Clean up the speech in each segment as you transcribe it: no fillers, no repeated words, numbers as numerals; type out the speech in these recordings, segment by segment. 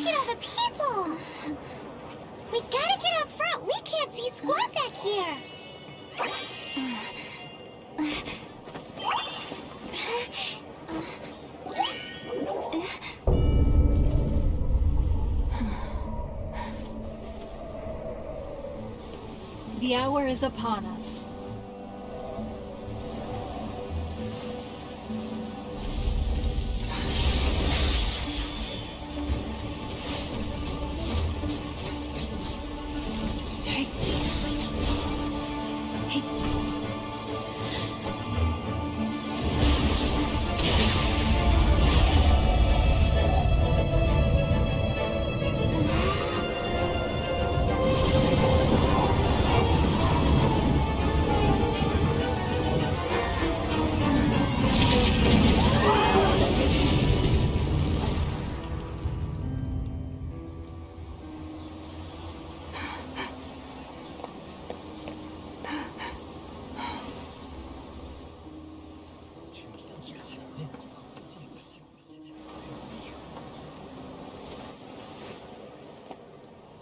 at all the people! We gotta get up front! We can't see squat back here! The hour is upon us.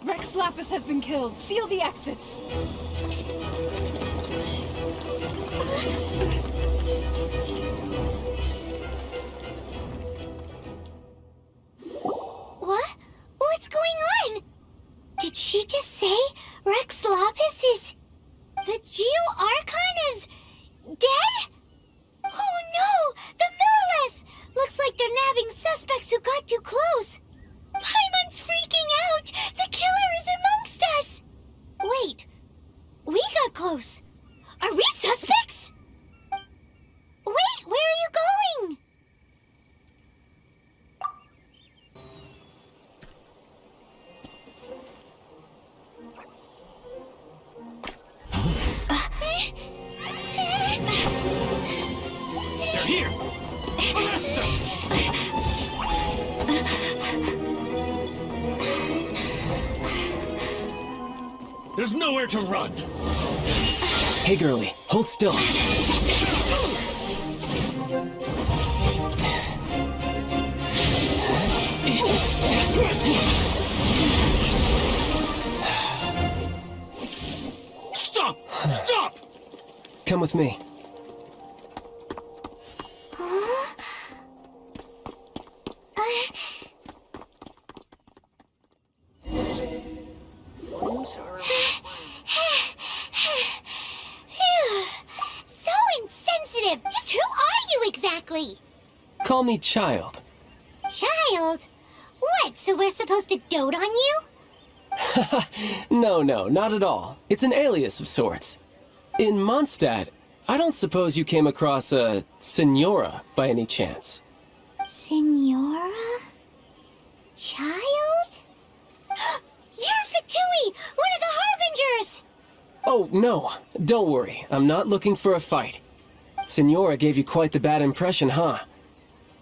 Rex Lapis has been killed. Seal the exits. What? What's going on? Did she just say Rex Lapis is... the Geo-Archon is... dead? Oh no! The Millilith! Looks like they're nabbing suspects who got too close. Paimon's freaking out! The killer is amongst us! Wait, we got close. Are we suspects? Wait, where are you going? They're here! Arrest them! There's nowhere to run! Hey, girlie, hold still. Stop! Stop! Come with me. So insensitive! Just who are you exactly? Call me Child. Child? What, so we're supposed to dote on you? No, not at all. It's an alias of sorts. In Mondstadt, I don't suppose you came across a Senora by any chance. Senora? Child? You're Fatui, one of the Harbingers! Oh, no. Don't worry. I'm not looking for a fight. Senora gave you quite the bad impression, huh?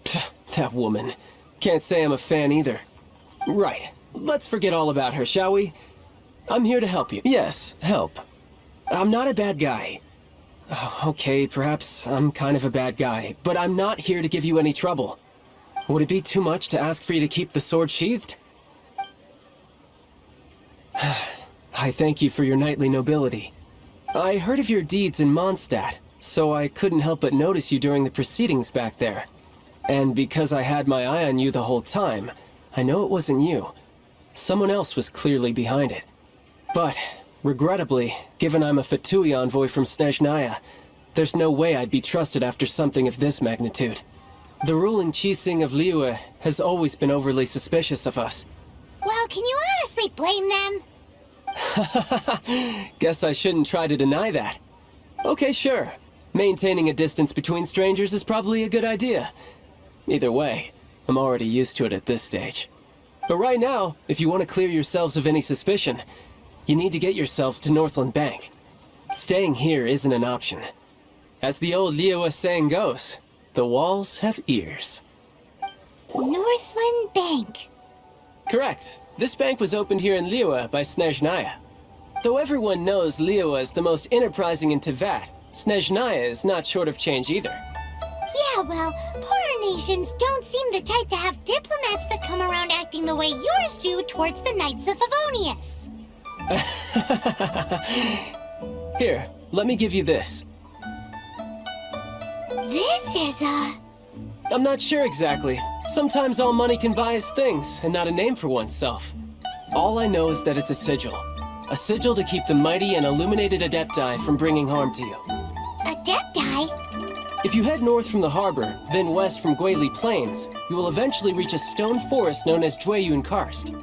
Pfft, that woman. Can't say I'm a fan either. Right. Let's forget all about her, shall we? I'm here to help you. Yes, help. I'm not a bad guy. Oh, okay, perhaps I'm kind of a bad guy, but I'm not here to give you any trouble. Would it be too much to ask for you to keep the sword sheathed? I thank you for your knightly nobility. I heard of your deeds in Mondstadt, so I couldn't help but notice you during the proceedings back there. And because I had my eye on you the whole time, I know it wasn't you. Someone else was clearly behind it. But, regrettably, given I'm a Fatui envoy from Snezhnaya, there's no way I'd be trusted after something of this magnitude. The ruling Chising of Liyue has always been overly suspicious of us. Well, can you honestly blame them? Guess I shouldn't try to deny that. Okay, sure. Maintaining a distance between strangers is probably a good idea. Either way, I'm already used to it at this stage. But right now, if you want to clear yourselves of any suspicion, you need to get yourselves to Northland Bank. Staying here isn't an option. As the old Liyue saying goes, the walls have ears. Northland Bank. Correct. This bank was opened here in Liyue by Snezhnaya. Though everyone knows Liyue is the most enterprising in Teyvat, Snezhnaya is not short of change either. Yeah, well, poorer nations don't seem the type to have diplomats that come around acting the way yours do towards the Knights of Favonius. Here, let me give you this. This is I'm not sure exactly. Sometimes all money can buy is things, and not a name for oneself. All I know is that it's a sigil. A sigil to keep the mighty and illuminated Adepti from bringing harm to you. Adepti? If you head north from the harbor, then west from Guili Plains, you will eventually reach a stone forest known as Jueyun Karst.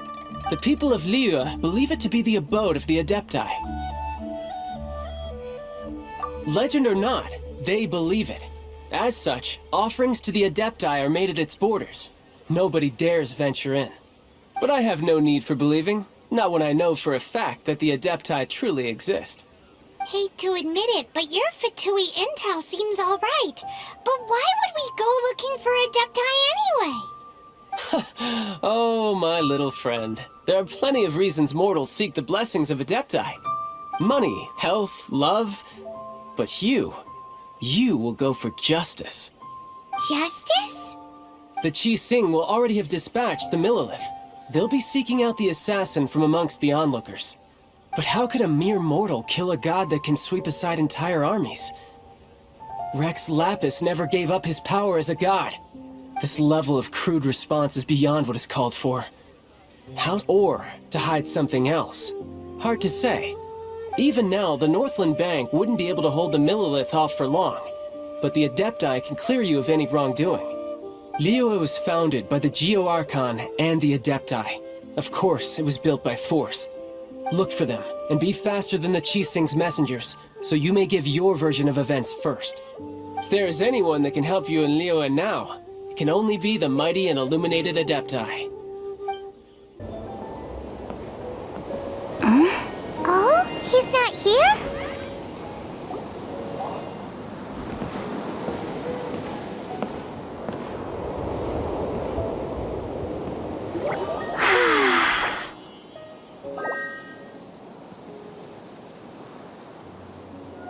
The people of Liyue believe it to be the abode of the Adepti. Legend or not, they believe it. As such, offerings to the Adepti are made at its borders. Nobody dares venture in. But I have no need for believing, not when I know for a fact that the Adepti truly exist. Hate to admit it, but your Fatui intel seems all right. But why would we go looking for Adepti anyway? Oh, my little friend. There are plenty of reasons mortals seek the blessings of Adepti. Money, health, love. But you will go for justice. Justice? The Chi Sing will already have dispatched the Millilith. They'll be seeking out the assassin from amongst the onlookers. But how could a mere mortal kill a god that can sweep aside entire armies? Rex Lapis never gave up his power as a god. This level of crude response is beyond what is called for. Or to hide something else? Hard to say. Even now, the Northland Bank wouldn't be able to hold the Millilith off for long, but the Adepti can clear you of any wrongdoing. Liyue was founded by the Geo Archon and the Adepti. Of course, it was built by force. Look for them, and be faster than the Chi Sing's messengers, so you may give your version of events first. If there is anyone that can help you in Liyue now, it can only be the mighty and illuminated Adepti. Oh, he's not here?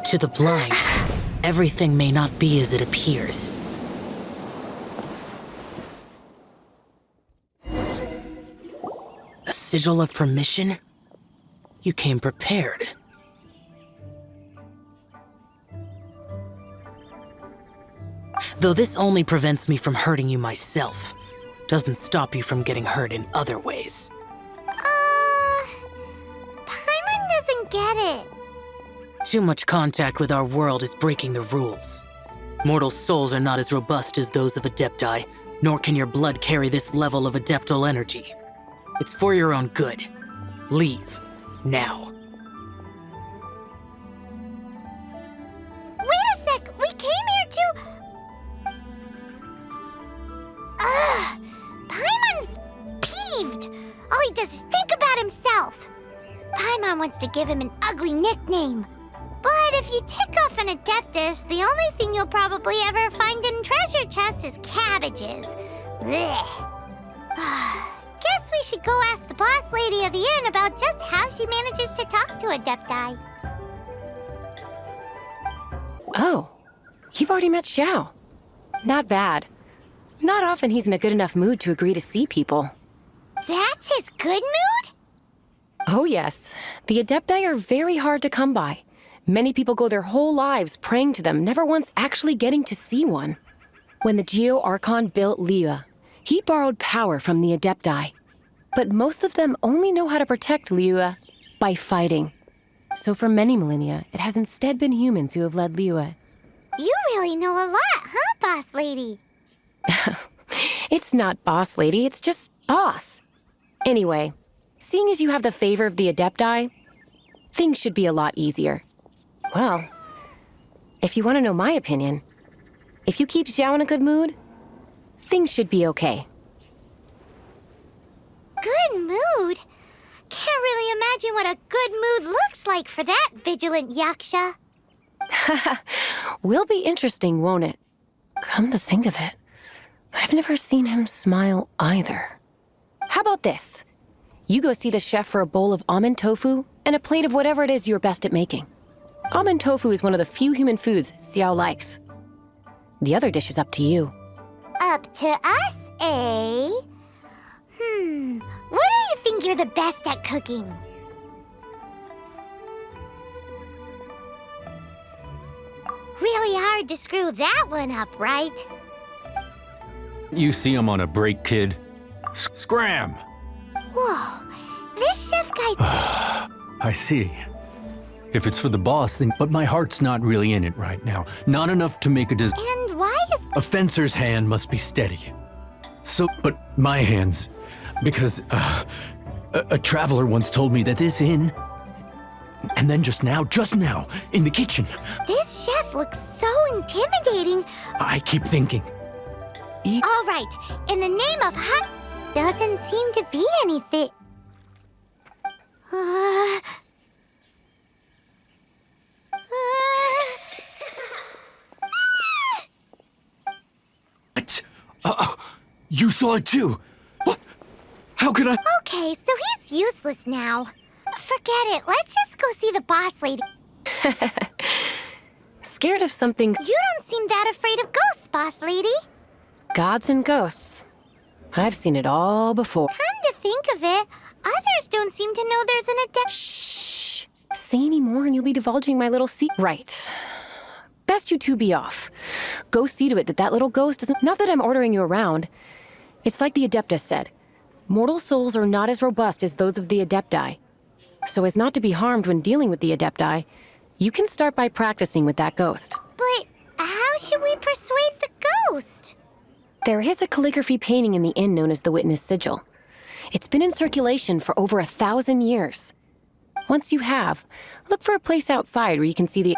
To the blind, everything may not be as it appears. A sigil of permission? You came prepared. Though this only prevents me from hurting you myself, doesn't stop you from getting hurt in other ways. Paimon doesn't get it. Too much contact with our world is breaking the rules. Mortal souls are not as robust as those of Adepti, nor can your blood carry this level of adeptal energy. It's for your own good. Leave. Now. Wait a sec, we came here to... Ugh! Paimon's peeved! All he does is think about himself. Paimon wants to give him an ugly nickname. But if you tick off an Adeptus, the only thing you'll probably ever find in treasure chests is cabbages. Blech. Guess we should go ask the boss lady of the inn about just how she manages to talk to Adepti. Oh, you've already met Xiao. Not bad. Not often he's in a good enough mood to agree to see people. That's his good mood? Oh yes, the Adepti are very hard to come by. Many people go their whole lives praying to them, never once actually getting to see one. When the Geo Archon built Liyue, he borrowed power from the Adepti. But most of them only know how to protect Liyue by fighting. So for many millennia, it has instead been humans who have led Liyue. You really know a lot, huh, boss lady? It's not boss lady, it's just boss. Anyway, seeing as you have the favor of the Adepti, things should be a lot easier. Well, if you want to know my opinion, if you keep Xiao in a good mood, things should be okay. Good mood? Can't really imagine what a good mood looks like for that vigilant yaksha. Will be interesting, won't it? Come to think of it, I've never seen him smile either. How about this? You go see the chef for a bowl of almond tofu and a plate of whatever it is you're best at making. Almond tofu is one of the few human foods Xiao likes. The other dish is up to you. Up to us, eh? What do you think you're the best at cooking? Really hard to screw that one up, right? You see I'm on a break, kid. Scram! Whoa, this chef guy... I see. If it's for the boss, then... But my heart's not really in it right now. Not enough to make a And why is... A fencer's hand must be steady. So, but my hands... Because, a traveler once told me that this inn... And then just now, in the kitchen... This chef looks so intimidating. I keep thinking... All right, in the name of hot... Doesn't seem to be anything... You saw it too! What? How could I... Okay, so he's useless now. Forget it, let's just go see the boss lady. Scared of something... You don't seem that afraid of ghosts, boss lady. Gods and ghosts. I've seen it all before. Come to think of it, others don't seem to know there's an adept... Shh! Say any more and you'll be divulging my little secret. Right. Best you two be off. Go see to it that little ghost doesn't... Not that I'm ordering you around. It's like the Adeptus said. Mortal souls are not as robust as those of the Adepti. So as not to be harmed when dealing with the Adepti, you can start by practicing with that ghost. But how should we persuade the ghost? There is a calligraphy painting in the inn known as the Witness Sigil. It's been in circulation for over 1,000 years. Once you have, look for a place outside where you can see the...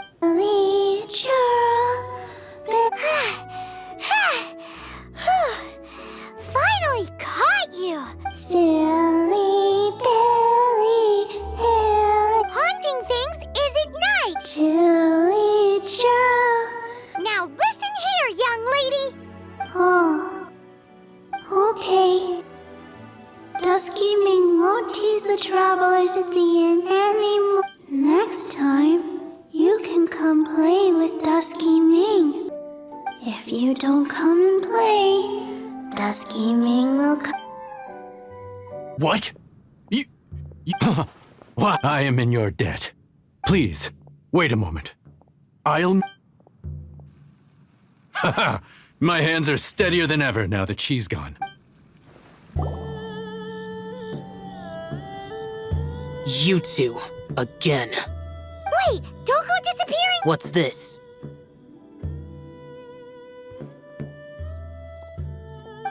Finally caught you! Silly Billy Hill. Haunting things isn't night! Chilly Joe. Now listen here, young lady! Oh, okay. Dusky Ming won't tease the travelers at the inn anymore. Next time, you can come play with Dusky Ming. If you don't come and play, Dusky Ming will come. What? You... What? I am in your debt. Please, wait a moment. I'll... Haha! My hands are steadier than ever now that she's gone. You two, again. Wait, don't go disappearing! What's this?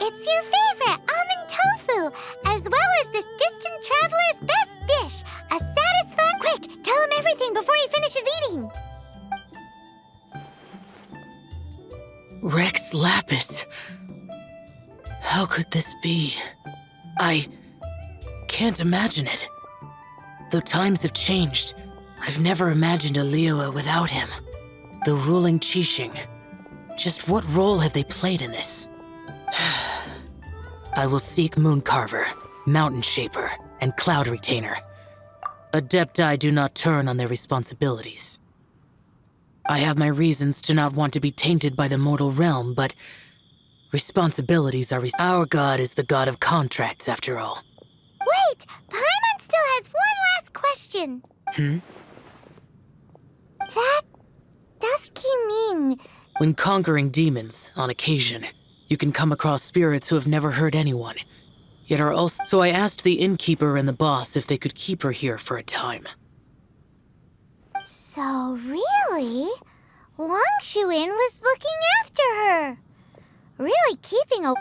It's your favorite almond tofu, as well as this distant traveler's best dish. A satisfying... Quick, tell him everything before he finishes eating. Rex Lapis. How could this be? I can't imagine it. Though times have changed, I've never imagined a Liyue without him. The ruling Qixing. Just what role have they played in this? I will seek Mooncarver, Mountain Shaper, and Cloud Retainer. Adepti do not turn on their responsibilities. I have my reasons to not want to be tainted by the mortal realm, but responsibilities are... Our god is the god of contracts, after all. Wait, Paimon still has one last question. That Dusky Ming... When conquering demons, on occasion, you can come across spirits who have never hurt anyone, yet are also... So I asked the innkeeper and the boss if they could keep her here for a time. So really, Wangshu Inn was looking after her. Really keeping a...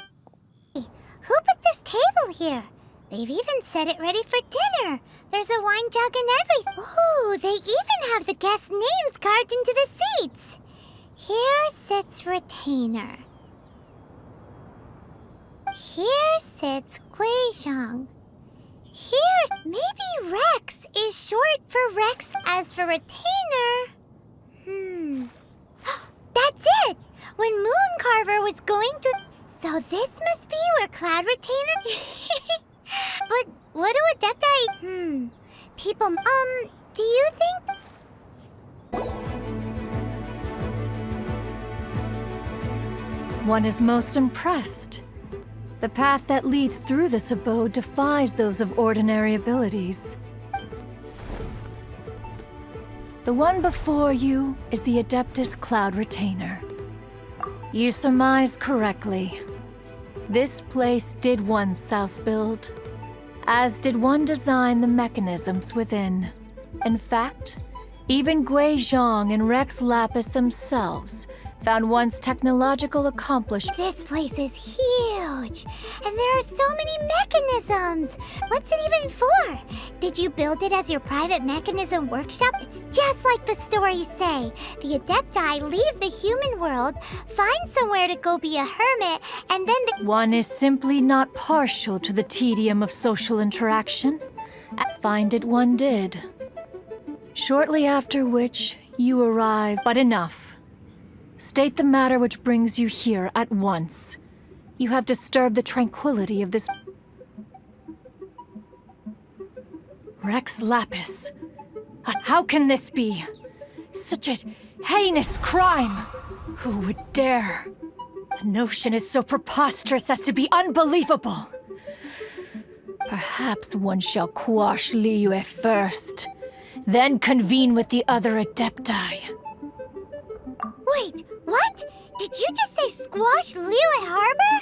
Who put this table here? They've even set it ready for dinner. There's a wine jug and everything. Ooh, they even have the guests' names carved into the seats. Here sits Retainer. Here sits Guizhong. Here's... Maybe Rex is short for Rex. As for Retainer... That's it! When Mooncarver was going through... So this must be where Cloud Retainer... But what do Adepti... People... do you think... one is most impressed. The path that leads through this abode defies those of ordinary abilities. The one before you is the Adeptus Cloud Retainer. You surmise correctly. This place did one self-build, as did one design the mechanisms within. In fact, even Gui Zhang and Rex Lapis themselves found one's technological accomplishment. This place is huge, and there are so many mechanisms. What's it even for? Did you build it as your private mechanism workshop? It's just like the stories say. The Adepti leave the human world, find somewhere to go be a hermit, and then One is simply not partial to the tedium of social interaction. Find it one did. Shortly after which, you arrived. But enough. State the matter which brings you here at once. You have disturbed the tranquility of this... Rex Lapis. How can this be? Such a heinous crime! Who would dare? The notion is so preposterous as to be unbelievable. Perhaps one shall quash Liyue first, then convene with the other Adepti. Wait, what? Did you just say squash Liyue Harbor?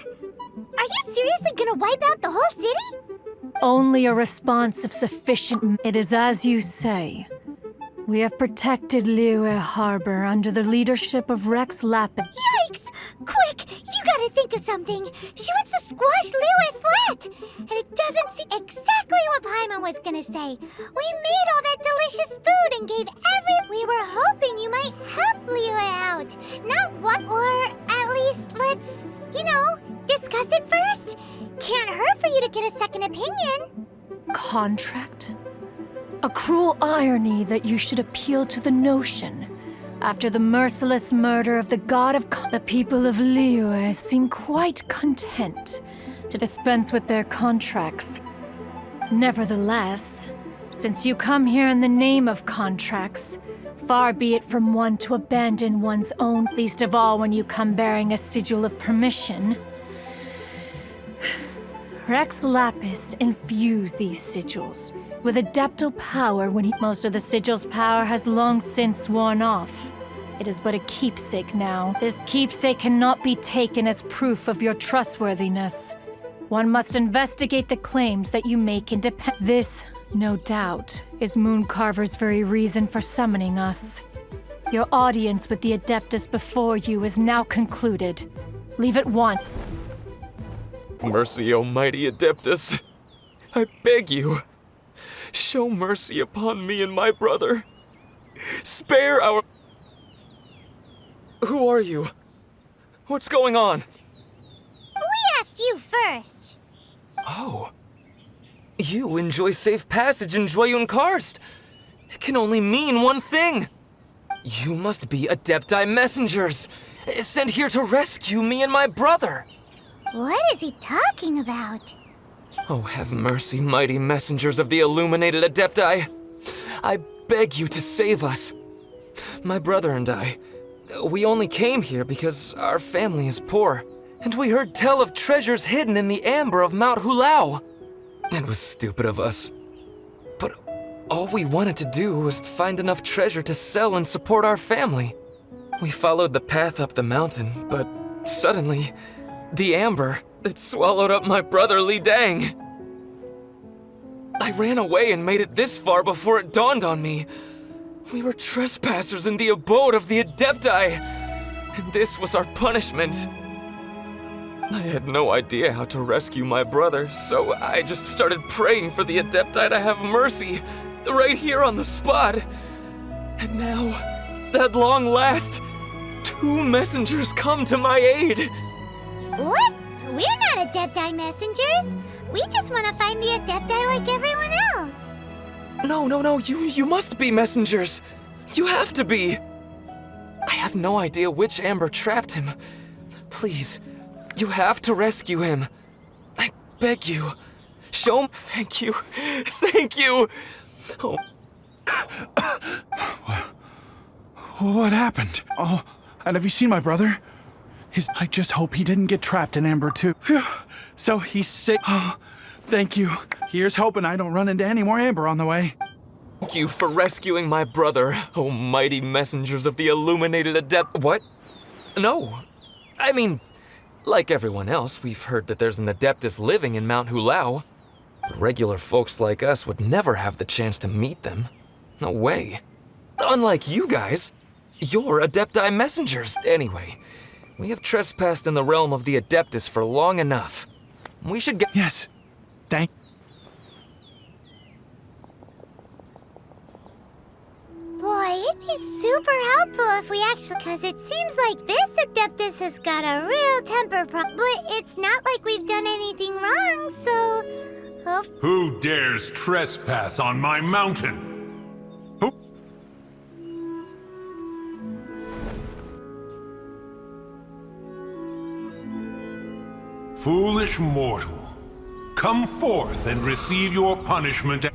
Are you seriously gonna wipe out the whole city? Only a response of sufficient... It is as you say. We have protected Liyue Harbor under the leadership of Rex Lapis. Yikes! Quick, you gotta think of something. She wants to squash Liyue flat. And it doesn't seem exactly what Paimon was gonna say. We made all that delicious food and gave We were hoping you might help Liyue out. Not what, or at least let's, discuss it first. Can't hurt for you to get a second opinion. Contract? A cruel irony that you should appeal to the notion. After the merciless murder of the god of... The people of Liyue seem quite content to dispense with their contracts. Nevertheless, since you come here in the name of contracts, far be it from one to abandon one's own, least of all when you come bearing a sigil of permission. Rex Lapis infused these sigils with adeptal power when most of the sigil's power has long since worn off. It is but a keepsake now. This keepsake cannot be taken as proof of your trustworthiness. One must investigate the claims that you make independently. This, no doubt, is Mooncarver's very reason for summoning us. Your audience with the Adeptus before you is now concluded. Leave at once. Mercy, O mighty Adeptus. I beg you, show mercy upon me and my brother. Spare our... Who are you? What's going on? We asked you first. Oh. You enjoy safe passage in Joyun Karst. It can only mean one thing. You must be Adepti messengers, sent here to rescue me and my brother. What is he talking about? Oh, have mercy, mighty messengers of the illuminated Adepti. I beg you to save us. My brother and I, we only came here because our family is poor, and we heard tell of treasures hidden in the amber of Mount Hulao. It was stupid of us. But all we wanted to do was find enough treasure to sell and support our family. We followed the path up the mountain, but suddenly, the amber that swallowed up my brother Li Dang. I ran away and made it this far before it dawned on me. We were trespassers in the abode of the Adepti, and this was our punishment. I had no idea how to rescue my brother, so I just started praying for the Adepti to have mercy, right here on the spot. And now, at long last, 2 messengers come to my aid. What? We're not Adepti messengers. We just want to find the Adepti like everyone else. No, you must be messengers. You have to be. I have no idea which amber trapped him. Please, you have to rescue him. I beg you. Show him. Thank you. Thank you. Oh. What happened? Oh, and have you seen my brother? I just hope he didn't get trapped in Amber too. Phew. So he's safe. Oh, thank you. Here's hoping I don't run into any more Amber on the way. Thank you for rescuing my brother, oh mighty messengers of the illuminated adept. What? No. I mean, like everyone else, we've heard that there's an adeptus living in Mount Hulao. But regular folks like us would never have the chance to meet them. No way. Unlike you guys, you're adepti messengers. Anyway, we have trespassed in the realm of the adeptus for long enough. We should get— Yes. Thank— Boy, it'd be super helpful if we actually... Because it seems like this Adeptus has got a real temper problem. But it's not like we've done anything wrong, so... Who dares trespass on my mountain? Who? Foolish mortal, come forth and receive your punishment.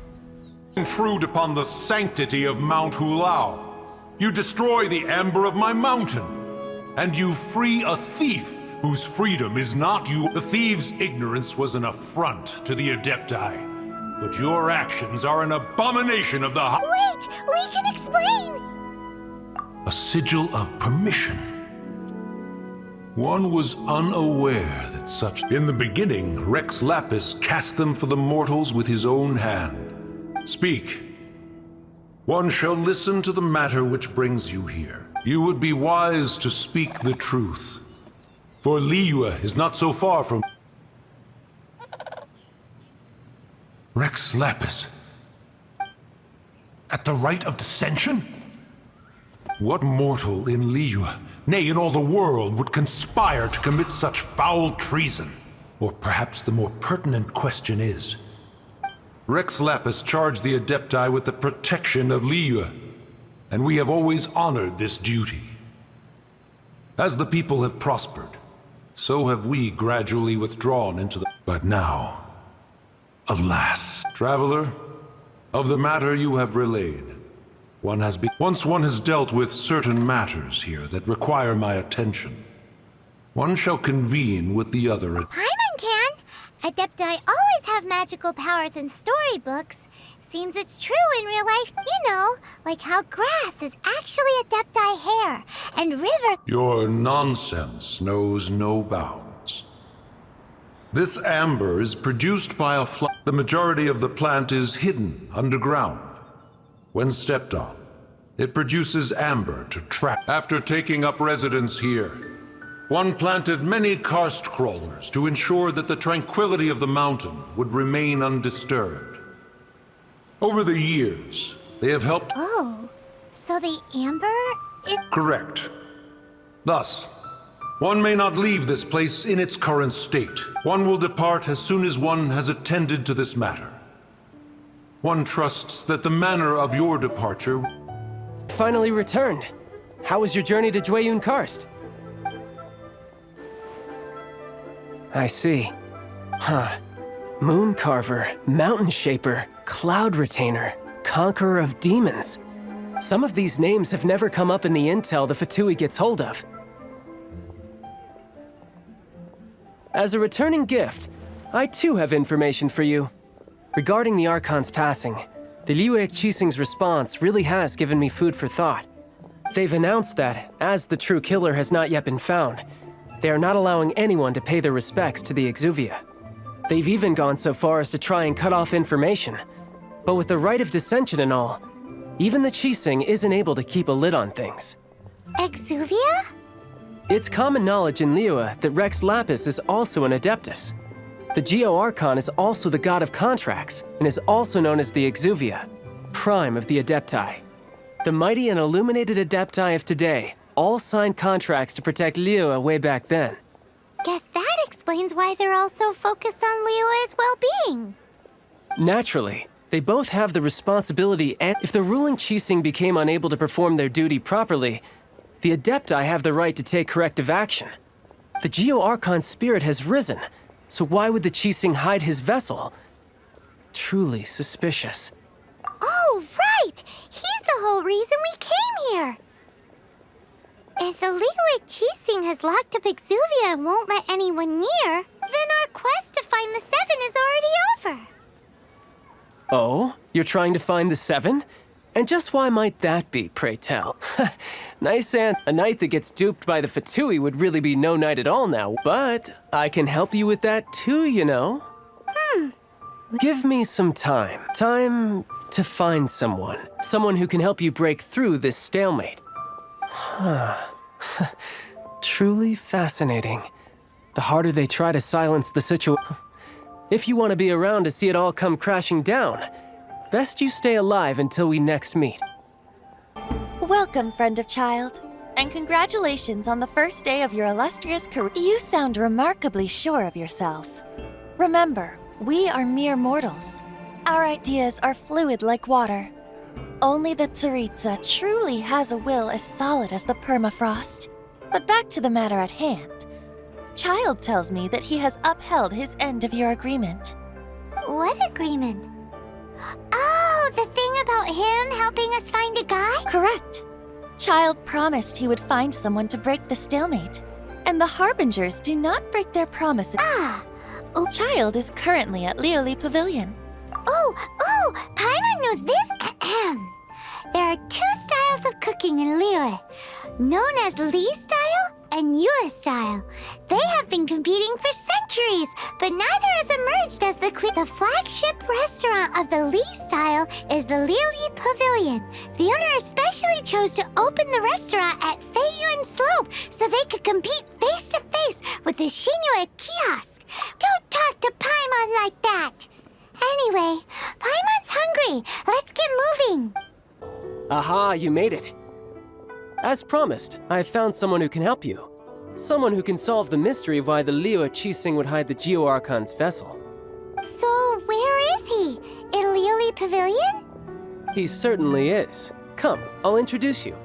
Intrude upon the sanctity of Mount Hulao. You destroy the amber of my mountain, and you free a thief whose freedom is not you. The thief's ignorance was an affront to the Adepti, but your actions are an abomination of the— Wait! We can explain! A sigil of permission. One was unaware that such— In the beginning, Rex Lapis cast them for the mortals with his own hand. Speak. One shall listen to the matter which brings you here. You would be wise to speak the truth. For Liyue is not so far from— Rex Lapis. At the rite of dissension? What mortal in Liyue, nay, in all the world, would conspire to commit such foul treason? Or perhaps the more pertinent question is— Rex Lapis charged the Adepti with the protection of Liyue, and we have always honored this duty. As the people have prospered, so have we gradually withdrawn into the— But now, alas, traveler, of the matter you have relayed, once one has dealt with certain matters here that require my attention, one shall convene with the other— Paimon can! Adepti always have magical powers in storybooks. Seems it's true in real life. You know, like how grass is actually Adepti hair, and river— Your nonsense knows no bounds. This amber is produced by a fly. The majority of the plant is hidden underground. When stepped on, it produces amber to trap. After taking up residence here, one planted many karst crawlers to ensure that the tranquility of the mountain would remain undisturbed. Over the years, they have helped— Oh, so the amber? Correct. Thus, one may not leave this place in its current state. One will depart as soon as one has attended to this matter. One trusts that the manner of your departure— Finally returned. How was your journey to Jueyun Karst? I see. Huh. Moon Carver, Mountain Shaper, Cloud Retainer, Conqueror of Demons. Some of these names have never come up in the intel the Fatui gets hold of. As a returning gift, I too have information for you. Regarding the Archon's passing, the Liyue Qixing's response really has given me food for thought. They've announced that, as the true killer has not yet been found, they are not allowing anyone to pay their respects to the Exuvia. They've even gone so far as to try and cut off information. But with the rite of dissension and all, even the Qixing isn't able to keep a lid on things. Exuvia? It's common knowledge in Liyue that Rex Lapis is also an Adeptus. The Geo-Archon is also the god of contracts, and is also known as the Exuvia, prime of the Adepti. The mighty and illuminated Adepti of today all signed contracts to protect Liyue way back then. Guess that explains why they're all so focused on Liyue's well-being. Naturally, they both have the responsibility, and if the ruling Qixing became unable to perform their duty properly, the Adepti have the right to take corrective action. The Geo-Archon's spirit has risen, so why would the Qixing hide his vessel? Truly suspicious. Oh, right! He's the whole reason we came here! If the Liyue Qixing has locked up Exuvia and won't let anyone near, then our quest to find the Seven is already over. Oh? You're trying to find the Seven? And just why might that be, pray tell? Nice a knight that gets duped by the Fatui would really be no knight at all now, but I can help you with that too, you know. Give me some time. Time to find someone. Someone who can help you break through this stalemate. Truly fascinating. The harder they try to silence the situation. If you want to be around to see it all come crashing down, best you stay alive until we next meet. Welcome, friend of child. And congratulations on the first day of your illustrious career. You sound remarkably sure of yourself. Remember, we are mere mortals. Our ideas are fluid like water. Only the Tsaritsa truly has a will as solid as the permafrost. But back to the matter at hand. Child tells me that he has upheld his end of your agreement. What agreement? Oh, the thing about him helping us find a guy? Correct. Child promised he would find someone to break the stalemate. And the Harbingers do not break their promises. Child is currently at Lioli Pavilion. Oh, Paimon knows this. There are two styles of cooking in Liyue, known as Li style and Yue style. They have been competing for centuries, but neither has emerged as the flagship restaurant of the Li style is the Lioli Pavilion. The owner especially chose to open the restaurant at Feiyuan Slope so they could compete face to face with the Shinue kiosk. Don't talk to Paimon like that. Anyway, Paimon's hungry. Let's get moving. Aha, you made it. As promised, I have found someone who can help you. Someone who can solve the mystery of why the Liyue Qixing would hide the Geo-Archon's vessel. So, where is he? In Lioli Pavilion? He certainly is. Come, I'll introduce you.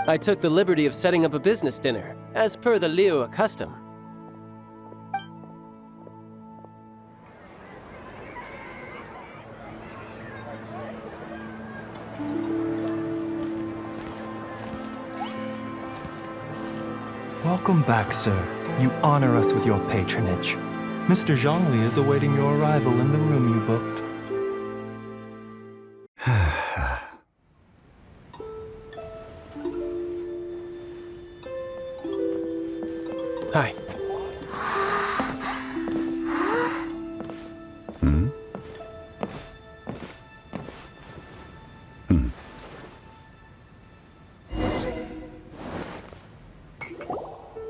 I took the liberty of setting up a business dinner, as per the Liyue custom. Welcome back, sir. You honor us with your patronage. Mr. Zhongli is awaiting your arrival in the room you booked. Hi.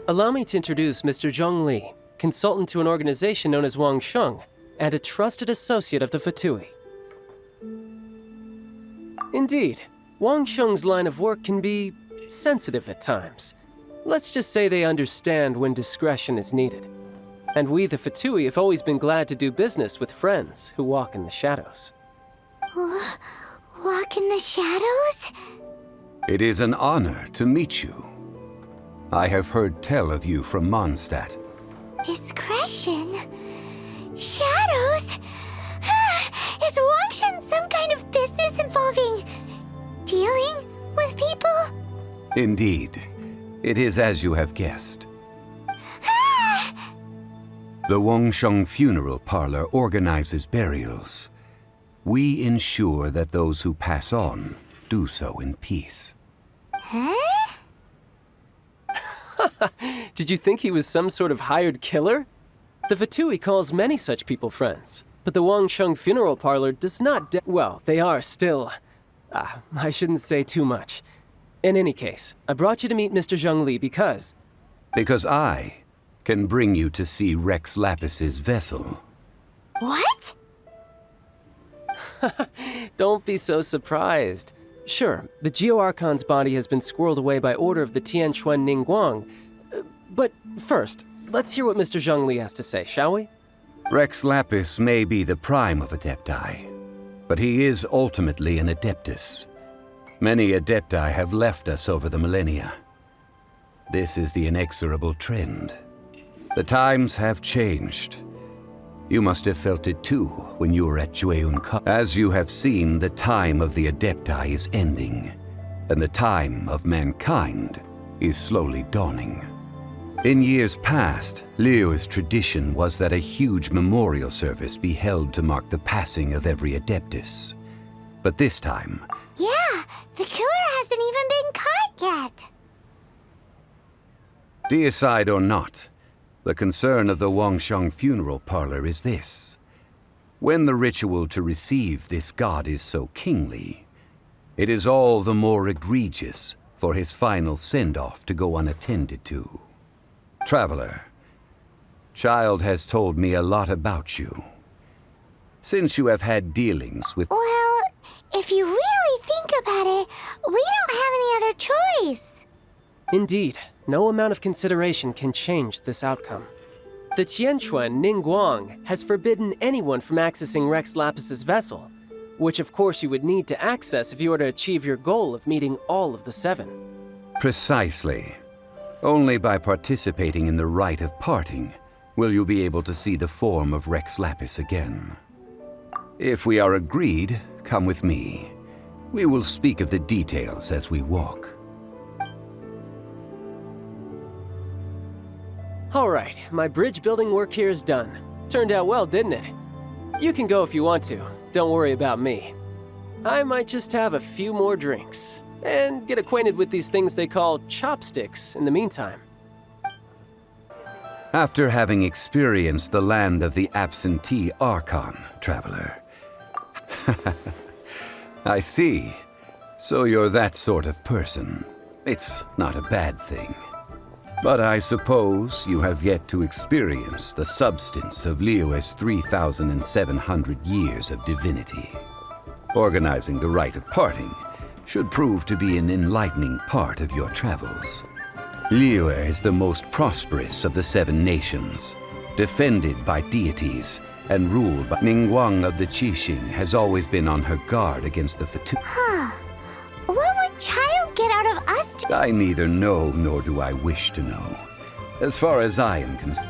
Allow me to introduce Mr. Zhong Li, consultant to an organization known as Wang Sheng, and a trusted associate of the Fatui. Indeed, Wang Sheng's line of work can be sensitive at times. Let's just say they understand when discretion is needed. And we, the Fatui, have always been glad to do business with friends who walk in the shadows. Walk in the shadows? It is an honor to meet you. I have heard tell of you from Mondstadt. Discretion? Shadows? Is Wangshan some kind of business involving dealing with people? Indeed. It is as you have guessed. The Wangsheng Funeral Parlor organizes burials. We ensure that those who pass on do so in peace. Huh? Did you think he was some sort of hired killer? The Fatui calls many such people friends, but the Wangsheng Funeral Parlor does not well, they are still... I shouldn't say too much. In any case, I brought you to meet Mr. Zhong Li because... Because I can bring you to see Rex Lapis's vessel. What? Don't be so surprised. Sure, the Geo-Archon's body has been squirreled away by order of the Tianquan Ningguang. But first, let's hear what Mr. Zhong Li has to say, shall we? Rex Lapis may be the prime of Adepti, but he is ultimately an Adeptus. Many Adepti have left us over the millennia. This is the inexorable trend. The times have changed. You must have felt it too when you were at Jueyun Cup. As you have seen, the time of the Adepti is ending, and the time of mankind is slowly dawning. In years past, Liyue's tradition was that a huge memorial service be held to mark the passing of every Adeptus. But this time... Yeah, the killer hasn't even been caught yet. Deicide or not, the concern of the Wangsheng funeral parlor is this. When the ritual to receive this god is so kingly, it is all the more egregious for his final send-off to go unattended to. Traveler, Child has told me a lot about you. Since you have had dealings with... Well, if you really think about it, we don't have any other choice. Indeed, no amount of consideration can change this outcome. The Tianquan Ningguang has forbidden anyone from accessing Rex Lapis's vessel, which of course you would need to access if you were to achieve your goal of meeting all of the 7. Precisely. Only by participating in the rite of parting will you be able to see the form of Rex Lapis again. If we are agreed, come with me. We will speak of the details as we walk. All right, my bridge building work here is done. Turned out well, didn't it? You can go if you want to. Don't worry about me. I might just have a few more drinks and get acquainted with these things they call chopsticks in the meantime. After having experienced the land of the absentee Archon, traveler. I see. So you're that sort of person. It's not a bad thing. But I suppose you have yet to experience the substance of Liyue's 3,700 years of divinity. Organizing the rite of parting should prove to be an enlightening part of your travels. Liyue is the most prosperous of the 7 nations, defended by deities and ruled by Ningguang of the Qixing has always been on her guard against the Fatu. What would Child get out of us? I neither know nor do I wish to know. As far as I am concerned.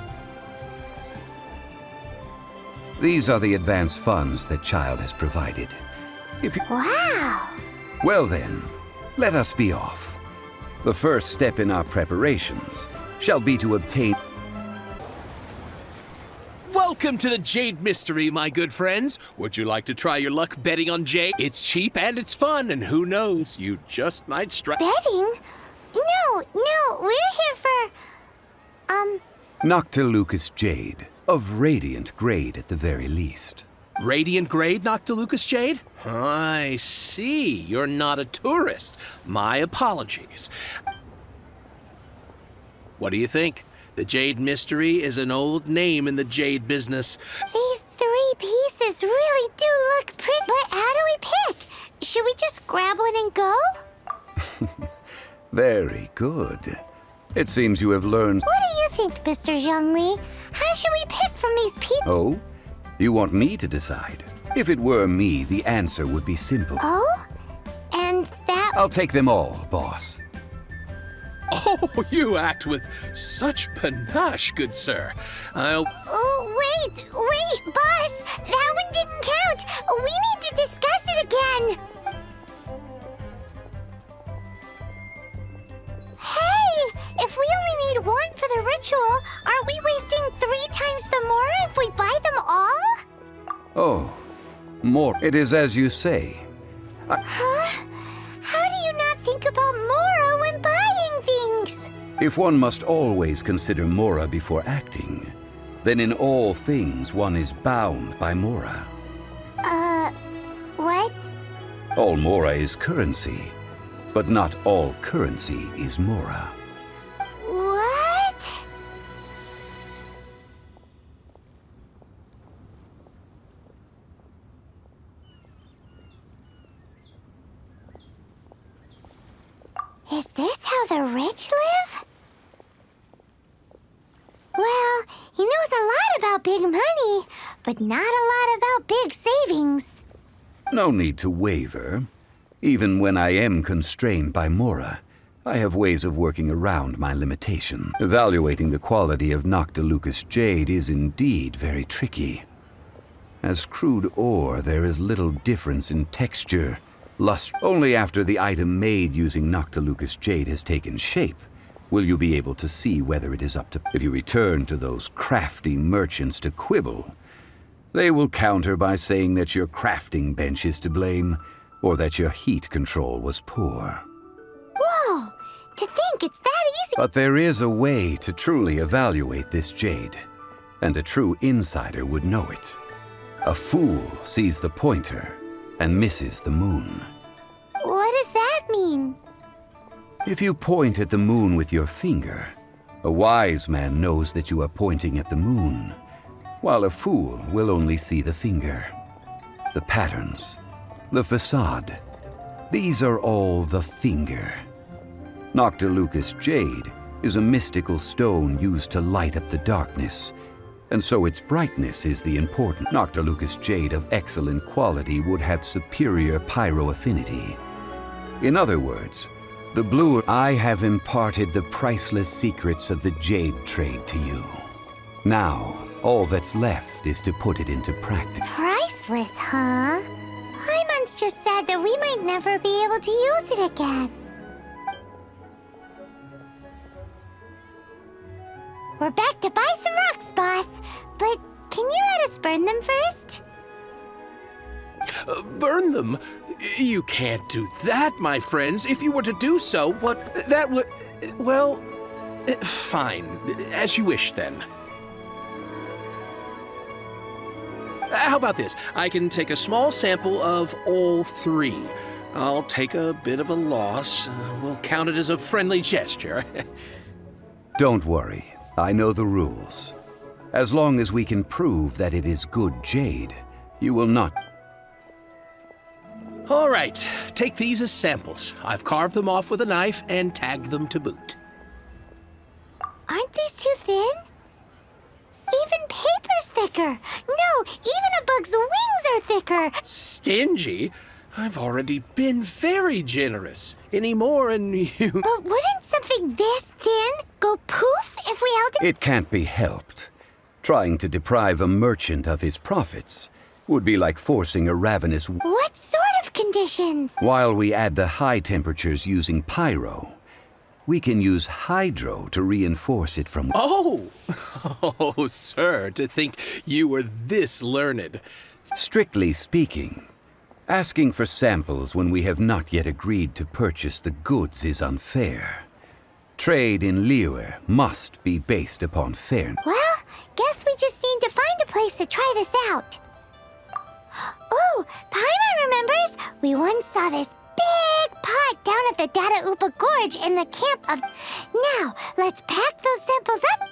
These are the advance funds that Child has provided. If you... Wow! Well then, let us be off. The first step in our preparations shall be to obtain... Welcome to the Jade Mystery, my good friends. Would you like to try your luck betting on Jade? It's cheap and it's fun, and who knows, you just might strike... Betting? No, we're here for... Noctilucous Jade, of Radiant Grade at the very least. Radiant Grade, Noctilucous Jade? I see. You're not a tourist. My apologies. What do you think? The Jade Mystery is an old name in the jade business. These 3 pieces really do look pretty. But how do we pick? Should we just grab one and go? Very good. It seems you have learned... What do you think, Mr. Zhongli? How should we pick from these pieces? Oh? You want me to decide? If it were me, the answer would be simple. Oh? And that... I'll take them all, boss. Oh, you act with such panache, good sir. Oh, wait, boss! That one didn't count! We need to discuss it again! Hey! If we only need 1 for the ritual, aren't we wasting 3 times the Mora if we buy them all? Oh, more. It is as you say. Huh? How do you not think about Mora when buying things? If one must always consider Mora before acting, then in all things one is bound by Mora. What? All Mora is currency, but not all currency is Mora. What? Is this how the rich live? Well, he knows a lot about big money, but not a lot about big savings. No need to waver. Even when I am constrained by Mora, I have ways of working around my limitation. Evaluating the quality of Noctilucous Jade is indeed very tricky. As crude ore, there is little difference in texture, luster. Only after the item made using Noctilucous Jade has taken shape will you be able to see whether it is up to... If you return to those crafty merchants to quibble, they will counter by saying that your crafting bench is to blame, or that your heat control was poor. Whoa! To think it's that easy! But there is a way to truly evaluate this jade, and a true insider would know it. A fool sees the pointer and misses the moon. What does that mean? If you point at the moon with your finger, a wise man knows that you are pointing at the moon, while a fool will only see the finger. The patterns, the facade, these are all the finger. Noctilucous jade is a mystical stone used to light up the darkness, and so its brightness is the important. Noctilucous jade of excellent quality would have superior pyro affinity. In other words, the blue... I have imparted the priceless secrets of the jade trade to you. Now, all that's left is to put it into practice. Priceless, huh? Paimon's just said that we might never be able to use it again. We're back to buy some rocks, boss. But can you let us burn them first? Burn them? You can't do that, my friends. If you were to do so, that would... Well, fine. As you wish, then. How about this? I can take a small sample of all three. I'll take a bit of a loss. We'll count it as a friendly gesture. Don't worry. I know the rules. As long as we can prove that it is good jade, you will not... All right, take these as samples. I've carved them off with a knife and tagged them to boot. Aren't these too thin? Even paper's thicker. No, even a bug's wings are thicker. Stingy? I've already been very generous. Any more and you... But wouldn't something this thin go poof if we held it? It can't be helped. Trying to deprive a merchant of his profits would be like forcing a ravenous... What sort of conditions? While we add the high temperatures using pyro, we can use hydro to reinforce it from... Oh! Oh, sir, to think you were this learned. Strictly speaking, asking for samples when we have not yet agreed to purchase the goods is unfair. Trade in Liyue must be based upon fairness. Well, guess we just need to find a place to try this out. Oh, Paimon remembers! We once saw this big pot down at the Dada Upa Gorge in the camp of... Now, let's pack those samples up.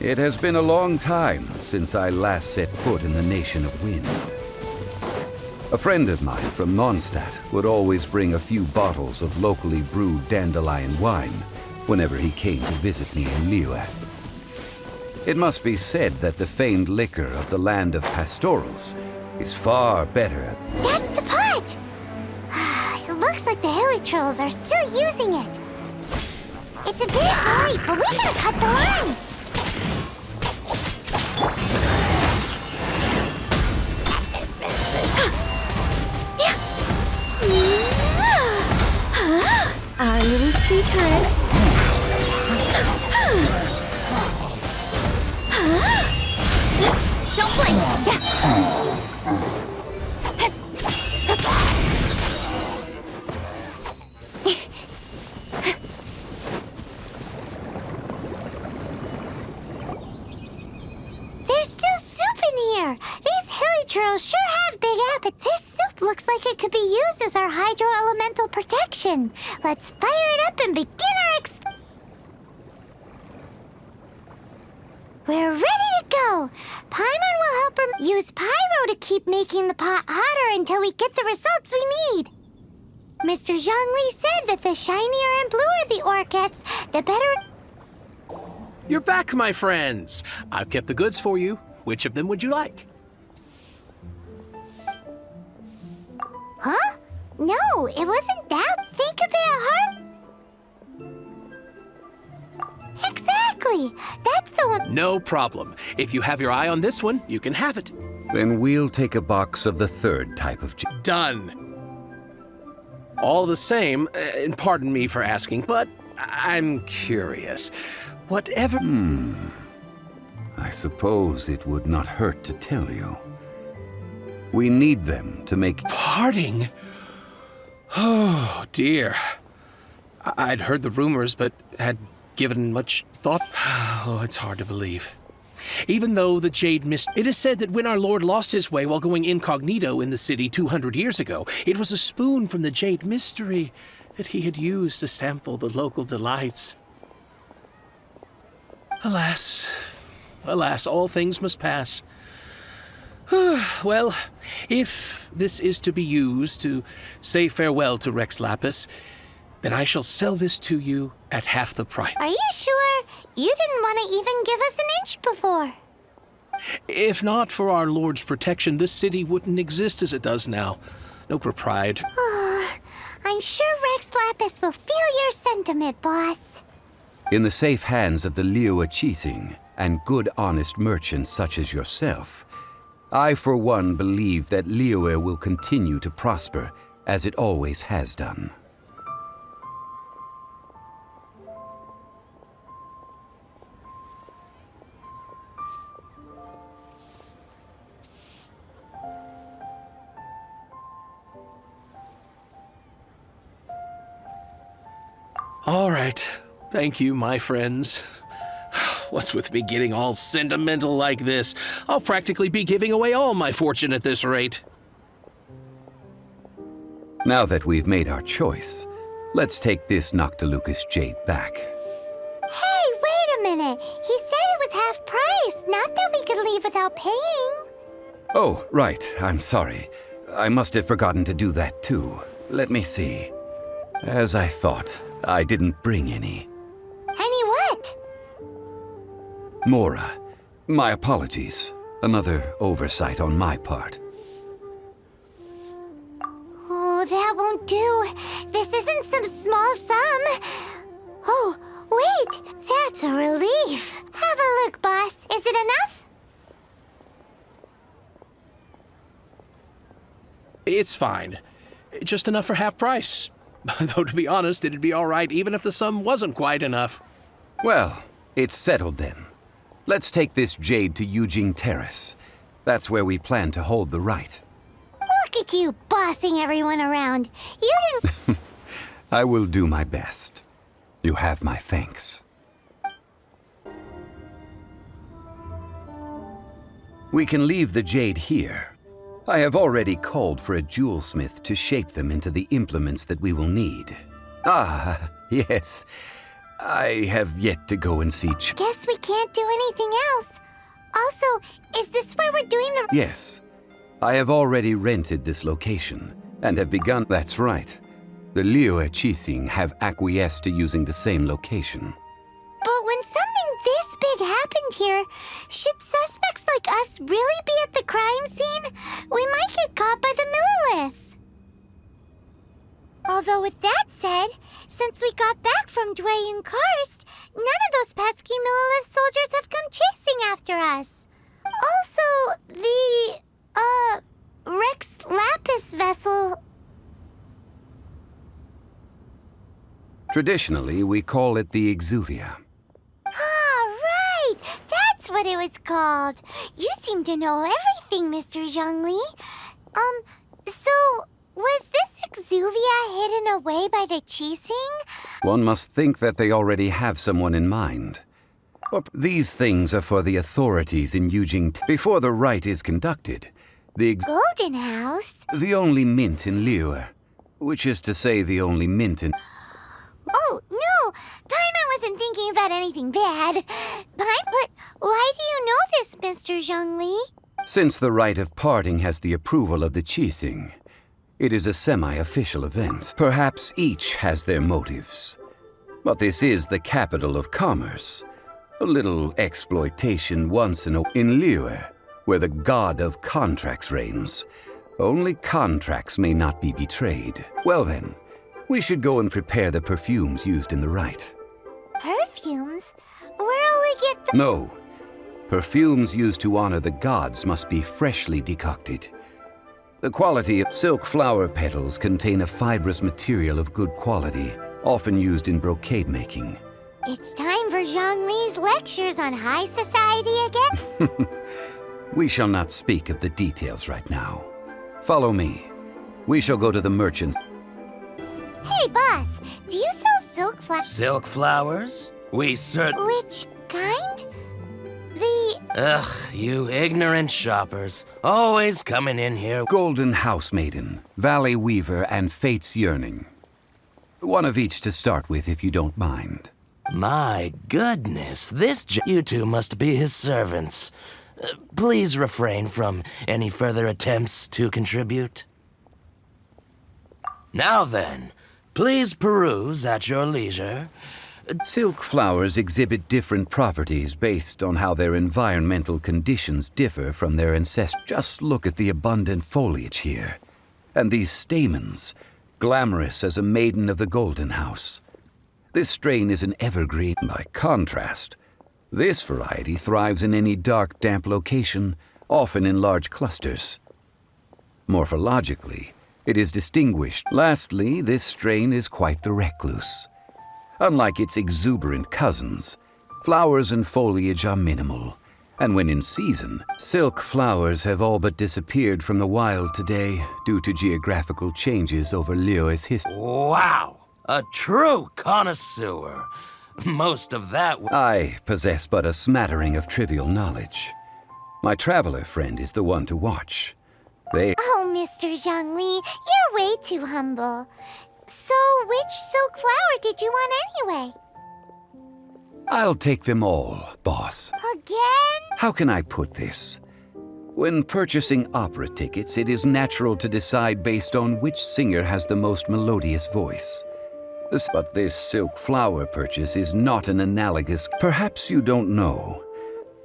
It has been a long time since I last set foot in the Nation of Wind. A friend of mine from Mondstadt would always bring a few bottles of locally brewed dandelion wine whenever he came to visit me in Liyue. It must be said that the famed liquor of the land of pastorals is far better. That's the pot! It looks like the hilly trolls are still using it. It's a bit bright, but we gotta cut the line. Our little secret. Don't blink! There's still soup in here! These hilly churls sure have big appetite. This soup looks like it could be used as our hydro-elemental protection. Let's fire it up and begin our We're ready to go! Paimon will help her... Use pyro to keep making the pot hotter until we get the results we need. Mr. Zhongli said that the shinier and bluer the ore gets, the better. You're back, my friends. I've kept the goods for you. Which of them would you like? Huh? No, it wasn't that. Think about her. Exactly. That's the one. No problem. If you have your eye on this one, you can have it. Then we'll take a box of the third type of jade. Done. All the same, and pardon me for asking, but I'm curious. Whatever... I suppose it would not hurt to tell you. We need them to make... Parting? Oh, dear. I'd heard the rumors, but had given much thought. Oh, it's hard to believe. Even though the Jade Mist... It is said that when our Lord lost his way while going incognito in the city 200 years ago, it was a spoon from the Jade Mystery that he had used to sample the local delights. Alas, alas, all things must pass. Well, if this is to be used to say farewell to Rex Lapis, then I shall sell this to you at half the price. Are you sure? You didn't want to even give us an inch before. If not for our Lord's protection, this city wouldn't exist as it does now. No propriety. I'm sure Rex Lapis will feel your sentiment, boss. In the safe hands of the Liu Qixing and good honest merchants such as yourself, I for one believe that Liyue will continue to prosper as it always has done. All right. Thank you, my friends. What's with me getting all sentimental like this? I'll practically be giving away all my fortune at this rate. Now that we've made our choice, let's take this Noctilucous jade back. Hey, wait a minute. He said it was half price, not that we could leave without paying. Oh, right. I'm sorry. I must have forgotten to do that too. Let me see. As I thought, I didn't bring any. Any what? Mora, my apologies. Another oversight on my part. Oh, that won't do. This isn't some small sum. Oh, wait. That's a relief. Have a look, boss. Is it enough? It's fine. Just enough for half price. Though, to be honest, it'd be all right even if the sum wasn't quite enough. Well, it's settled then. Let's take this jade to Yujing Terrace. That's where we plan to hold the rite. Look at you bossing everyone around. You didn't... I will do my best. You have my thanks. We can leave the jade here. I have already called for a jewelsmith to shape them into the implements that we will need. Ah, yes. I have yet to go and see Guess we can't do anything else. Also, is this where we're doing the... Yes. I have already rented this location, and have begun... That's right. The Liu Qixing have acquiesced to using the same location. But when something this big happened here, should suspects like us really be at the crime scene? We might get caught by the Millilith. Although with that said, since we got back from Dwayne Karst, none of those pesky Millilith soldiers have come chasing after us. Also, the, Rex Lapis vessel... Traditionally, we call it the Exuvia. Ah, right! That's what it was called. You seem to know everything, Mr. Zhongli. So, was this Exuvia hidden away by the Qixing? One must think that they already have someone in mind. These things are for the authorities in Yujing. Before the rite is conducted, the Golden House? The only mint in Liyue, which is to say the only mint in... Oh, no! Paimon wasn't thinking about anything bad. But why do you know this, Mr. Zhongli? Since the rite of parting has the approval of the Qixing, it is a semi-official event. Perhaps each has their motives. But this is the capital of commerce. A little exploitation once in Liyue, where the god of contracts reigns. Only contracts may not be betrayed. Well then, we should go and prepare the perfumes used in the rite. Perfumes? Where'll we get the— No. Perfumes used to honor the gods must be freshly decocted. The quality of silk flower petals contain a fibrous material of good quality, often used in brocade making. It's time for Zhongli's lectures on high society again? We shall not speak of the details right now. Follow me. We shall go to the merchants. Hey, boss, do you sell silk flowers? Silk flowers? We certainly— Which kind? Ugh, you ignorant shoppers. Always coming in here. Golden House Maiden, Valley Weaver, and Fate's Yearning. One of each to start with, if you don't mind. My goodness, you two must be his servants. Please refrain from any further attempts to contribute. Now then, please peruse at your leisure. Silk flowers exhibit different properties based on how their environmental conditions differ from their ancestors. Just look at the abundant foliage here. And these stamens, glamorous as a maiden of the Golden House. This strain is an evergreen. By contrast, this variety thrives in any dark, damp location, often in large clusters. Morphologically, it is distinguished. Lastly, this strain is quite the recluse. Unlike its exuberant cousins, flowers and foliage are minimal, and when in season, silk flowers have all but disappeared from the wild today due to geographical changes over Liyue's history. Wow! A true connoisseur. Most of that— I possess but a smattering of trivial knowledge. My traveler friend is the one to watch. Oh, Mr. Zhongli, you're way too humble. So, which silk flower did you want anyway? I'll take them all, boss. Again? How can I put this? When purchasing opera tickets, it is natural to decide based on which singer has the most melodious voice. But this silk flower purchase is not an analogous— Perhaps you don't know.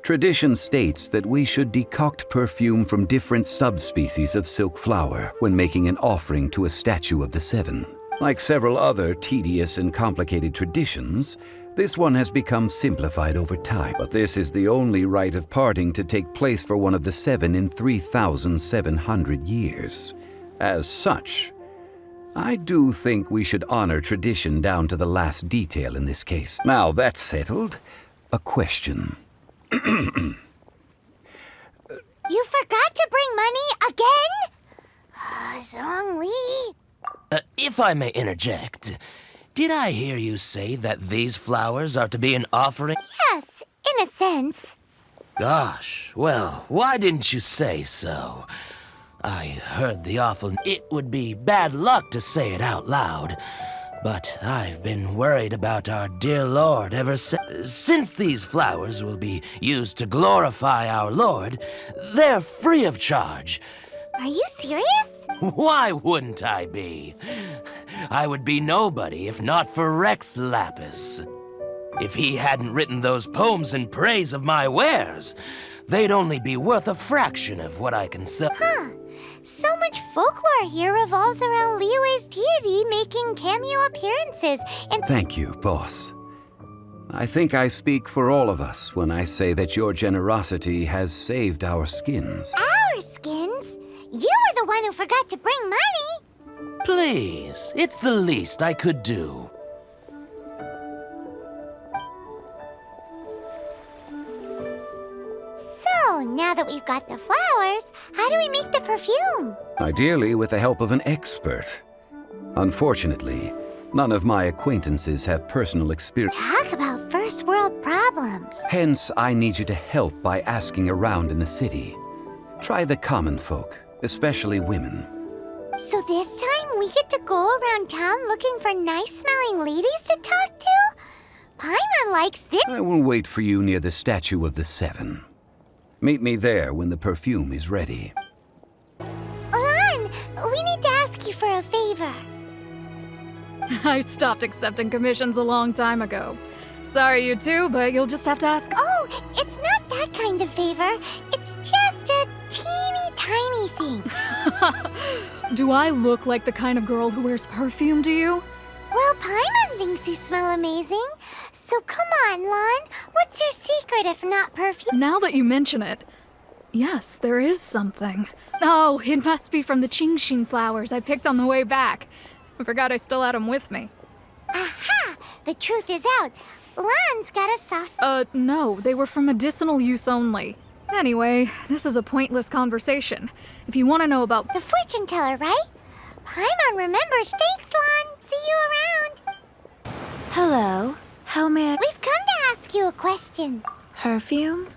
Tradition states that we should decoct perfume from different subspecies of silk flower when making an offering to a statue of the Seven. Like several other tedious and complicated traditions, this one has become simplified over time. But this is the only rite of parting to take place for one of the Seven in 3,700 years. As such, I do think we should honor tradition down to the last detail in this case. Now that's settled, a question. You forgot to bring money again? Zhongli. If I may interject, did I hear you say that these flowers are to be an offering? Yes, in a sense. Gosh, well, why didn't you say so? I heard the awful— It would be bad luck to say it out loud, but I've been worried about our dear Lord ever since these flowers will be used to glorify our Lord. They're free of charge. Are you serious? Why wouldn't I be? I would be nobody if not for Rex Lapis. If he hadn't written those poems in praise of my wares, they'd only be worth a fraction of what I can sell. Huh. So much folklore here revolves around Liyue's deity making cameo appearances and— Thank you, boss. I think I speak for all of us when I say that your generosity has saved our skins. Our skins? You were the one who forgot to bring money! Please, it's the least I could do. So, now that we've got the flowers, how do we make the perfume? Ideally with the help of an expert. Unfortunately, none of my acquaintances have personal experience. Talk about first world problems. Hence, I need you to help by asking around in the city. Try the common folk, especially women. So this time we get to go around town looking for nice-smelling ladies to talk to? Paimon likes this. I will wait for you near the statue of the Seven. Meet me there when the perfume is ready. Lan, we need to ask you for a favor. I stopped accepting commissions a long time ago. Sorry, you two, but you'll just have to ask. Oh, it's not that kind of favor. It's just a teeny tiny thing. Do I look like the kind of girl who wears perfume to you? Well, Paimon thinks you smell amazing. So come on, Lan. What's your secret if not perfume? Now that you mention it, yes, there is something. Oh, it must be from the Qingxin flowers I picked on the way back. I forgot I still had them with me. Aha! The truth is out. Lan's got a soft... No, they were for medicinal use only. Anyway, this is a pointless conversation. If you want to know about... The fortune teller, right? Paimon remembers. Thanks, Lan. See you around. Hello. How may I... We've come to ask you a question. Perfume?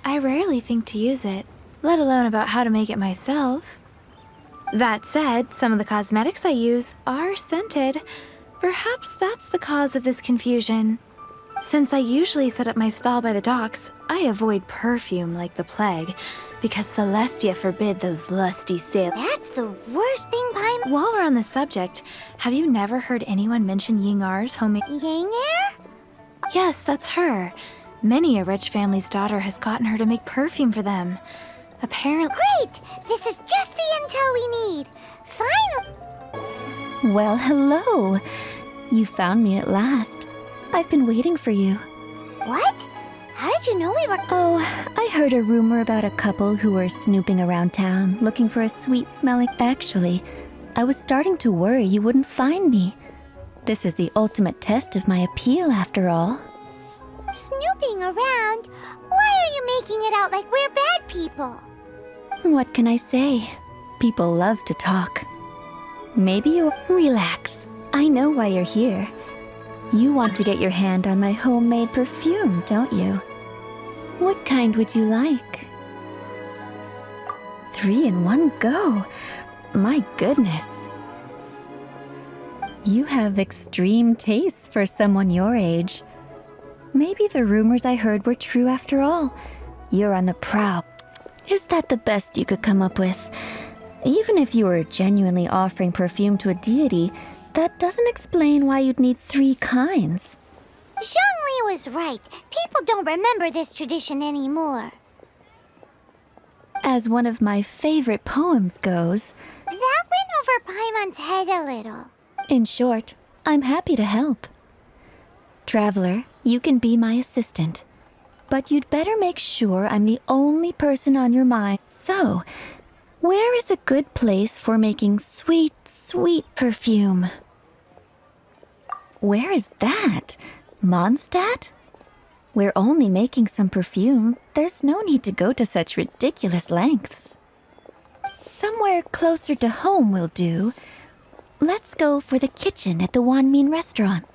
I rarely think to use it, let alone about how to make it myself. That said, some of the cosmetics I use are scented. Perhaps that's the cause of this confusion. Since I usually set up my stall by the docks, I avoid perfume like the plague, because Celestia forbid those lusty sailors. That's the worst thing, Paimon. While we're on the subject, have you never heard anyone mention Ying-Ar's homemade... Ying-Er? Yes, that's her. Many a rich family's daughter has gotten her to make perfume for them. Apparently... Great! This is just the intel we need. Finally... Well, hello. You found me at last. I've been waiting for you. What? How did you know we were... Oh, I heard a rumor about a couple who were snooping around town looking for a sweet-smelling... Actually, I was starting to worry you wouldn't find me. This is the ultimate test of my appeal, after all. Snooping around? Why are you making it out like we're bad people? What can I say? People love to talk. Maybe you... Relax. I know why you're here. You want to get your hand on my homemade perfume, don't you? What kind would you like? 3 in one go. My goodness. You have extreme tastes for someone your age. Maybe the rumors I heard were true after all. You're on the prowl. Is that the best you could come up with? Even if you were genuinely offering perfume to a deity, that doesn't explain why you'd need 3 kinds. Zhongli was right. People don't remember this tradition anymore. As one of my favorite poems goes... That went over Paimon's head a little. In short, I'm happy to help. Traveler, you can be my assistant. But you'd better make sure I'm the only person on your mind. So, where is a good place for making sweet, sweet perfume? Where is that? Mondstadt? We're only making some perfume. There's no need to go to such ridiculous lengths. Somewhere closer to home will do. Let's go for the kitchen at the Wanmin restaurant.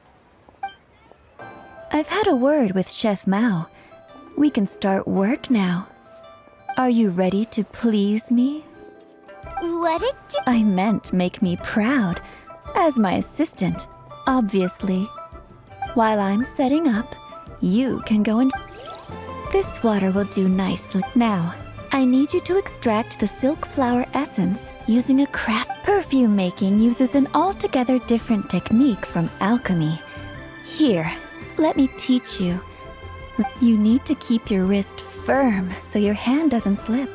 I've had a word with Chef Mao. We can start work now. Are you ready to please me? What did you... I meant make me proud. As my assistant, obviously. While I'm setting up, you can go and... This water will do nicely. Now, I need you to extract the silk flower essence using a craft. Perfume making uses an altogether different technique from alchemy. Here, let me teach you. You need to keep your wrist firm so your hand doesn't slip.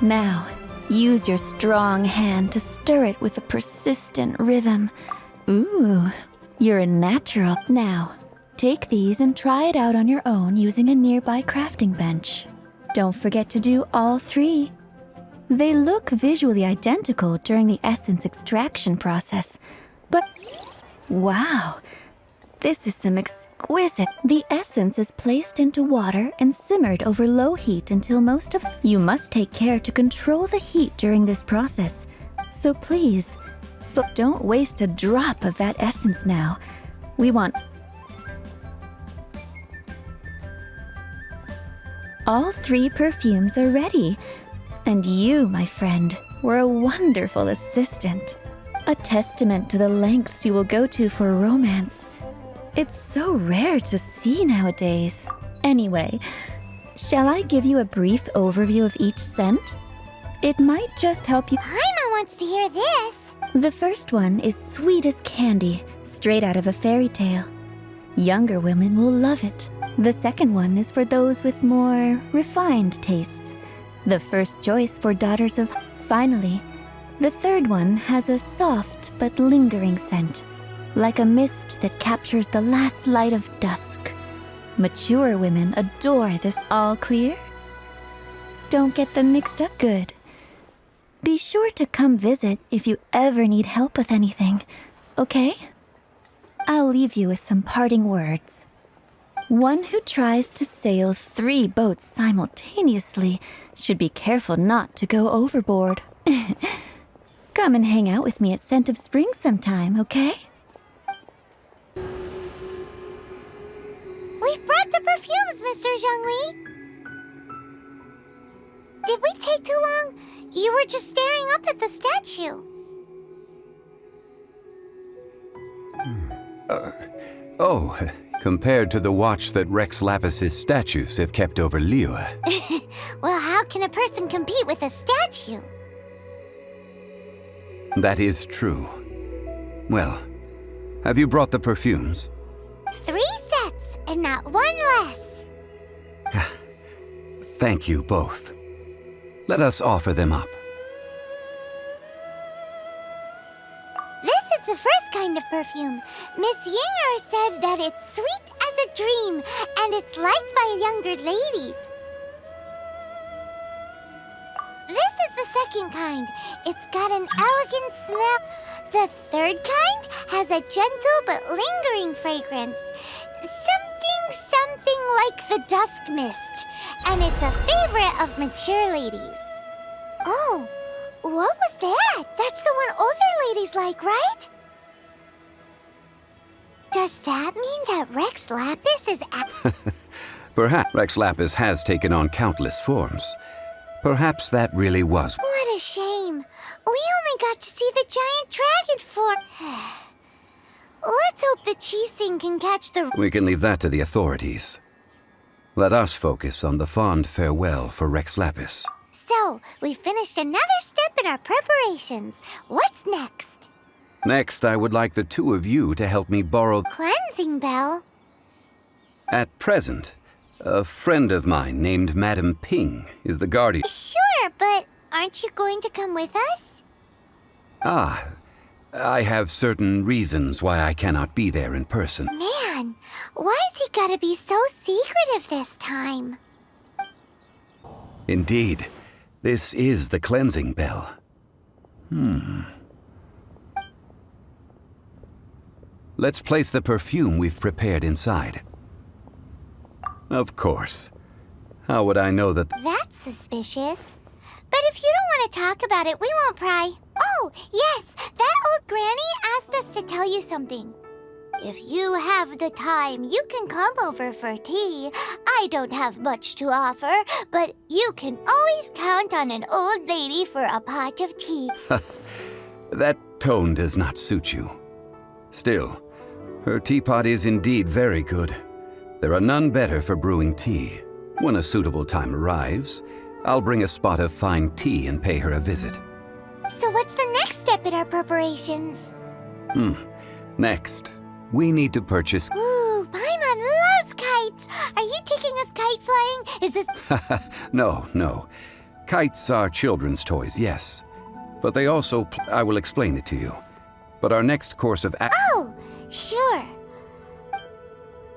Now, use your strong hand to stir it with a persistent rhythm. Ooh, you're a natural. Now, take these and try it out on your own using a nearby crafting bench. Don't forget to do all 3. They look visually identical during the essence extraction process, but wow, this is some exquisite. The essence is placed into water and simmered over low heat until most of... You must take care to control the heat during this process. So please, don't waste a drop of that essence now. We want... All 3 perfumes are ready. And you, my friend, were a wonderful assistant. A testament to the lengths you will go to for romance. It's so rare to see nowadays. Anyway, Shall I give you a brief overview of each scent? It might just help you. Paimon wants to hear this. The first one is sweet as candy, straight out of a fairy tale. Younger women will love it. The second one is for those with more refined tastes. The first choice for daughters of... Finally, the third one has a soft but lingering scent, like a mist that captures the last light of dusk. Mature women adore this. All clear? Don't get them mixed up. Good. Be sure to come visit if you ever need help with anything, okay? I'll leave you with some parting words. One who tries to sail 3 boats simultaneously should be careful not to go overboard. Come and hang out with me at Scent of Spring sometime, okay? We've brought the perfumes, Mr. Zhongli. Did we take too long? You were just staring up at the statue. Oh, compared to the watch that Rex Lapis's statues have kept over Liyue. Well, how can a person compete with a statue? That is true. Well, have you brought the perfumes? 3 sets, and not 1 less. Thank you both. Let us offer them up. This is the first kind of perfume. Miss Yinger said that it's sweet as a dream, and it's liked by younger ladies. This is the second kind. It's got an elegant smell. The third kind has a gentle but lingering fragrance. Something like the dusk mist. And it's a favorite of mature ladies. Oh, what was that? That's the one older ladies like, right? Does that mean that Rex Lapis is... Perhaps Rex Lapis has taken on countless forms. Perhaps that really was... What a shame. We only got to see the giant dragon form. Let's hope the Qixing can catch the... We can leave that to the authorities. Let us focus on the fond farewell for Rex Lapis. So, we finished another step in our preparations. What's next? Next, I would like the 2 of you to help me borrow... Cleansing bell? At present, a friend of mine named Madame Ping is the guardian... Sure, but aren't you going to come with us? Ah, I have certain reasons why I cannot be there in person. Man, why's he gotta be so secretive this time? Indeed, this is the cleansing bell. Let's place the perfume we've prepared inside. Of course. How would I know that... That's suspicious. But if you don't want to talk about it, we won't pry. Oh, yes, that old granny asked us to tell you something. If you have the time, you can come over for tea. I don't have much to offer, but you can always count on an old lady for a pot of tea. That tone does not suit you. Still, her teapot is indeed very good. There are none better for brewing tea. When a suitable time arrives, I'll bring a spot of fine tea and pay her a visit. So what's the next step in our preparations? Next, we need to purchase... Ooh, Paimon loves kites! Are you taking us kite flying? Is this... No. Kites are children's toys, yes. But they also... I will explain it to you. But our next course of... Oh, sure.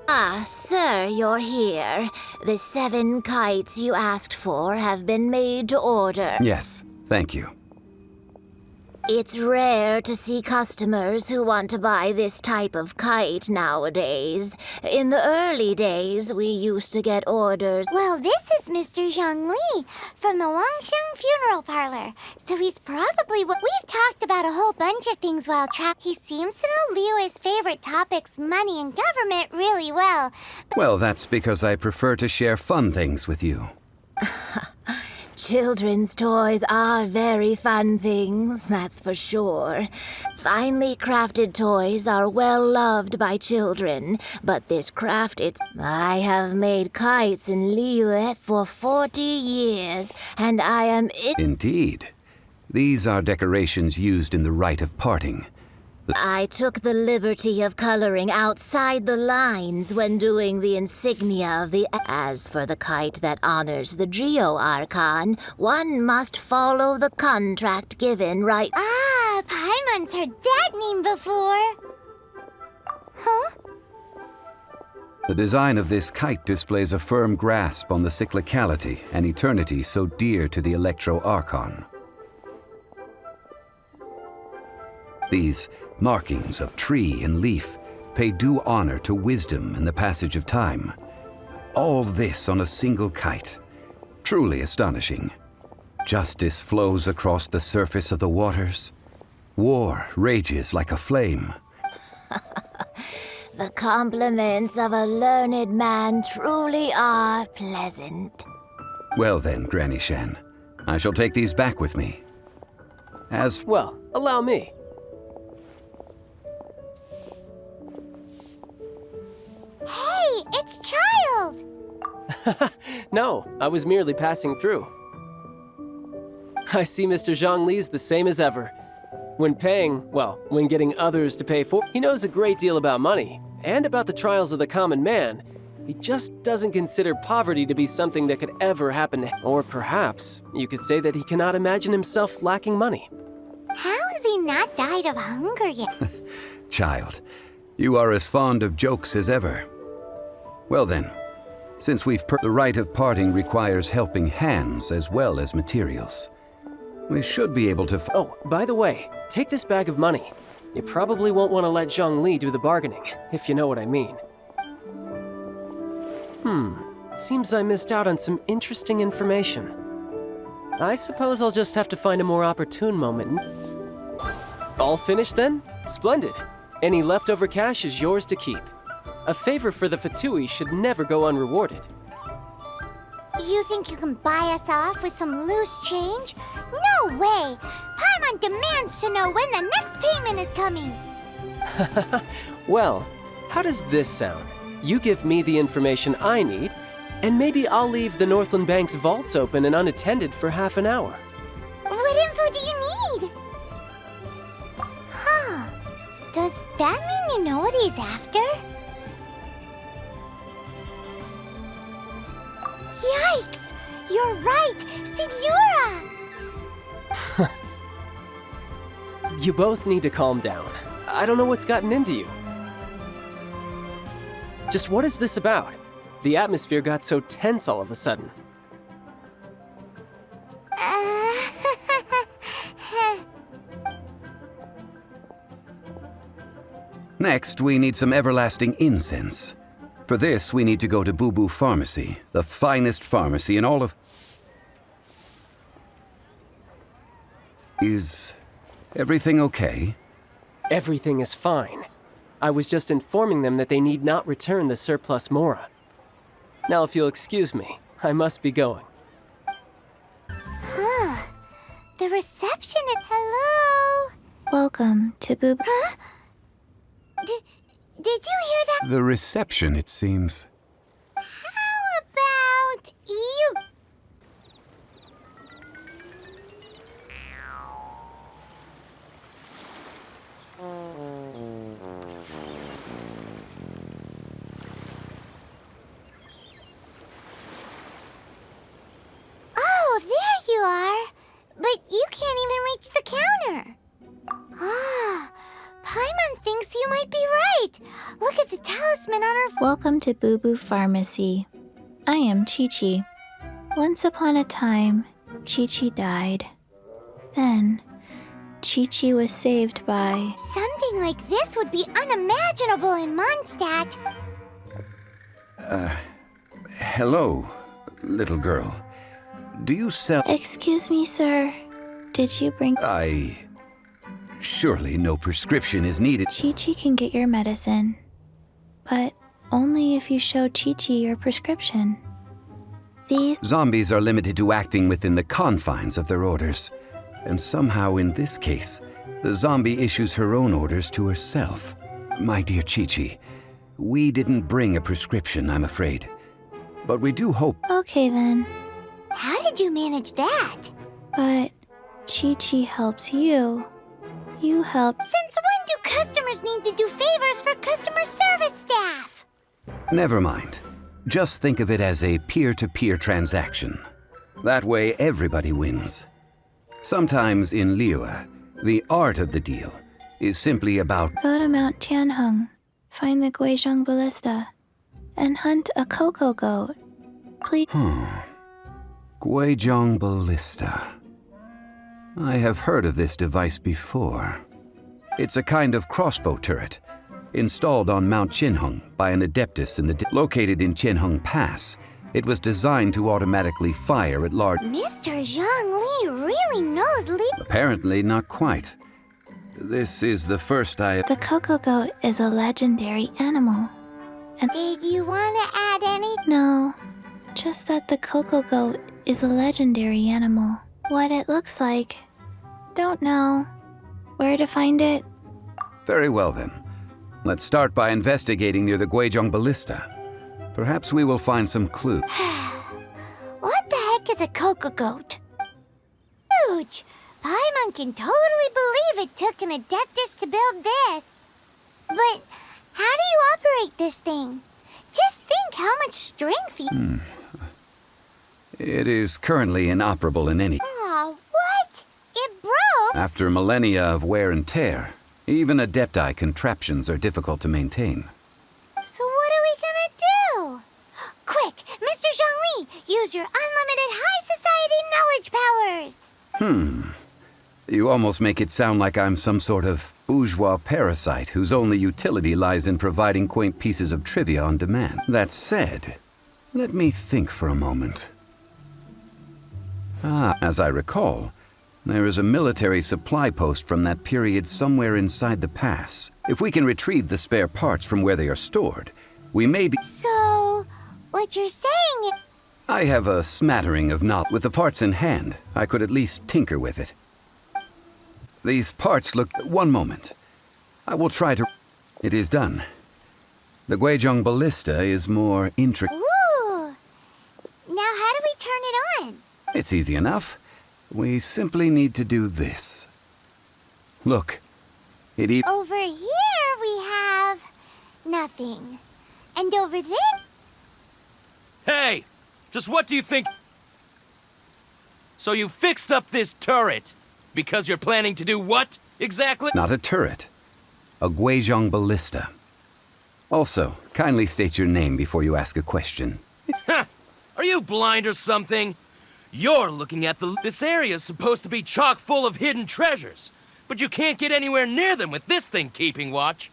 Ah, sir, you're here. The 7 kites you asked for have been made to order. Yes, thank you. It's rare to see customers who want to buy this type of kite nowadays. In the early days, we used to get orders. Well, this is Mr. Zhongli from the Wangsheng Funeral Parlor. So he's probably... We've talked about a whole bunch of things while He seems to know Liyue's favorite topics, money and government, really well. Well, that's because I prefer to share fun things with you. Children's toys are very fun things, that's for sure. Finely crafted toys are well loved by children, but this craft, I have made kites in Liyue for 40 years, and I am Indeed. These are decorations used in the rite of parting. I took the liberty of coloring outside the lines when doing the insignia of the... As for the kite that honors the Geo Archon, one must follow the contract given right... Ah, Paimon's heard that name before. Huh? The design of this kite displays a firm grasp on the cyclicality and eternity so dear to the Electro Archon. These markings of tree and leaf pay due honor to wisdom and the passage of time. All this on a single kite. Truly astonishing. Justice flows across the surface of the waters. War rages like a flame. The compliments of a learned man truly are pleasant. Well then, Granny Shen, I shall take these back with me. As well, allow me. Hey, it's Child! No, I was merely passing through. I see Mr. Zhongli's the same as ever. When when getting others to pay for, he knows a great deal about money, and about the trials of the common man. He just doesn't consider poverty to be something that could ever happen to him. Or perhaps you could say that he cannot imagine himself lacking money. How has he not died of hunger yet? Child, you are as fond of jokes as ever. Well then, since the rite of parting requires helping hands as well as materials. We should be able to Oh, by the way, take this bag of money. You probably won't want to let Zhongli do the bargaining, if you know what I mean. Seems I missed out on some interesting information. I suppose I'll just have to find a more opportune moment. All finished then? Splendid. Any leftover cash is yours to keep. A favor for the Fatui should never go unrewarded. You think you can buy us off with some loose change? No way! Paimon demands to know when the next payment is coming! Well, how does this sound? You give me the information I need, and maybe I'll leave the Northland Bank's vaults open and unattended for half an hour. What info do you need? Huh. Does that mean you know what he's after? Yikes! You're right! Signora! You both need to calm down. I don't know what's gotten into you. Just what is this about? The atmosphere got so tense all of a sudden. Next, we need some everlasting incense. For this, we need to go to Boo Boo Pharmacy, the finest pharmacy in all of... Is everything okay? Everything is fine. I was just informing them that they need not return the surplus Mora. Now, if you'll excuse me, I must be going. Huh. The reception is... Hello? Welcome to Boo Boo. Huh? Did you hear that? The reception, it seems. How about you? Oh, there you are. But you can't even reach the counter. Ah, Paimon thinks you might be right. Look at the talisman on her... Welcome to Boo Boo Pharmacy. I am Chi-Chi. Once upon a time, Chi-Chi died. Then, Chi-Chi was saved by... Something like this would be unimaginable in Mondstadt. Hello, little girl. Do you sell... Excuse me, sir. Did you bring... Surely no prescription is needed. Chi-Chi can get your medicine. But only if you show Chi-Chi your prescription. These Zombies are limited to acting within the confines of their orders. And somehow in this case, the zombie issues her own orders to herself. My dear Chi-Chi, we didn't bring a prescription, I'm afraid. But we do hope... Okay then. How did you manage that? But Chi-Chi helps you. You help. Since when do customers need to do favors for customer service staff? Never mind. Just think of it as a peer-to-peer transaction. That way everybody wins. Sometimes in Liyue, the art of the deal is simply about... Go to Mount Tianheng, find the Guizhong Ballista, and hunt a cocoa goat. Please... Guizhong Ballista. I have heard of this device before. It's a kind of crossbow turret, installed on Mount Tianheng by an adeptus located in Tianheng Pass. It was designed to automatically fire at large... Mr. Zhongli really knows Apparently not quite. This is the first The cocoa goat is a legendary animal. And Did you want to add any? No, just that the cocoa goat is a legendary animal. What it looks like, don't know. Where to find it? Very well then. Let's start by investigating near the Guizhong Ballista. Perhaps we will find some clues. What the heck is a cocoa goat? Huge! Paimon can totally believe it took an adeptus to build this. But how do you operate this thing? Just think how much strength you... It is currently inoperable in any... Aw, what? It broke? After millennia of wear and tear, even adepti contraptions are difficult to maintain. So what are we gonna do? Quick, Mr. Zhongli, use your unlimited high society knowledge powers! You almost make it sound like I'm some sort of bourgeois parasite whose only utility lies in providing quaint pieces of trivia on demand. That said, let me think for a moment. As I recall, there is a military supply post from that period somewhere inside the pass. If we can retrieve the spare parts from where they are stored, we may be... So, what you're saying is... I have a smattering of knowledge. With the parts in hand, I could at least tinker with it. These parts look... One moment. I will try to... It is done. The Guizhong Ballista is more intricate. Ooh! Now how do we turn it on? It's easy enough. We simply need to do this. Look. Over here we have... nothing. And over there... Hey! Just what do you think? So you fixed up this turret because you're planning to do what exactly? Not a turret. A Guizhong Ballista. Also, kindly state your name before you ask a question. Are you blind or something? You're looking at This area's supposed to be chock full of hidden treasures, but you can't get anywhere near them with this thing keeping watch.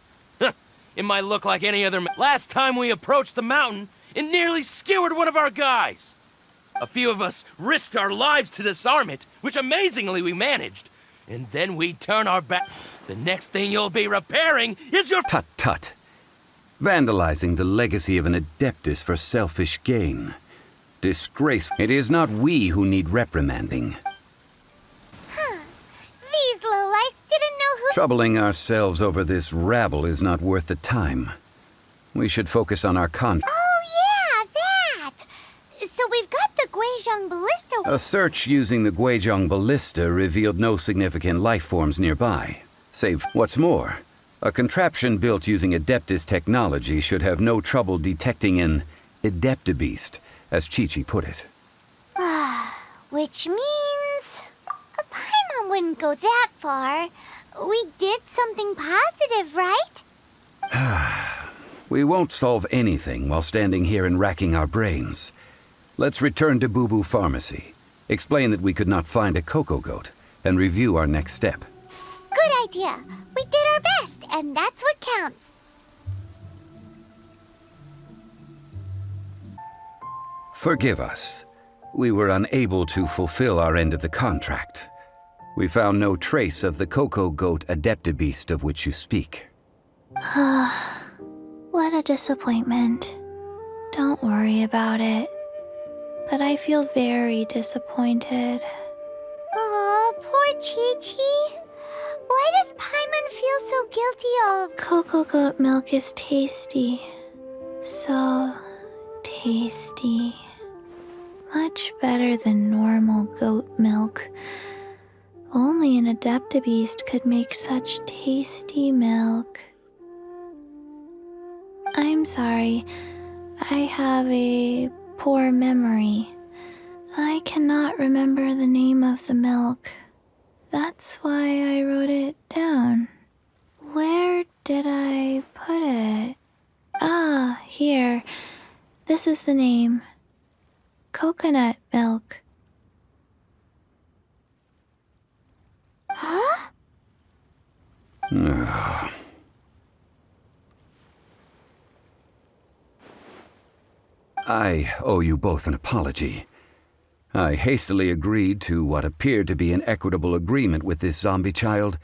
It might look like any other... Last time we approached the mountain, it nearly skewered one of our guys. A few of us risked our lives to disarm it, which amazingly we managed. And then we turn our back. The next thing you'll be repairing is your... Tut tut. Vandalizing the legacy of an adeptus for selfish gain. Disgrace. It is not we who need reprimanding. These lowlifes didn't know who... Troubling ourselves over this rabble is not worth the time. We should focus on our Oh yeah, that! So we've got the Guizhong Ballista... A search using the Guizhong Ballista revealed no significant life forms nearby. Save, what's more, a contraption built using Adeptus technology should have no trouble detecting an Adeptabeast, as Chi-Chi put it. Which means... Paimon wouldn't go that far. We did something positive, right? We won't solve anything while standing here and racking our brains. Let's return to Boo Boo Pharmacy, explain that we could not find a cocoa goat, and review our next step. Good idea. We did our best, and that's what counts. Forgive us. We were unable to fulfill our end of the contract. We found no trace of the cocoa goat Adeptabeast of which you speak. What a disappointment. Don't worry about it. but I feel very disappointed. Aw, poor Chi-Chi. Why does Paimon feel so guilty of... Cocoa goat milk is tasty. So tasty. Much better than normal goat milk. Only an Adeptabeast could make such tasty milk. I'm sorry. I have a poor memory. I cannot remember the name of the milk. That's why I wrote it down. Where did I put it? Ah, here. This is the name. Coconut milk. Huh? I owe you both an apology. I hastily agreed to what appeared to be an equitable agreement with this zombie child,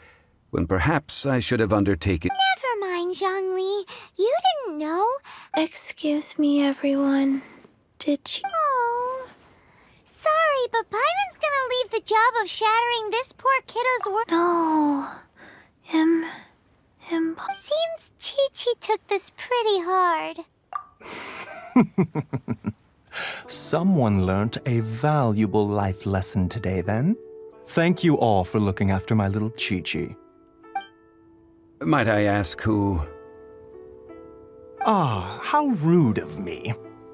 when perhaps I should have undertaken— Never mind, Zhongli. You didn't know. Excuse me, everyone. Did you... Oh. Sorry, but Paimon's gonna leave the job of shattering this poor kiddo's world. No. Seems Chi-Chi took this pretty hard. Someone learnt a valuable life lesson today, then. Thank you all for looking after my little Chi-Chi. Might I ask who? Ah, how rude of me.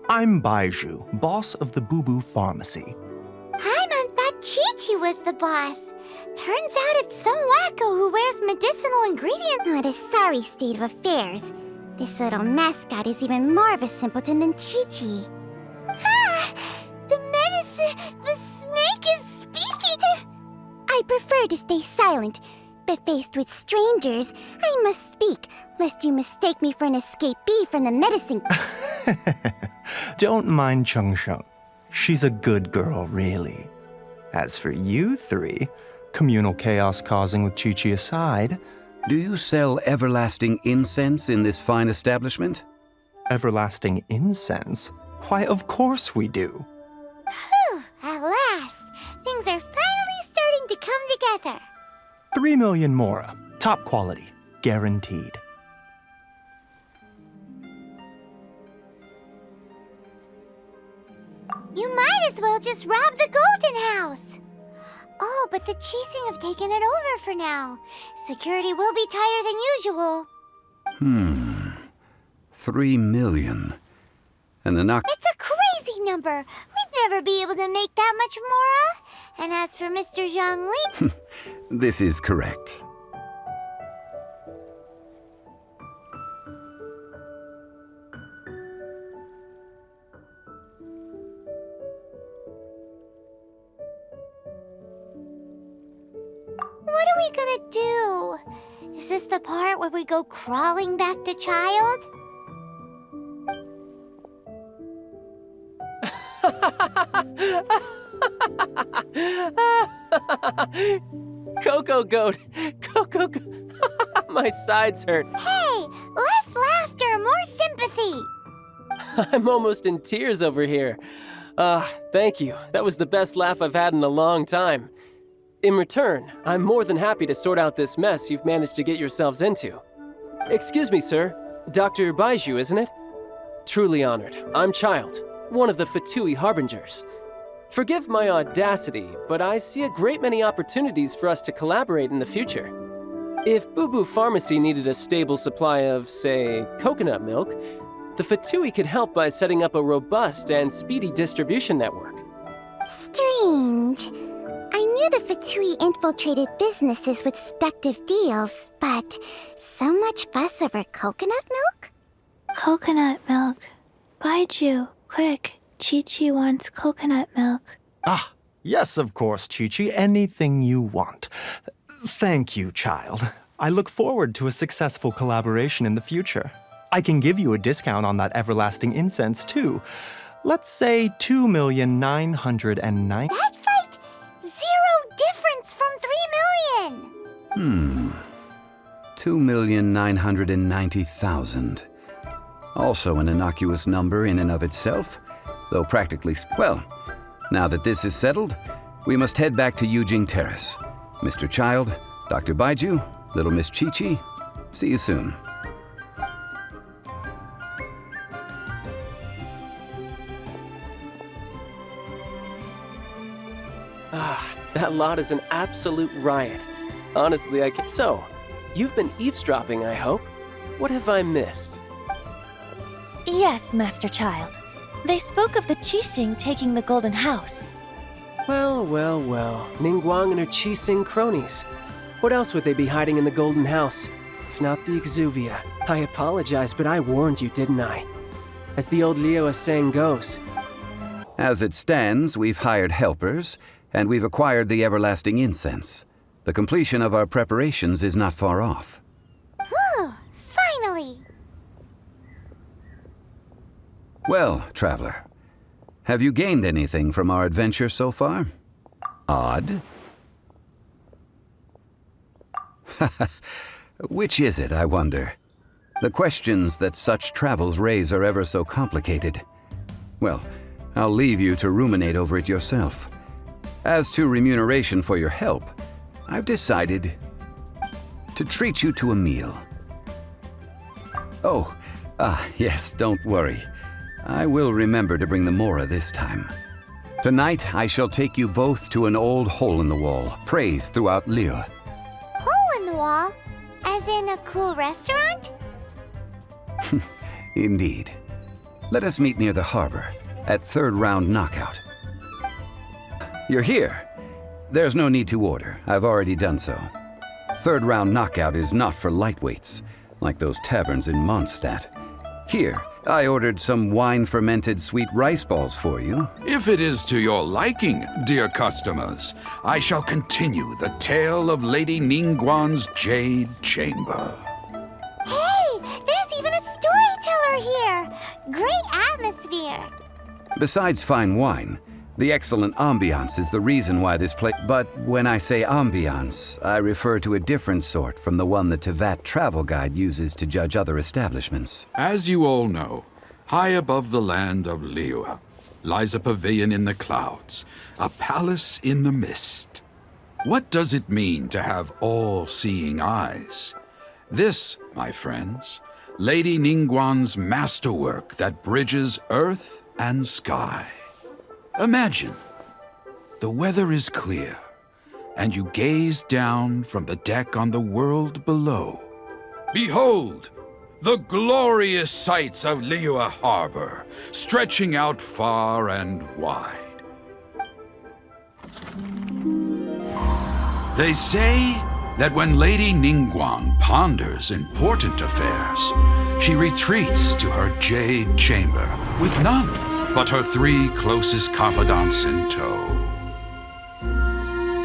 I'm Baiju, boss of the Boo Boo Pharmacy. Paimon thought Chi-Chi was the boss. Turns out it's some wacko who wears medicinal ingredients. What a sorry state of affairs. This little mascot is even more of a simpleton than Chi-Chi. Ah! The snake is speaking! I prefer to stay silent, but faced with strangers, I must speak, lest you mistake me for an escapee from the medicine. Don't mind Chung Sheng. She's a good girl, really. As for you three, communal chaos causing with Chi-Chi aside... Do you sell everlasting incense in this fine establishment? Everlasting incense? Why, of course we do. Whew, at last. Things are finally starting to come together. 3 million mora. Top quality. Guaranteed. You might as well just rob the Golden House. Oh, but the Chising have taken it over for now. Security will be tighter than usual. 3 million. And the It's a crazy number. We'd never be able to make that much mora. And as for Mr. Zhongli... This is correct. What are we gonna do? Is this the part where we go crawling back to Child? Cocoa goat! Cocoa goat! My sides hurt. Hey! Less laughter, more sympathy! I'm almost in tears over here. Thank you. That was the best laugh I've had in a long time. In return, I'm more than happy to sort out this mess you've managed to get yourselves into. Excuse me, sir. Dr. Baiju, isn't it? Truly honored. I'm Child, one of the Fatui Harbingers. Forgive my audacity, but I see a great many opportunities for us to collaborate in the future. If Boo Boo Pharmacy needed a stable supply of, say, coconut milk, the Fatui could help by setting up a robust and speedy distribution network. Strange. I knew the Fatui infiltrated businesses with seductive deals, but so much fuss over coconut milk? Coconut milk. Baiju, quick. Chi-Chi wants coconut milk. Ah, yes, of course, Chi-Chi. Anything you want. Thank you, Child. I look forward to a successful collaboration in the future. I can give you a discount on that everlasting incense, too. Let's say 2,909,000. That's like 0 difference from 3 million! 2,990,000. Also an innocuous number in and of itself, though practically, well, Now that this is settled, we must head back to Yujing Terrace. Mr. Child, Dr. Baiju, little Miss Chi-Chi, see you soon. Ah, that lot is an absolute riot. Honestly, I can. So, you've been eavesdropping, I hope? What have I missed? Yes, Master Child. They spoke of the Qixing taking the Golden House. Well, well, well. Ningguang and her Qixing cronies. What else would they be hiding in the Golden House? If not the Exuvia. I apologize, but I warned you, didn't I? As the old Liyue saying goes. As it stands, we've hired helpers, and we've acquired the everlasting incense. The completion of our preparations is not far off. Whew, finally! Well, traveler, have you gained anything from our adventure so far? Odd? Which is it, I wonder? The questions that such travels raise are ever so complicated. Well, I'll leave you to ruminate over it yourself. As to remuneration for your help, I've decided to treat you to a meal. Oh, yes, don't worry. I will remember to bring the Mora this time. Tonight, I shall take you both to an old hole-in-the-wall, praised throughout Liyue. Hole in the wall? As in a cool restaurant? Indeed. Let us meet near the harbor, at third round knockout. You're here. There's no need to order. I've already done so. Third round knockout is not for lightweights, like those taverns in Mondstadt. Here, I ordered some wine-fermented sweet rice balls for you. If it is to your liking, dear customers, I shall continue the tale of Lady Ningguang's Jade Chamber. Hey, there's even a storyteller here! Great atmosphere! Besides fine wine, the excellent ambiance is the reason why this place... But when I say ambiance, I refer to a different sort from the one the Tevat travel guide uses to judge other establishments. As you all know, high above the land of Liyue lies a pavilion in the clouds, a palace in the mist. What does it mean to have all-seeing eyes? This, my friends, Lady Ningguang's masterwork that bridges earth and sky. Imagine, the weather is clear, and you gaze down from the deck on the world below. Behold, the glorious sights of Liyue Harbor, stretching out far and wide. They say that when Lady Ningguang ponders important affairs, she retreats to her jade chamber with none but her 3 closest confidants in tow.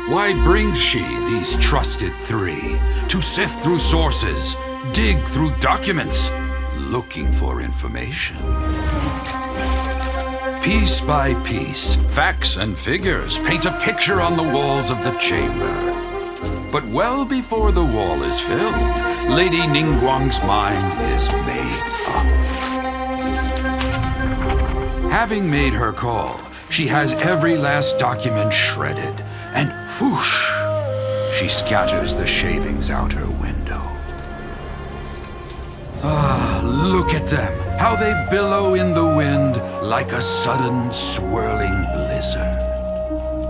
Why brings she these trusted 3 to sift through sources, dig through documents, looking for information? Piece by piece, facts and figures paint a picture on the walls of the chamber. But well before the wall is filled, Lady Ningguang's mind is made up. Having made her call, she has every last document shredded, and whoosh, she scatters the shavings out her window. Ah, look at them, how they billow in the wind like a sudden swirling blizzard.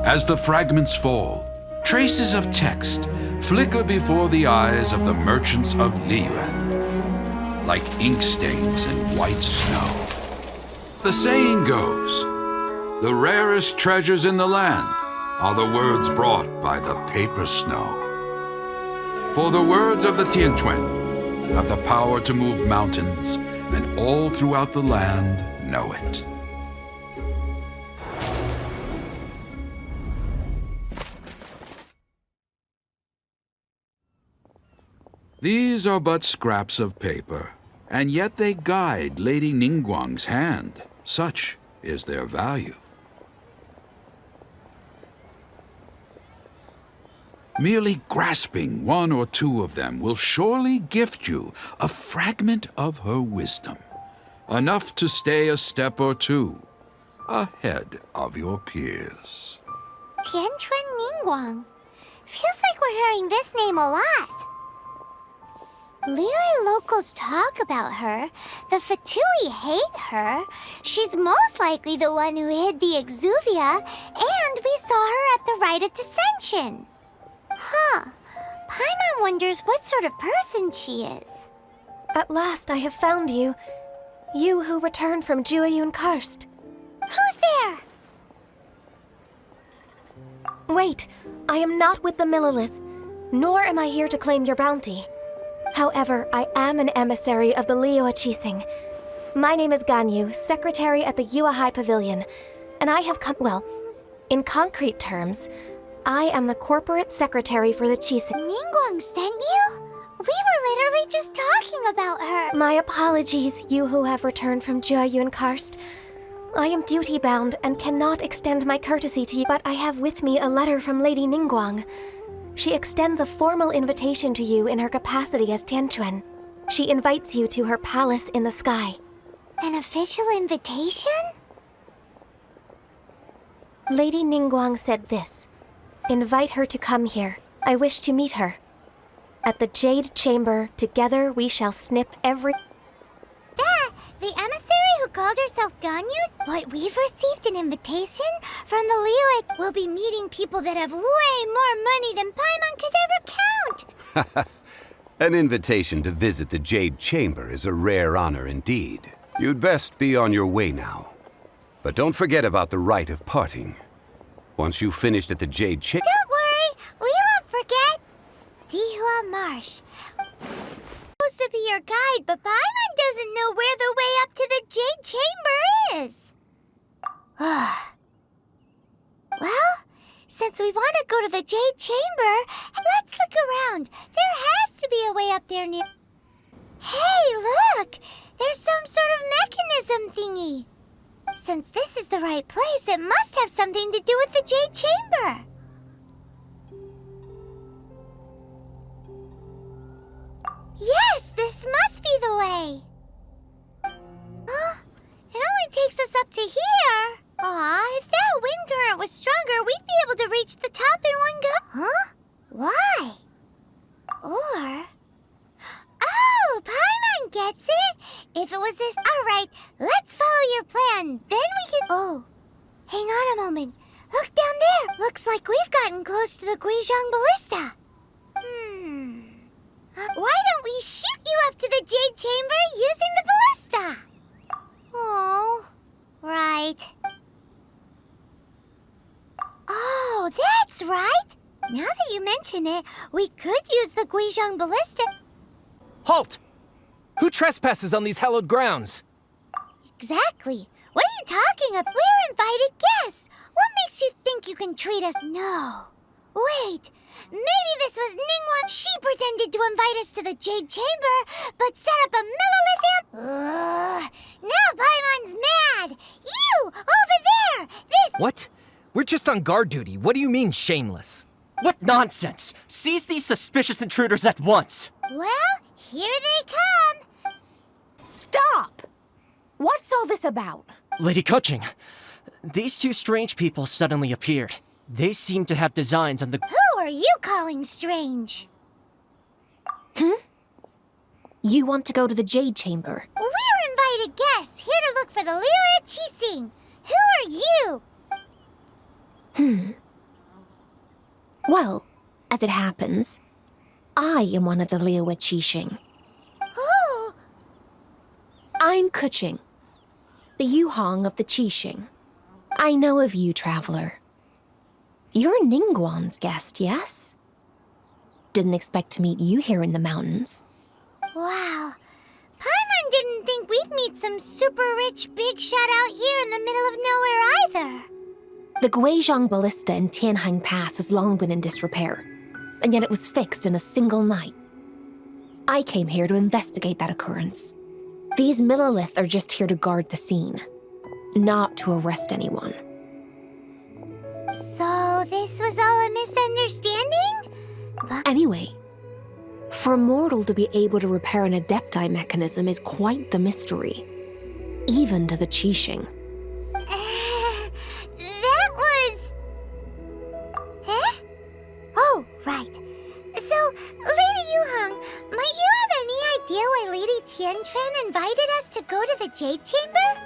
As the fragments fall, traces of text flicker before the eyes of the merchants of Liyue, like ink stains in white snow. The saying goes, the rarest treasures in the land are the words brought by the paper snow. For the words of the Tianquan have the power to move mountains, and all throughout the land know it. These are but scraps of paper, and yet they guide Lady Ningguang's hand. Such is their value. Merely grasping 1 or 2 of them will surely gift you a fragment of her wisdom, enough to stay a step or 2, ahead of your peers. Tianchuan Ningguang. Feels like we're hearing this name a lot. Liyue locals talk about her. The Fatui hate her. She's most likely the one who hid the Exuvia, and we saw her at the Rite of Dissension. Huh. Paimon wonders what sort of person she is. At last I have found you. You who returned from Jueyun Karst. Who's there? Wait, I am not with the Millelith, nor am I here to claim your bounty. However, I am an emissary of the Liyue Qixing. My name is Ganyu, secretary at the Yue High Pavilion, and I have come, well, in concrete terms, I am the corporate secretary for the Qixing. Ningguang sent you? We were literally just talking about her. My apologies, you who have returned from Jueyun Karst. I am duty-bound and cannot extend my courtesy to you, but I have with me a letter from Lady Ningguang. She extends a formal invitation to you in her capacity as Tianchuan. She invites you to her palace in the sky. An official invitation? Lady Ningguang said this. Invite her to come here. I wish to meet her. At the Jade Chamber, together we shall snip every... The emissary who called herself Ganyu? What, we've received an invitation from the Liyue? We'll be meeting people that have way more money than Paimon could ever count. An invitation to visit the Jade Chamber is a rare honor indeed. You'd best be on your way now. But don't forget about the rite of parting. Once you've finished at the Jade Chamber... Don't worry, we won't forget. Dihua Marsh. Supposed to be your guide, but Paimon doesn't know where the way up to the Jade Chamber is. Well, since we want to go to the Jade Chamber, let's look around. There has to be a way up there near... Hey, look! There's some sort of mechanism thingy. Since this is the right place, it must have something to do with the Jade Chamber. Yes, this must be the way. Huh? It only takes us up to here. Aw, if that wind current was stronger, we'd be able to reach the top in one go. Huh? Why? Or... Oh, Paimon gets it. If it was this... Alright, let's follow your plan. Then we can... Oh, hang on a moment. Look down there. Looks like we've gotten close to the Guizhong Ballista. Why don't we shoot you up to the Jade Chamber using the ballista? Oh, right. Oh, that's right. Now that you mention it, we could use the Guizhong Ballista. Halt! Who trespasses on these hallowed grounds? Exactly. What are you talking about? We're invited guests. What makes you think you can treat us? No. Wait. Maybe this was Ningguang. She pretended to invite us to the Jade Chamber, but set up a Millelith. Now Paimon's mad. You, over there. This... What? We're just on guard duty. What do you mean, shameless? What nonsense! Seize these suspicious intruders at once! Well, here they come. Stop! What's all this about? Lady Coaching, these two strange people suddenly appeared. They seem to have designs on the... Who are you calling strange? You want to go to the Jade Chamber? We're invited guests, here to look for the Liyue Qixing. Who are you? Well, as it happens, I am one of the Liyue Qixing. Who? I'm Kuching, the Yuhong of the Qixing. I know of you, traveler. You're Ningguang's guest, yes? Didn't expect to meet you here in the mountains. Wow. Paimon didn't think we'd meet some super rich big shot out here in the middle of nowhere either. The Guizhong Ballista in Tianhang Pass has long been in disrepair, and yet it was fixed in a single night. I came here to investigate that occurrence. These Millelith are just here to guard the scene, not to arrest anyone. So this was all a misunderstanding? Anyway, for a mortal to be able to repair an Adepti mechanism is quite the mystery, even to the Qixing. Jade Chamber?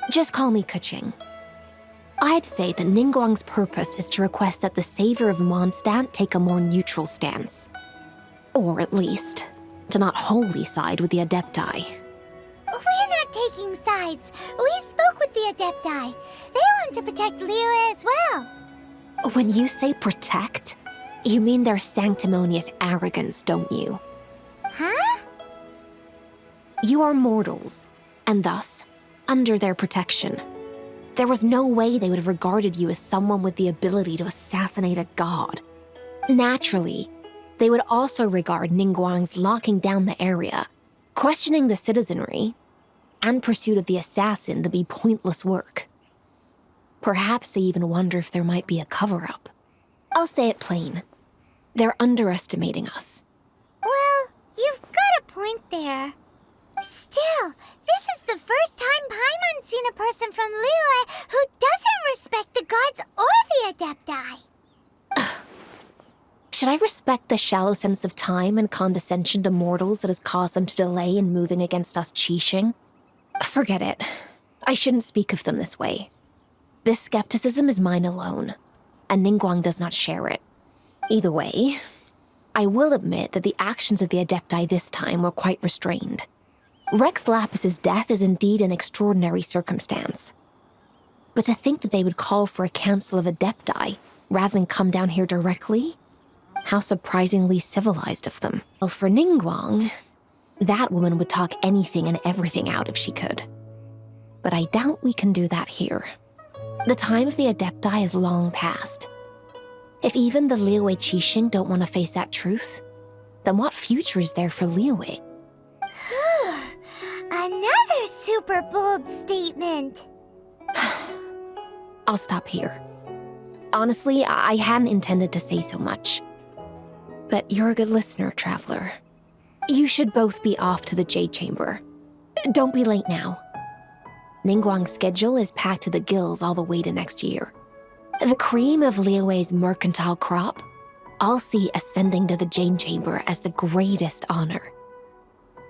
Just call me Keqing. I'd say that Ningguang's purpose is to request that the savior of Mondstadt take a more neutral stance. Or at least, to not wholly side with the Adepti. We're not taking sides. We spoke with the Adepti. They want to protect Liyue as well. When you say protect, you mean their sanctimonious arrogance, don't you? Huh? You are mortals, and thus, under their protection. There was no way they would have regarded you as someone with the ability to assassinate a god. Naturally, they would also regard Ningguang's locking down the area, questioning the citizenry, and pursuit of the assassin to be pointless work. Perhaps they even wonder if there might be a cover-up. I'll say it plain. They're underestimating us. Well, you've got a point there. Still, this is the first time Paimon's seen a person from Liyue who doesn't respect the gods or the Adepti. Should I respect the shallow sense of time and condescension to mortals that has caused them to delay in moving against us Qixing? Forget it. I shouldn't speak of them this way. This skepticism is mine alone, and Ningguang does not share it. Either way, I will admit that the actions of the Adepti this time were quite restrained. Rex Lapis's death is indeed an extraordinary circumstance. But to think that they would call for a council of Adepti rather than come down here directly? How surprisingly civilized of them. Well, for Ningguang, that woman would talk anything and everything out if she could. But I doubt we can do that here. The time of the Adepti is long past. If even the Liyue Qixing don't want to face that truth, then what future is there for Liyue? Another super bold statement. I'll stop here. Honestly, I hadn't intended to say so much. But you're a good listener, Traveler. You should both be off to the Jade Chamber. Don't be late now. Ningguang's schedule is packed to the gills all the way to next year. The cream of Liyue's mercantile crop, I'll see ascending to the Jade Chamber as the greatest honor.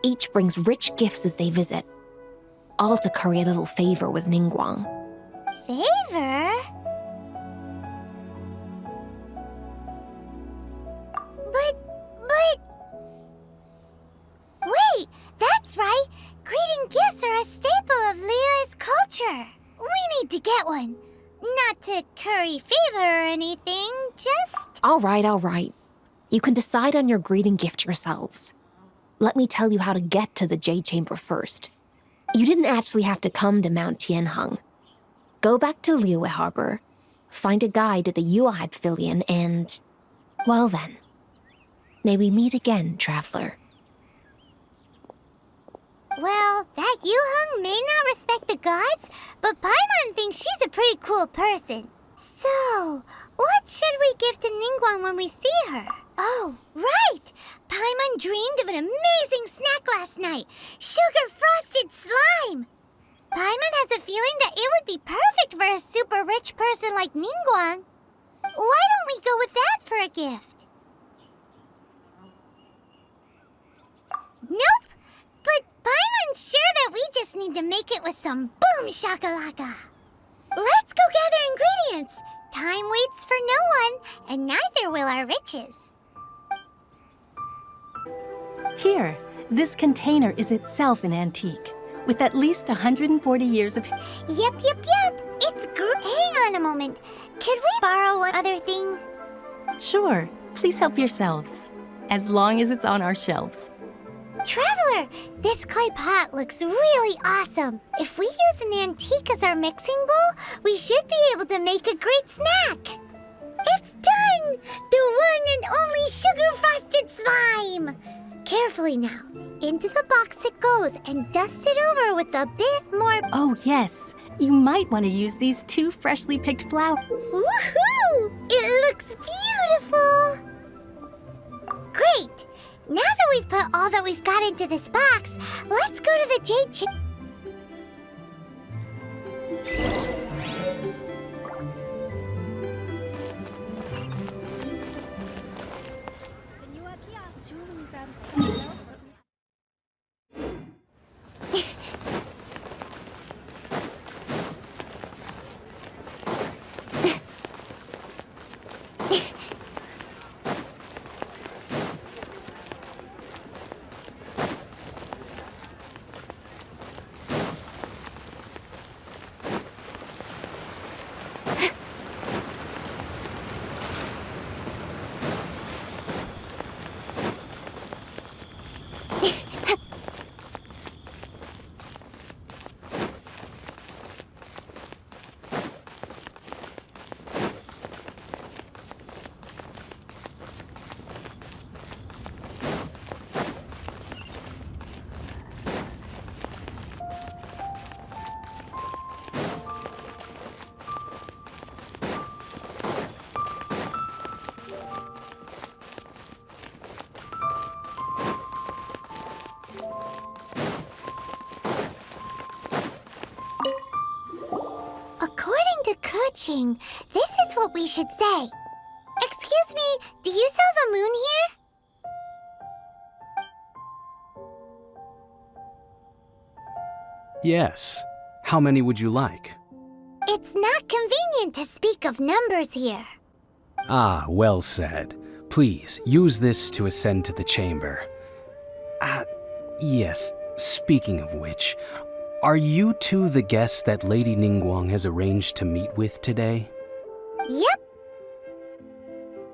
Each brings rich gifts as they visit, all to curry a little favor with Ningguang. Favor? But... Wait, that's right! Greeting gifts are a staple of Liyue's culture. We need to get one. Not to curry favor or anything, just... All right. You can decide on your greeting gift yourselves. Let me tell you how to get to the Jade Chamber first. You didn't actually have to come to Mount Tianheng. Go back to Liyue Harbor, find a guide to the Yuehai Pavilion, and... well then. May we meet again, Traveler. Well, that Yuheng may not respect the gods, but Paimon thinks she's a pretty cool person. So, what should we give to Ningguang when we see her? Oh, right! Paimon dreamed of an amazing snack last night. Sugar-frosted slime! Paimon has a feeling that it would be perfect for a super rich person like Ningguang. Why don't we go with that for a gift? Nope! But Paimon's sure that we just need to make it with some boom shakalaka. Let's go gather ingredients. Time waits for no one, and neither will our riches. Here, this container is itself an antique, with at least 140 years of... Yep. It's good. Hang on a moment. Could we borrow one other thing? Sure, please help yourselves, as long as it's on our shelves. Traveler, this clay pot looks really awesome. If we use an antique as our mixing bowl, we should be able to make a great snack. It's done! The one and only sugar-frosted slime! Carefully now. Into the box it goes and dust it over with a bit more... Oh yes, you might want to use these 2 freshly picked flowers. Woohoo! It looks beautiful! Great! Now that we've put all that we've got into this box, let's go to the Jade Chamber. to Keqing, this is what we should say. Excuse me, do you sell the moon here? Yes. How many would you like? It's not convenient to speak of numbers here. Ah, well said. Please, use this to ascend to the chamber. Yes, speaking of which, are you two the guests that Lady Ningguang has arranged to meet with today? Yep.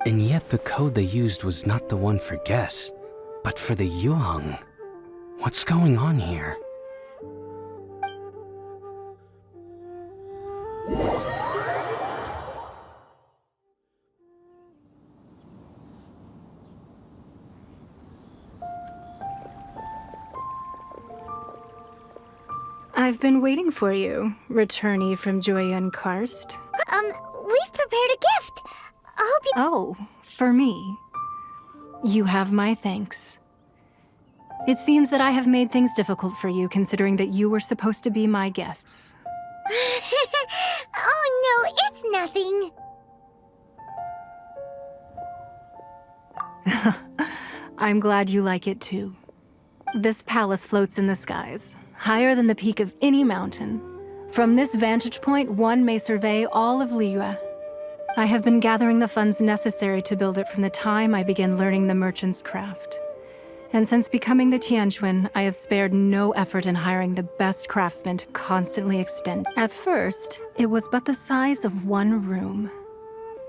And yet the code they used was not the one for guests, but for the Yuheng. What's going on here? I've been waiting for you, returnee from Joyun Karst. We've prepared a gift. I hope you— Oh, for me. You have my thanks. It seems that I have made things difficult for you, considering that you were supposed to be my guests. Oh no, it's nothing. I'm glad you like it too. This palace floats in the skies, higher than the peak of any mountain. From this vantage point, one may survey all of Liyue. I have been gathering the funds necessary to build it from the time I began learning the merchant's craft. And since becoming the Tianquan, I have spared no effort in hiring the best craftsmen to constantly extend. At first, it was but the size of one room.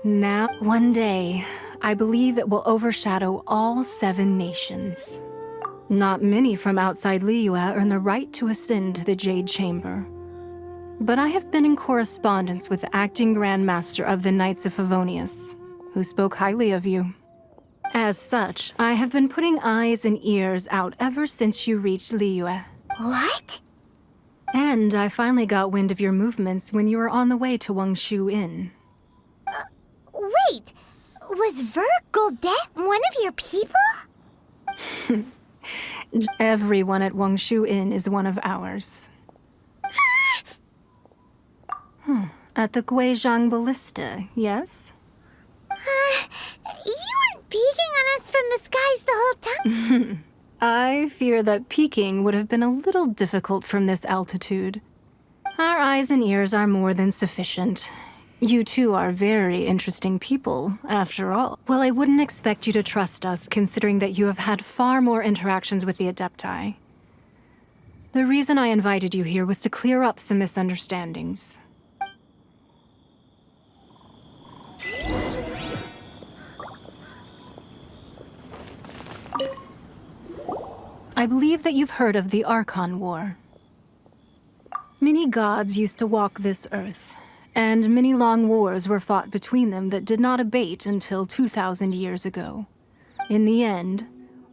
Now, one day, I believe it will overshadow all 7 nations. Not many from outside Liyue earn the right to ascend to the Jade Chamber. But I have been in correspondence with the acting Grand Master of the Knights of Favonius, who spoke highly of you. As such, I have been putting eyes and ears out ever since you reached Liyue. What? And I finally got wind of your movements when you were on the way to Wangshu Inn. Wait, was Vert Goldet one of your people? Everyone at Wangshu Inn is one of ours. At the Guizhang Ballista, yes? You weren't peeking on us from the skies the whole time. I fear that peeking would have been a little difficult from this altitude. Our eyes and ears are more than sufficient. You two are very interesting people, after all. Well, I wouldn't expect you to trust us, considering that you have had far more interactions with the Adepti. The reason I invited you here was to clear up some misunderstandings. I believe that you've heard of the Archon War. Many gods used to walk this earth, and many long wars were fought between them that did not abate until 2,000 years ago. In the end,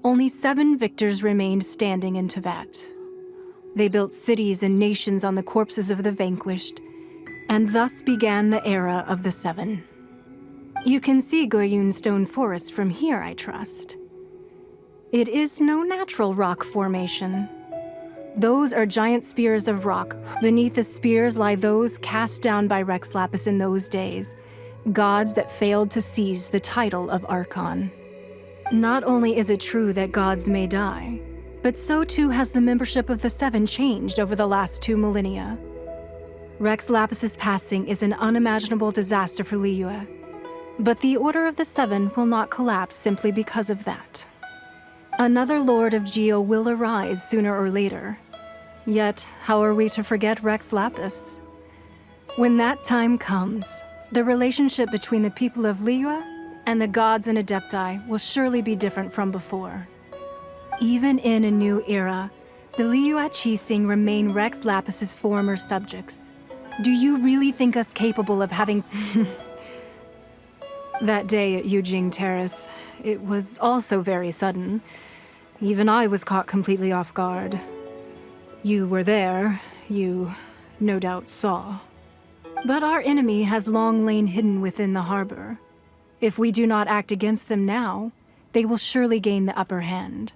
only 7 victors remained standing in Tevat. They built cities and nations on the corpses of the vanquished, and thus began the era of the 7. You can see Goyun Stone Forest from here, I trust. It is no natural rock formation. Those are giant spears of rock. Beneath the spears lie those cast down by Rex Lapis in those days, gods that failed to seize the title of Archon. Not only is it true that gods may die, but so too has the membership of the 7 changed over the last 2 millennia. Rex Lapis's passing is an unimaginable disaster for Liyue, but the Order of the 7 will not collapse simply because of that. Another Lord of Geo will arise sooner or later. Yet, how are we to forget Rex Lapis? When that time comes, the relationship between the people of Liyue and the gods and Adepti will surely be different from before. Even in a new era, the Liyue Qixing remain Rex Lapis's former subjects. Do you really think us capable of having... That day at Yujing Terrace, it was also very sudden. Even I was caught completely off guard. You were there, you no doubt saw. But our enemy has long lain hidden within the harbor. If we do not act against them now, they will surely gain the upper hand.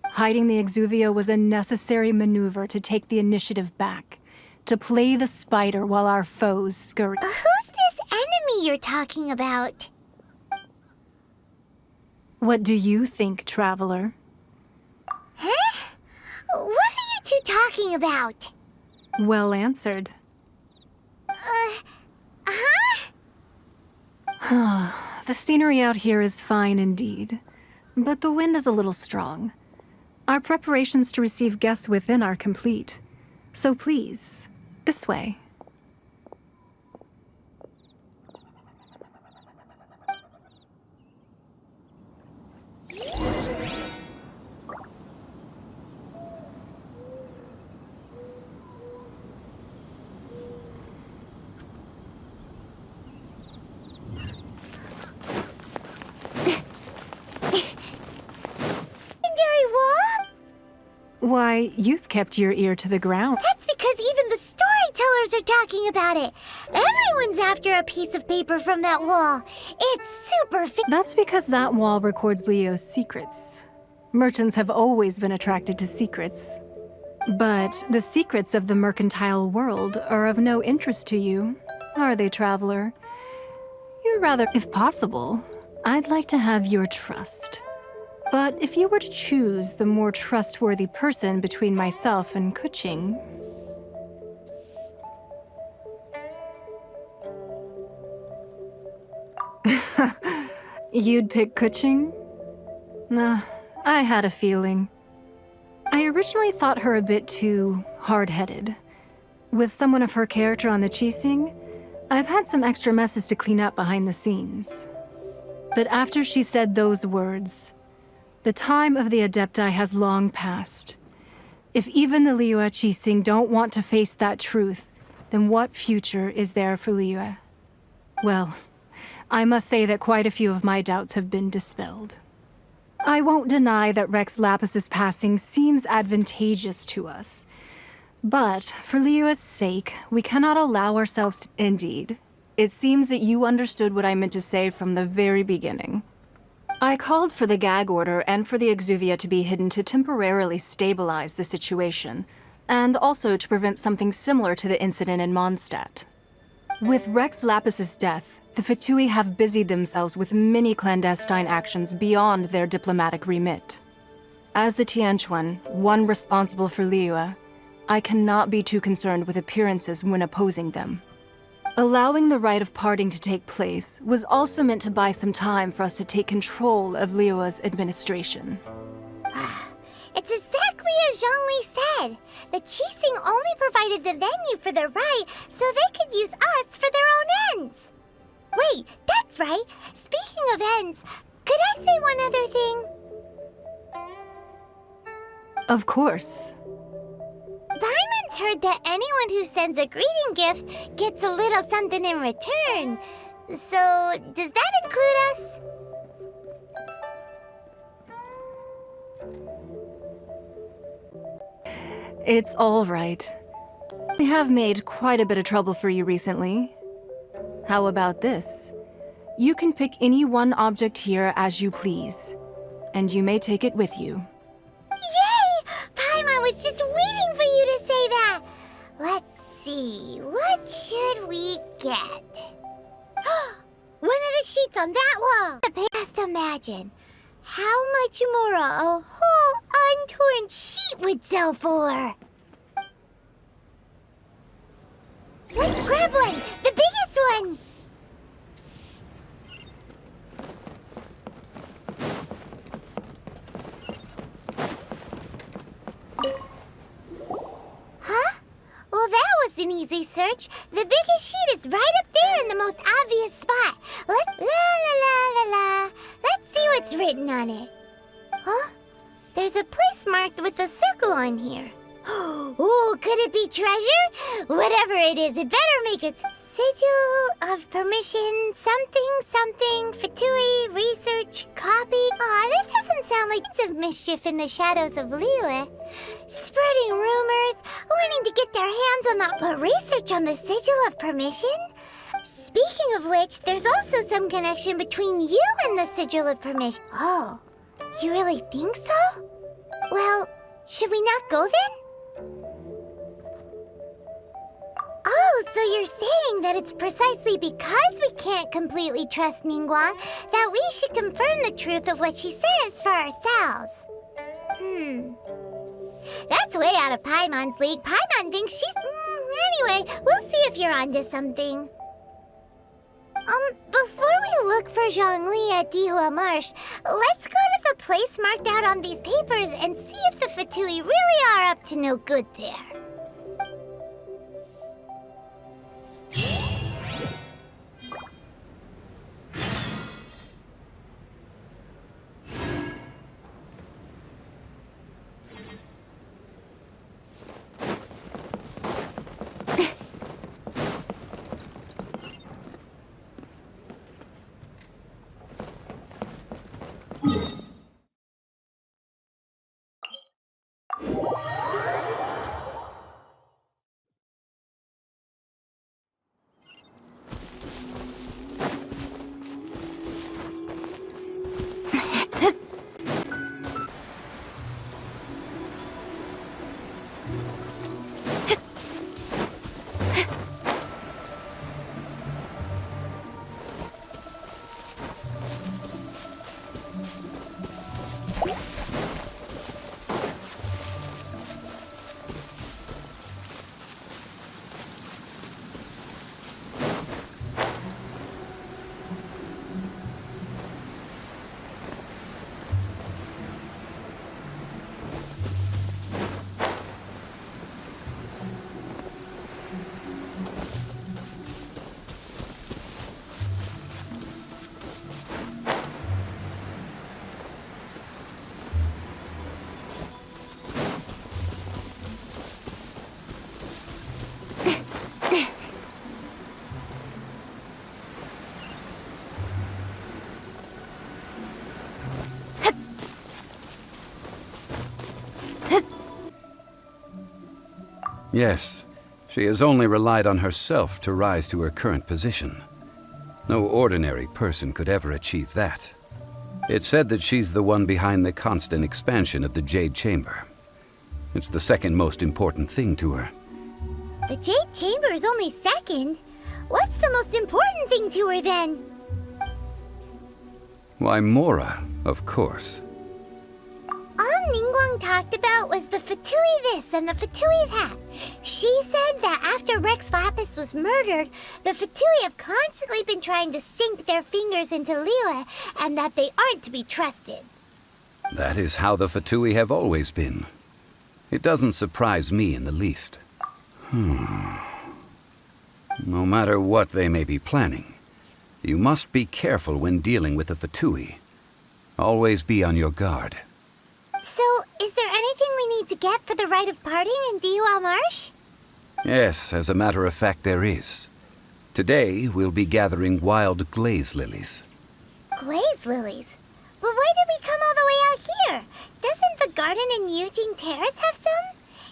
Hiding the Exuvio was a necessary maneuver to take the initiative back, to play the spider while our foes scurry. Who's this enemy you're talking about? What do you think, traveler? Huh? What are you two talking about? Well answered. The scenery out here is fine indeed, but the wind is a little strong. Our preparations to receive guests within are complete. So please, this way. Why, you've kept your ear to the ground. That's because even the storytellers are talking about it. Everyone's after a piece of paper from that wall. It's super That's because that wall records Leo's secrets. Merchants have always been attracted to secrets. But the secrets of the mercantile world are of no interest to you, are they, traveler? You'd rather, if possible, I'd like to have your trust. But if you were to choose the more trustworthy person between myself and Kuching... You'd pick Kuching? Nah, I had a feeling. I originally thought her a bit too hard-headed. With someone of her character on the Qixing, I've had some extra messes to clean up behind the scenes. But after she said those words, the time of the Adepti has long passed. If even the Liyue Qixing don't want to face that truth, then what future is there for Liyue? Well, I must say that quite a few of my doubts have been dispelled. I won't deny that Rex Lapis's passing seems advantageous to us. But for Liyue's sake, we cannot allow ourselves to... Indeed. It seems that you understood what I meant to say from the very beginning. I called for the gag order and for the exuvia to be hidden to temporarily stabilize the situation, and also to prevent something similar to the incident in Mondstadt. With Rex Lapis's death, the Fatui have busied themselves with many clandestine actions beyond their diplomatic remit. As the Tianquan, one responsible for Liyue, I cannot be too concerned with appearances when opposing them. Allowing the rite of parting to take place was also meant to buy some time for us to take control of Liyue's administration. It's exactly as Zhongli said. The Qixing only provided the venue for their rite so they could use us for their own ends. Wait, that's right. Speaking of ends, could I say one other thing? Of course. Paimon's heard that anyone who sends a greeting gift gets a little something in return. So, does that include us? It's all right. We have made quite a bit of trouble for you recently. How about this? You can pick any one object here as you please, and you may take it with you. Yay! Paimon was just waiting for you to say that. Let's see, what should we get? One of the sheets on that wall! Just imagine how much more a whole untorn sheet would sell for. Let's grab one! The biggest one! Huh? Well, that was an easy search. The biggest sheet is right up there in the most obvious spot. Let's see what's written on it. Huh? There's a place marked with a circle on here. Oh, could it be treasure? Whatever it is, it better make a sigil of permission, something, Fatui, research, copy. Aw, that doesn't sound like of mischief in the shadows of Liyue. Spreading rumors, wanting to get their hands on that research on the sigil of permission? Speaking of which, there's also some connection between you and the sigil of permission. Oh, you really think so? Well, should we not go then? Oh, so you're saying that it's precisely because we can't completely trust Ningguang that we should confirm the truth of what she says for ourselves. That's way out of Paimon's league. Paimon thinks she's... Anyway, we'll see if you're onto something. Before we look for Zhongli at Dihua Marsh, let's go to the place marked out on these papers and see if the Fatui really are up to no good there. Yes, she has only relied on herself to rise to her current position. No ordinary person could ever achieve that. It's said that she's the one behind the constant expansion of the Jade Chamber. It's the second most important thing to her. The Jade Chamber is only second. What's the most important thing to her then? Why, Mora, of course. All Ningguang talked about was the Fatui this and the Fatui that. She said that after Rex Lapis was murdered, the Fatui have constantly been trying to sink their fingers into Liyue, and that they aren't to be trusted. That is how the Fatui have always been. It doesn't surprise me in the least. No matter what they may be planning, you must be careful when dealing with the Fatui. Always be on your guard. So, is there anything we need to get for the rite of parting in Dihua Marsh? Yes, as a matter of fact, there is. Today, we'll be gathering wild glaze lilies. Glaze lilies? But why did we come all the way out here? Doesn't the garden in Yujing Terrace have some?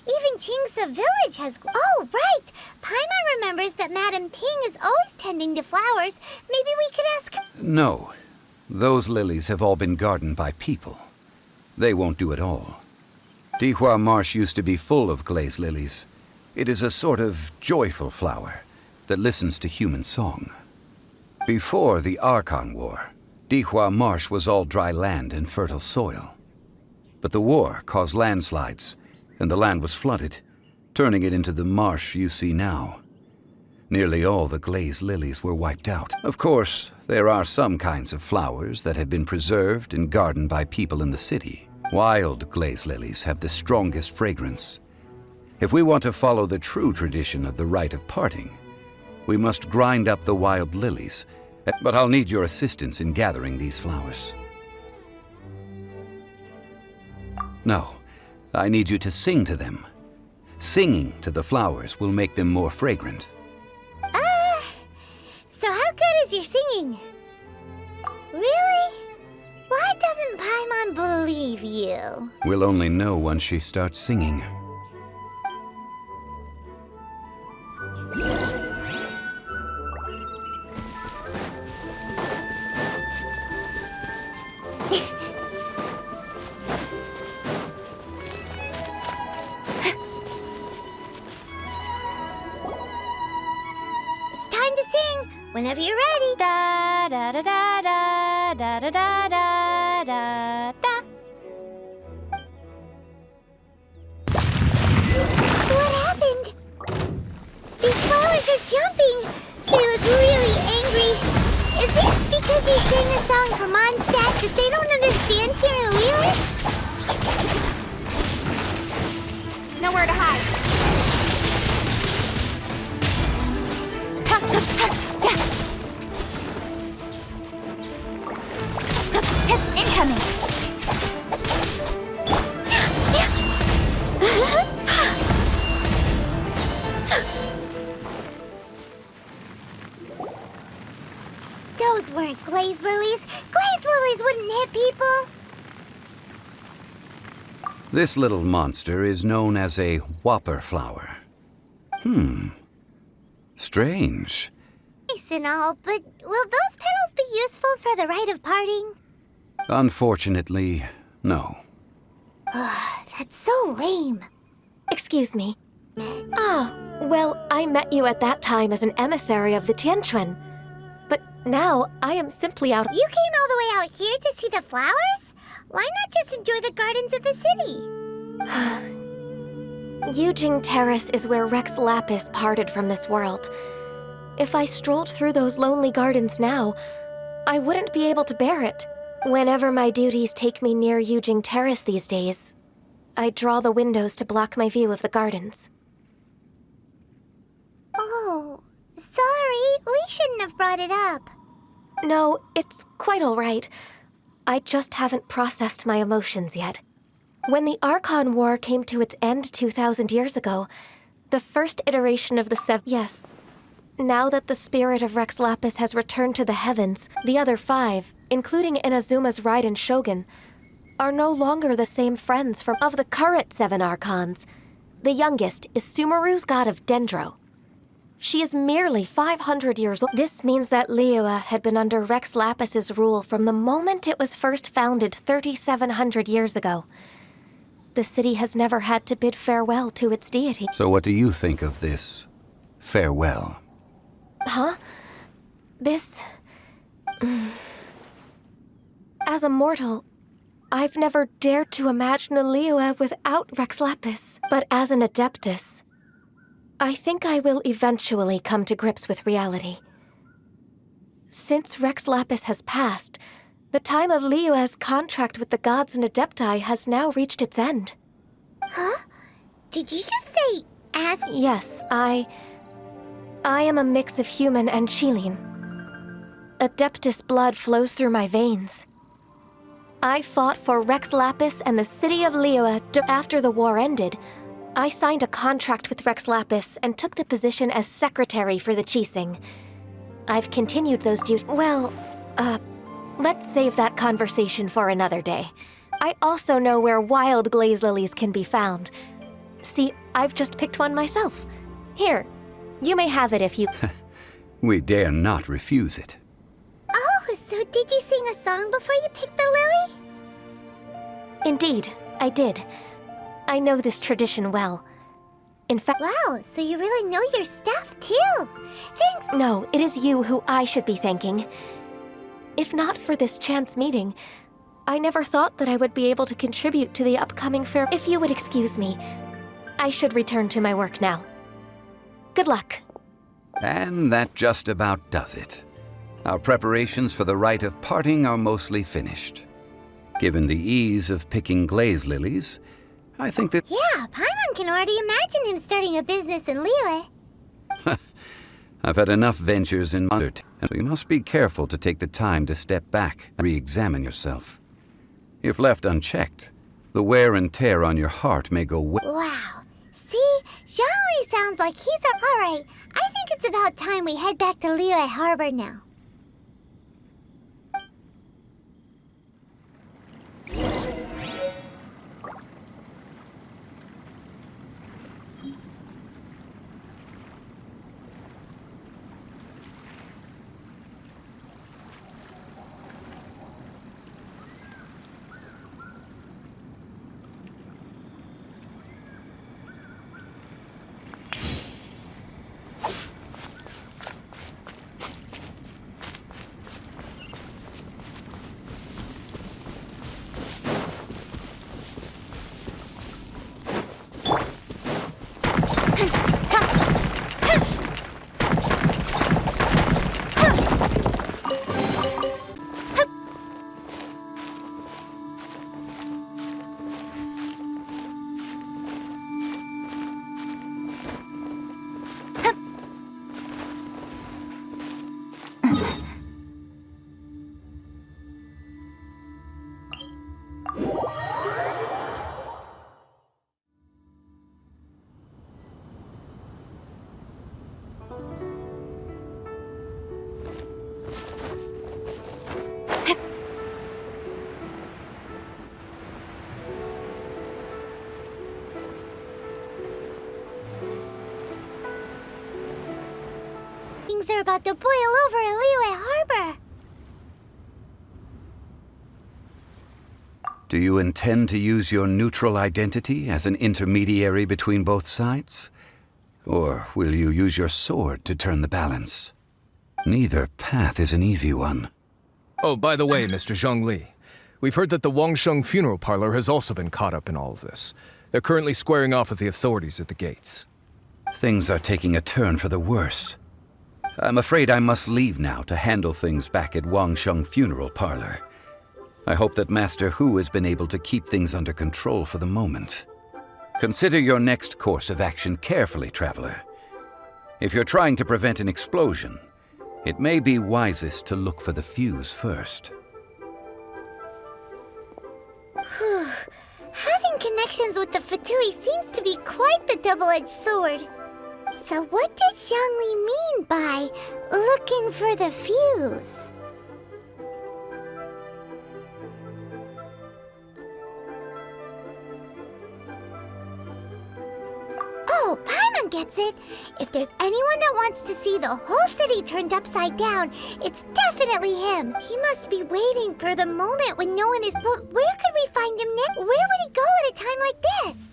Even Qingsa Village has... Oh, right! Paimon remembers that Madame Ping is always tending to flowers. Maybe we could ask her... No. Those lilies have all been gardened by people. They won't do it all. Dihua Marsh used to be full of glaze lilies. It is a sort of joyful flower that listens to human song. Before the Archon War, Dihua Marsh was all dry land and fertile soil. But the war caused landslides, and the land was flooded, turning it into the marsh you see now. Nearly all the glaze lilies were wiped out. Of course, there are some kinds of flowers that have been preserved and gardened by people in the city. Wild glaze lilies have the strongest fragrance. If we want to follow the true tradition of the rite of parting, we must grind up the wild lilies, but I'll need your assistance in gathering these flowers. No, I need you to sing to them. Singing to the flowers will make them more fragrant. So how good is your singing? Really? Why doesn't Paimon believe you? We'll only know once she starts singing. Whenever you're ready. Da da da da da da da da da da da. What happened? These flowers are jumping. They look really angry. Is it because you sang a song for Mondstadt that they don't understand here in Liyue? Nowhere to hide. Incoming. Those weren't glaze lilies. Glaze lilies wouldn't hit people. This little monster is known as a whopper flower. Strange. Nice and all, but will those petals be useful for the rite of parting? Unfortunately, no. That's so lame. Excuse me. Well, I met you at that time as an emissary of the Tianquan. But now, I am simply out. You came all the way out here to see the flowers? Why not just enjoy the gardens of the city? Yujing Terrace is where Rex Lapis parted from this world. If I strolled through those lonely gardens now, I wouldn't be able to bear it. Whenever my duties take me near Yujing Terrace these days, I draw the windows to block my view of the gardens. Oh, sorry. We shouldn't have brought it up. No, it's quite all right. I just haven't processed my emotions yet. When the Archon War came to its end 2,000 years ago, the first iteration of the Yes. Now that the spirit of Rex Lapis has returned to the heavens, the other 5, including Inazuma's Raiden Shogun, are no longer the same friends of the current 7 Archons. The youngest is Sumeru's god of Dendro. She is merely 500 years old. This means that Liyue had been under Rex Lapis's rule from the moment it was first founded 3,700 years ago. The city has never had to bid farewell to its deity. So what do you think of this farewell? Huh? This... As a mortal, I've never dared to imagine a Liyue without Rex Lapis. But as an Adeptus, I think I will eventually come to grips with reality. Since Rex Lapis has passed, the time of Liyue's contract with the gods and Adepti has now reached its end. Huh? Did you just say as... Yes, I am a mix of human and Chilean. Adeptus blood flows through my veins. I fought for Rex Lapis and the city of Liyue. After the war ended, I signed a contract with Rex Lapis and took the position as secretary for the Qixing. I've continued those duties. Well, let's save that conversation for another day. I also know where wild glaze lilies can be found. See, I've just picked one myself. Here, you may have it if you... We dare not refuse it. Oh, so did you sing a song before you picked the lily? Indeed, I did. I know this tradition well. In fact... Wow, so you really know your stuff, too. Thanks. No, it is you who I should be thanking. If not for this chance meeting, I never thought that I would be able to contribute to the upcoming fair. If you would excuse me, I should return to my work now. Good luck. And that just about does it. Our preparations for the rite of parting are mostly finished. Given the ease of picking glaze lilies, I think that... Yeah, Paimon can already imagine him starting a business in Liyue. I've had enough ventures in Undertale, so you must be careful to take the time to step back and re-examine yourself. If left unchecked, the wear and tear on your heart may go Wow. See? Zhongli sounds like he's Alright, I think it's about time we head back to Liyue Harbor now. about to boil over in Liyue Harbor. Do you intend to use your neutral identity as an intermediary between both sides? Or will you use your sword to turn the balance? Neither path is an easy one. Oh, by the way, Mr. Zhongli, we've heard that the Wangsheng funeral parlor has also been caught up in all of this. They're currently squaring off with the authorities at the gates. Things are taking a turn for the worse. I'm afraid I must leave now to handle things back at Wangsheng funeral parlor. I hope that Master Hu has been able to keep things under control for the moment. Consider your next course of action carefully, Traveler. If you're trying to prevent an explosion, it may be wisest to look for the fuse first. Having connections with the Fatui seems to be quite the double-edged sword. So what does Zhongli mean by looking for the fuse? Oh, Paimon gets it! If there's anyone that wants to see the whole city turned upside down, it's definitely him. He must be waiting for the moment when no one is. But where could we find him next? Where would he go at a time like this?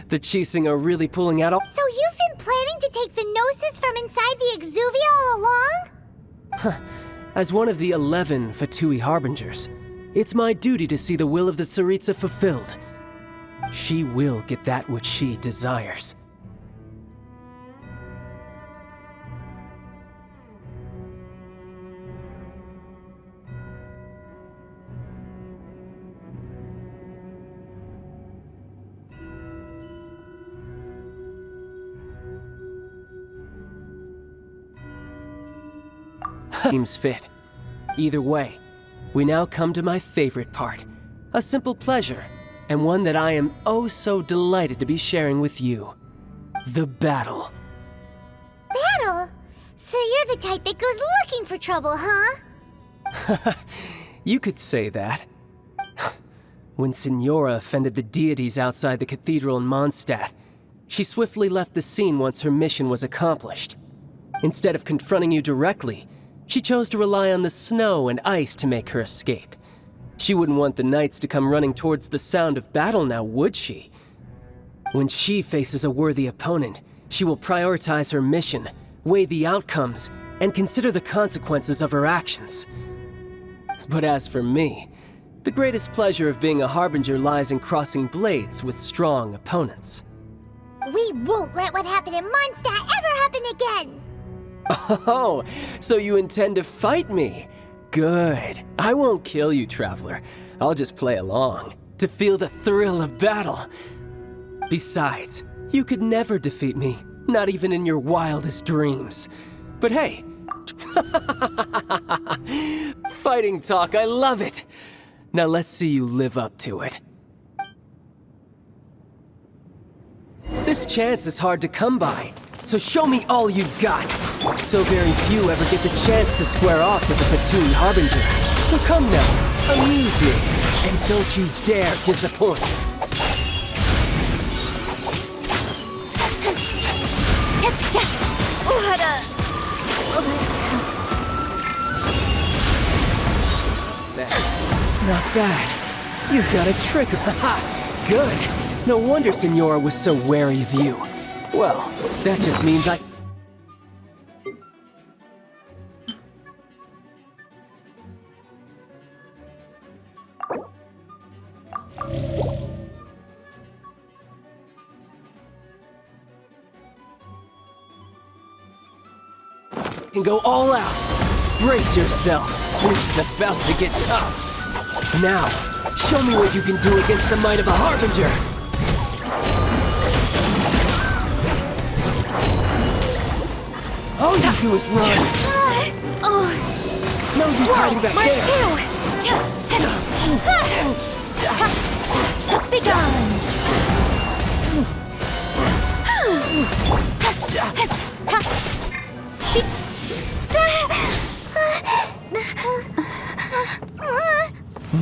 The Qixing are really pulling out all— So you've been planning to take the Gnosis from inside the Exuvia all along? As one of the 11 Fatui Harbingers, it's my duty to see the will of the Tsaritsa fulfilled. She will get that which she desires. Seems fit. Either way, we now come to my favorite part. A simple pleasure, and one that I am oh so delighted to be sharing with you. The battle. Battle? So you're the type that goes looking for trouble, huh? You could say that. When Signora offended the deities outside the cathedral in Mondstadt, she swiftly left the scene once her mission was accomplished. Instead of confronting you directly, she chose to rely on the snow and ice to make her escape. She wouldn't want the knights to come running towards the sound of battle now, would she? When she faces a worthy opponent, she will prioritize her mission, weigh the outcomes, and consider the consequences of her actions. But as for me, the greatest pleasure of being a Harbinger lies in crossing blades with strong opponents. We won't let what happened in Mondstadt ever happen again! Oh, so you intend to fight me? Good. I won't kill you, Traveler. I'll just play along, to feel the thrill of battle. Besides, you could never defeat me, not even in your wildest dreams. But hey, fighting talk, I love it. Now let's see you live up to it. This chance is hard to come by, so show me all you've got. So very few ever get the chance to square off with the Fatui Harbinger. So come now, amuse me, and don't you dare disappoint. Not bad. You've got a trick. Haha, good. No wonder Senora was so wary of you. Well, that just means I... can go all out. Brace yourself. This is about to get tough. Now, show me what you can do against the might of a Harbinger. All you do is run. No use hiding back there. Be gone!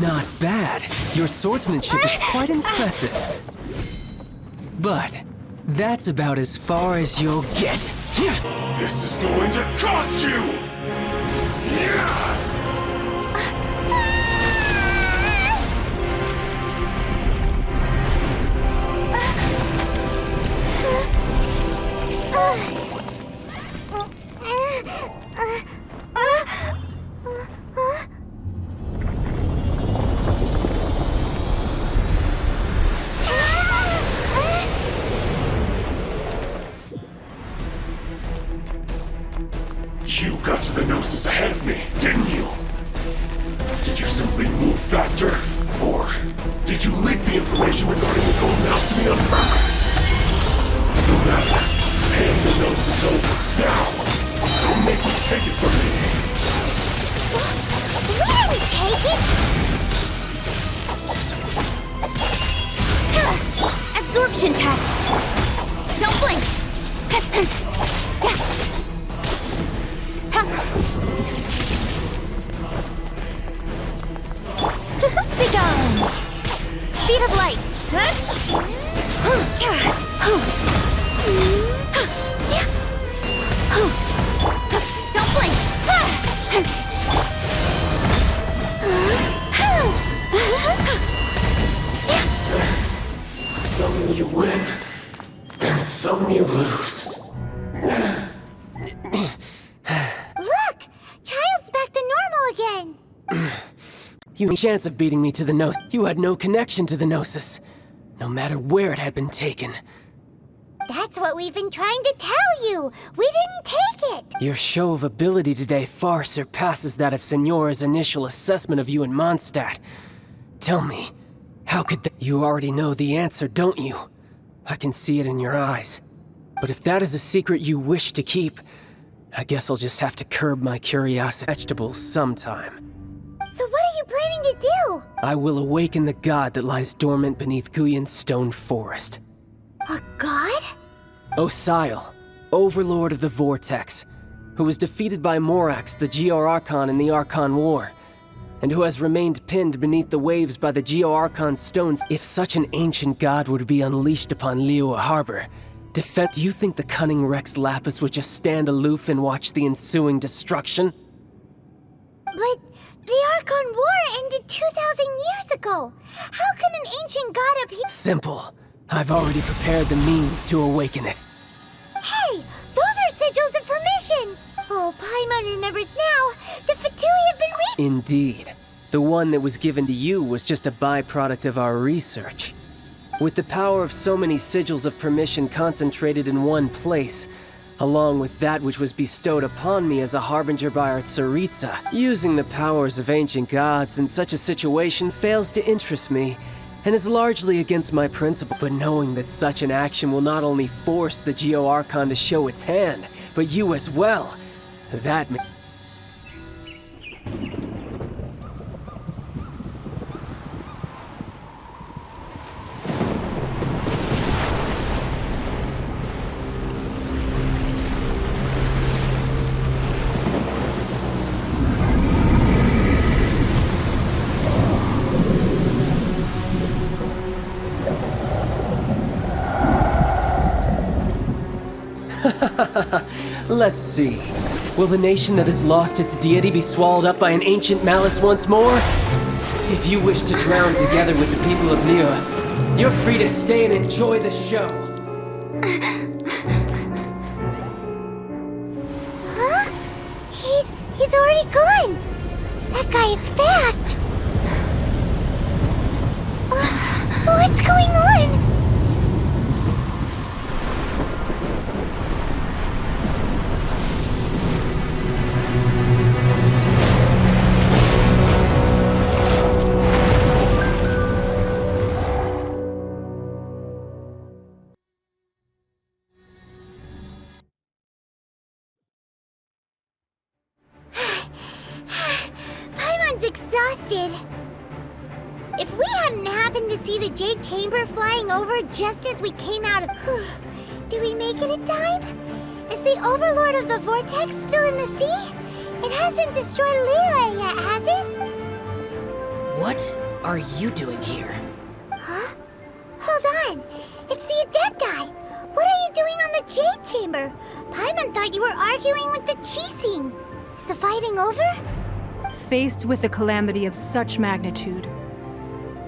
Not bad. Your swordsmanship is quite impressive. But that's about as far as you'll get. This is going to cost you! You got to the Gnosis ahead of me, didn't you? Did you simply move faster? Or did you leak the information regarding the Golden House to me on purpose? No matter. Hand the Gnosis over, now! Don't make me take it from you! We didn't take it! Absorption test! Don't blink! Be gone! Speed of light! Don't blink! Some you win, and some you lose. Look! Child's back to normal again! You had a chance of beating me to the Gnosis. You had no connection to the Gnosis, no matter where it had been taken. That's what we've been trying to tell you! We didn't take it! Your show of ability today far surpasses that of Senora's initial assessment of you in Mondstadt. Tell me, how could you already know the answer, don't you? I can see it in your eyes. But if that is a secret you wish to keep, I guess I'll just have to curb my curiosity. Vegetables sometime. So what are you planning to do? I will awaken the god that lies dormant beneath Guyon's stone forest. A god? Osial, overlord of the Vortex, who was defeated by Morax, the Geo-Archon in the Archon War, and who has remained pinned beneath the waves by the Geo-Archon stones. If such an ancient god were to be unleashed upon Liyue Harbor, do you think the cunning Rex Lapis would just stand aloof and watch the ensuing destruction? But the Archon War ended 2,000 years ago. How can an ancient god appear? Simple. I've already prepared the means to awaken it. Hey, those are sigils of permission! Oh, Paimon remembers now. The Fatui have been Indeed. The one that was given to you was just a byproduct of our research. With the power of so many sigils of permission concentrated in one place, along with that which was bestowed upon me as a harbinger by our Tsaritsa, using the powers of ancient gods in such a situation fails to interest me, and is largely against my principle. But knowing that such an action will not only force the Geo-Archon to show its hand, but you as well, that Let's see. Will the nation that has lost its deity be swallowed up by an ancient malice once more? If you wish to drown together with the people of Liyue, you're free to stay and enjoy the show. Huh? He's already gone! That guy is fast! What's going on? Paimon's exhausted. If we hadn't happened to see the Jade Chamber flying over just as we came out of... Did we make it in time? Is the Overlord of the Vortex still in the sea? It hasn't destroyed Liyue yet, has it? What are you doing here? Huh? Hold on. It's the Adepti. What are you doing on the Jade Chamber? Paimon thought you were arguing with the Qixing. Is the fighting over? Faced with a calamity of such magnitude,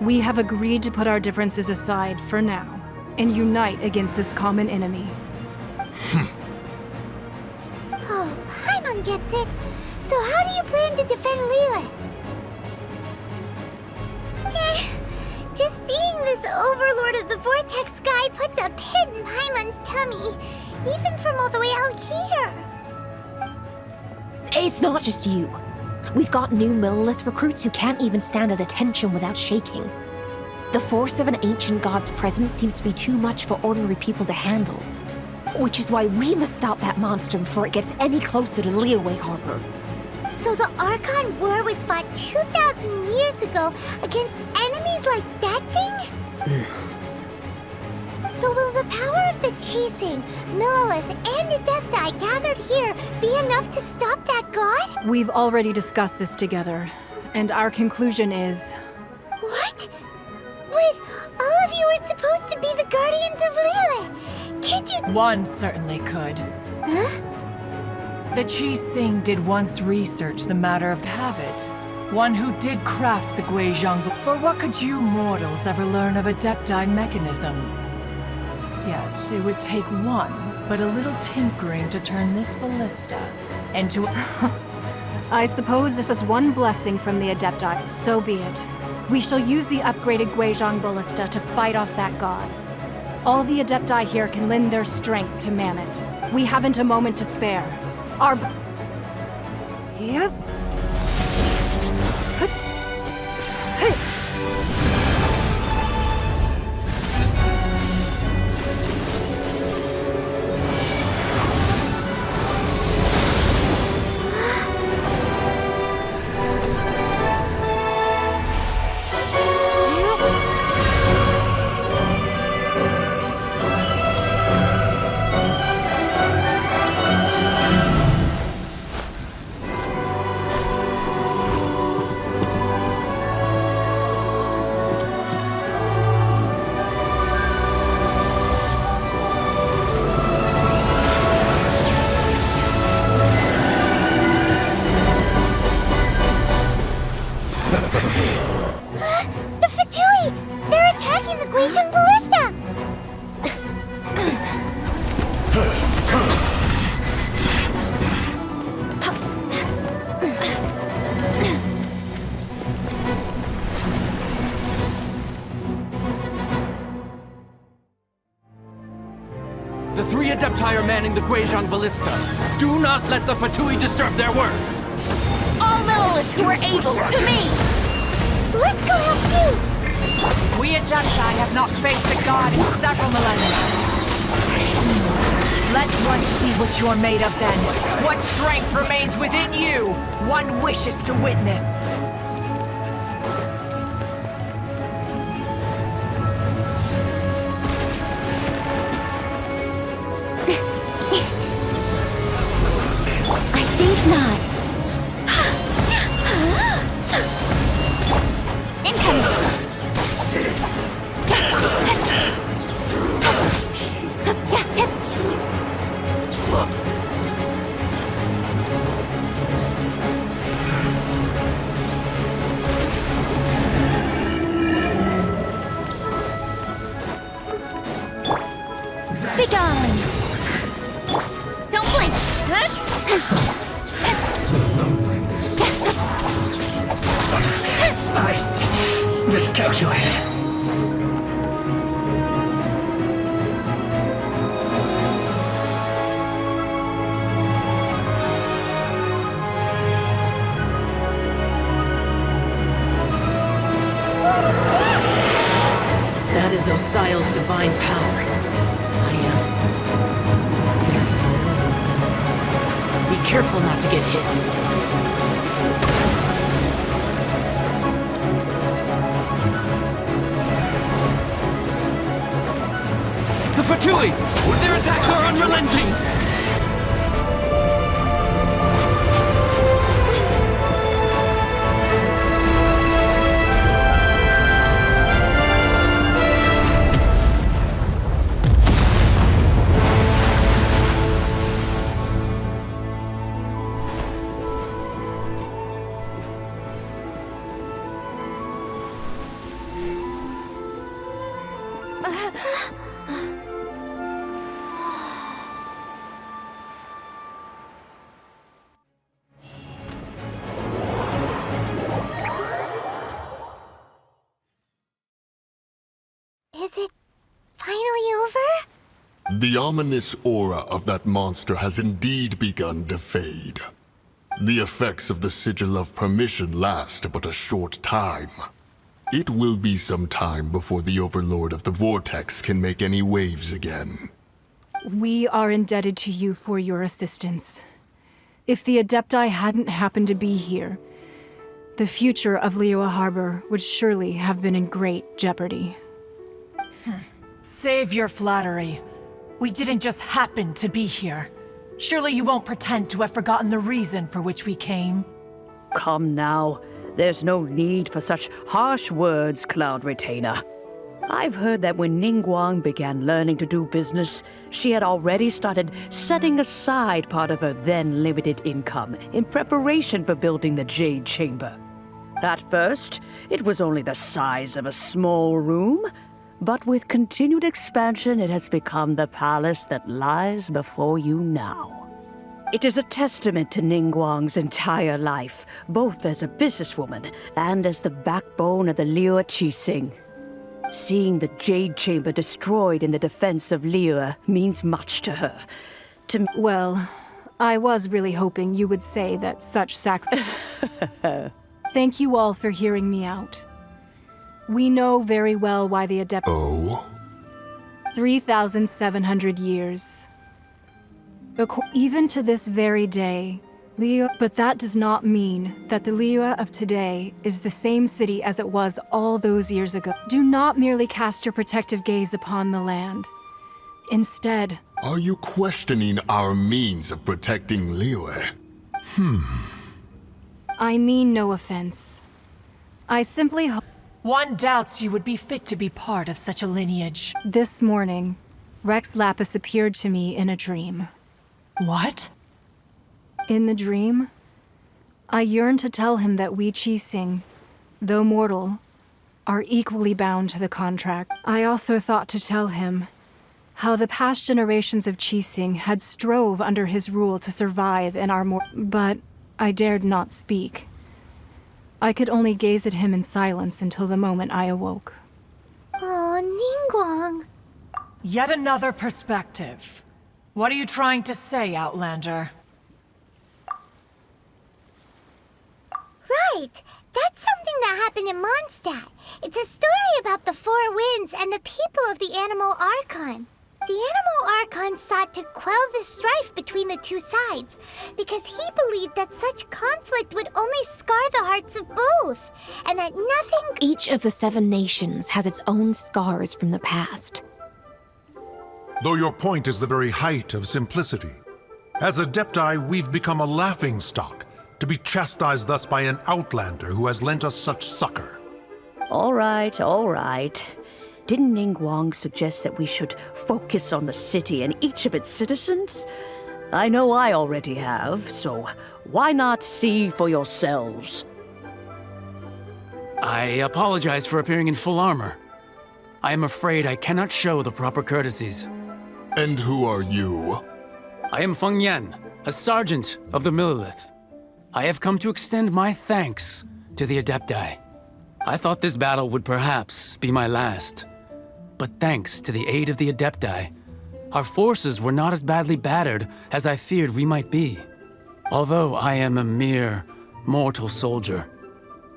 we have agreed to put our differences aside for now and unite against this common enemy. Oh, Paimon gets it. So how do you plan to defend Liyue? Just seeing this Overlord of the Vortex guy puts a pit in Paimon's tummy, even from all the way out here. It's not just you. We've got new Millelith recruits who can't even stand at attention without shaking. The force of an ancient god's presence seems to be too much for ordinary people to handle. Which is why we must stop that monster before it gets any closer to Liyue Harbor. So the Archon War was fought 2,000 years ago against enemies like that thing? So will the power of the Qixing, Millelith, and Adepti gathered here be enough to stop that god? We've already discussed this together, and our conclusion is... What? But all of you are supposed to be the Guardians of Liyue. Can't you... One certainly could. Huh? The Qixing did once research the matter of habit. One who did craft the Guizhong, for what could you mortals ever learn of Adepti mechanisms? Yet, it would take one, but a little tinkering to turn this ballista into I suppose this is one blessing from the Adepti. So be it. We shall use the upgraded Guizhong ballista to fight off that god. All the Adepti here can lend their strength to man it. We haven't a moment to spare. Our... Yep. The Fatui! They're attacking the Guizhong ballista! The three Adepti are manning the Guizhong ballista. Do not let the Fatui disturb their work. All Millelith who are able, to me! Let's go help too! We Adepti have not faced a god in several millennia. Let one see what you're made of then. What strength remains within you, one wishes to witness. I think not. I miscalculated. That is Osial's divine power. I am very familiar with it. Be careful not to get hit. The Fatui! Their attacks are unrelenting! Is it finally over? The ominous aura of that monster has indeed begun to fade. The effects of the Sigil of Permission last but a short time. It will be some time before the Overlord of the Vortex can make any waves again. We are indebted to you for your assistance. If the Adepti hadn't happened to be here, the future of Liyue Harbor would surely have been in great jeopardy. Save your flattery. We didn't just happen to be here. Surely you won't pretend to have forgotten the reason for which we came. Come now. There's no need for such harsh words, Cloud Retainer. I've heard that when Ningguang began learning to do business, she had already started setting aside part of her then limited income in preparation for building the Jade Chamber. At first, it was only the size of a small room, but with continued expansion, it has become the palace that lies before you now. It is a testament to Ningguang's entire life, both as a businesswoman and as the backbone of the Liyue Qixing. Seeing the Jade Chamber destroyed in the defense of Liyue means much to her. Well, I was really hoping you would say that such Thank you all for hearing me out. We know very well why the Adept... Oh? 3,700 years. Even to this very day, Liyue... But that does not mean that the Liyue of today is the same city as it was all those years ago. Do not merely cast your protective gaze upon the land. Instead... Are you questioning our means of protecting Liyue? I mean no offense. I simply hope... One doubts you would be fit to be part of such a lineage. This morning, Rex Lapis appeared to me in a dream. What? In the dream, I yearned to tell him that we Qixing, though mortal, are equally bound to the contract. I also thought to tell him how the past generations of Qixing had strove under his rule to survive in our but I dared not speak. I could only gaze at him in silence until the moment I awoke. Oh, Ningguang. Yet another perspective. What are you trying to say, Outlander? Right! That's something that happened in Mondstadt. It's a story about the Four Winds and the people of the Animal Archon. The Animal Archon sought to quell the strife between the two sides, because he believed that such conflict would only scar the hearts of both, and that nothing... Each of the 7 nations has its own scars from the past. Though your point is the very height of simplicity. As Adepti, we've become a laughingstock, to be chastised thus by an outlander who has lent us such succor. All right, all right. Didn't Ningguang suggest that we should focus on the city and each of its citizens? I know I already have, so why not see for yourselves? I apologize for appearing in full armor. I am afraid I cannot show the proper courtesies. And who are you? I am Feng Yan, a sergeant of the Millelith. I have come to extend my thanks to the Adepti. I thought this battle would perhaps be my last. But thanks to the aid of the Adepti, our forces were not as badly battered as I feared we might be. Although I am a mere mortal soldier,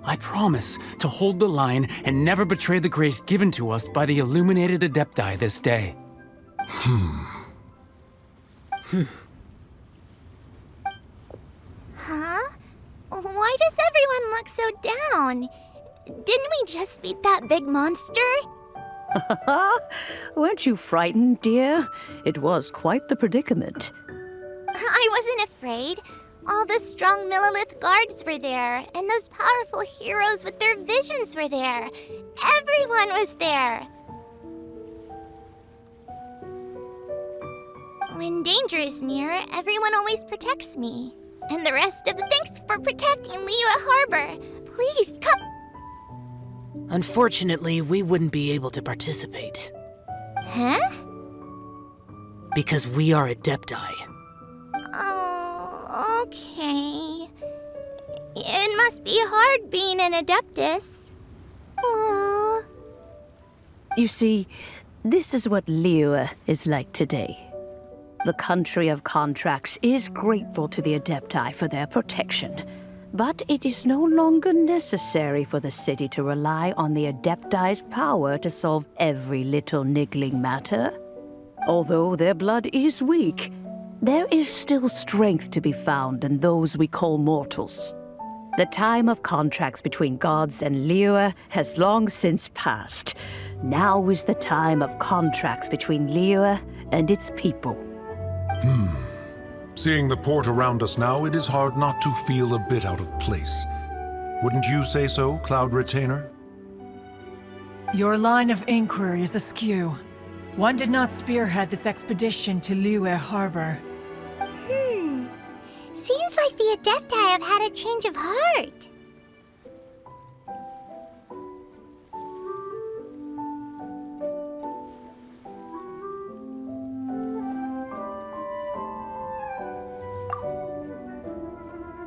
I promise to hold the line and never betray the grace given to us by the illuminated Adepti this day. Huh? Why does everyone look so down? Didn't we just beat that big monster? Weren't you frightened, dear? It was quite the predicament. I wasn't afraid. All the strong Millelith guards were there, and those powerful heroes with their visions were there. Everyone was there. When danger is near, everyone always protects me. And the rest of the thanks for protecting Liyue Harbor. Please, come. Unfortunately, we wouldn't be able to participate. Huh? Because we are Adepti. Oh, okay. It must be hard being an Adeptus. Aww. You see, this is what Liyue is like today. The country of contracts is grateful to the Adepti for their protection, but it is no longer necessary for the city to rely on the Adepti's power to solve every little niggling matter. Although their blood is weak, there is still strength to be found in those we call mortals. The time of contracts between gods and Liyue has long since passed. Now is the time of contracts between Liyue and its people. Seeing the port around us now, it is hard not to feel a bit out of place. Wouldn't you say so, Cloud Retainer? Your line of inquiry is askew. One did not spearhead this expedition to Liyue Harbor. Seems like the Adepti have had a change of heart.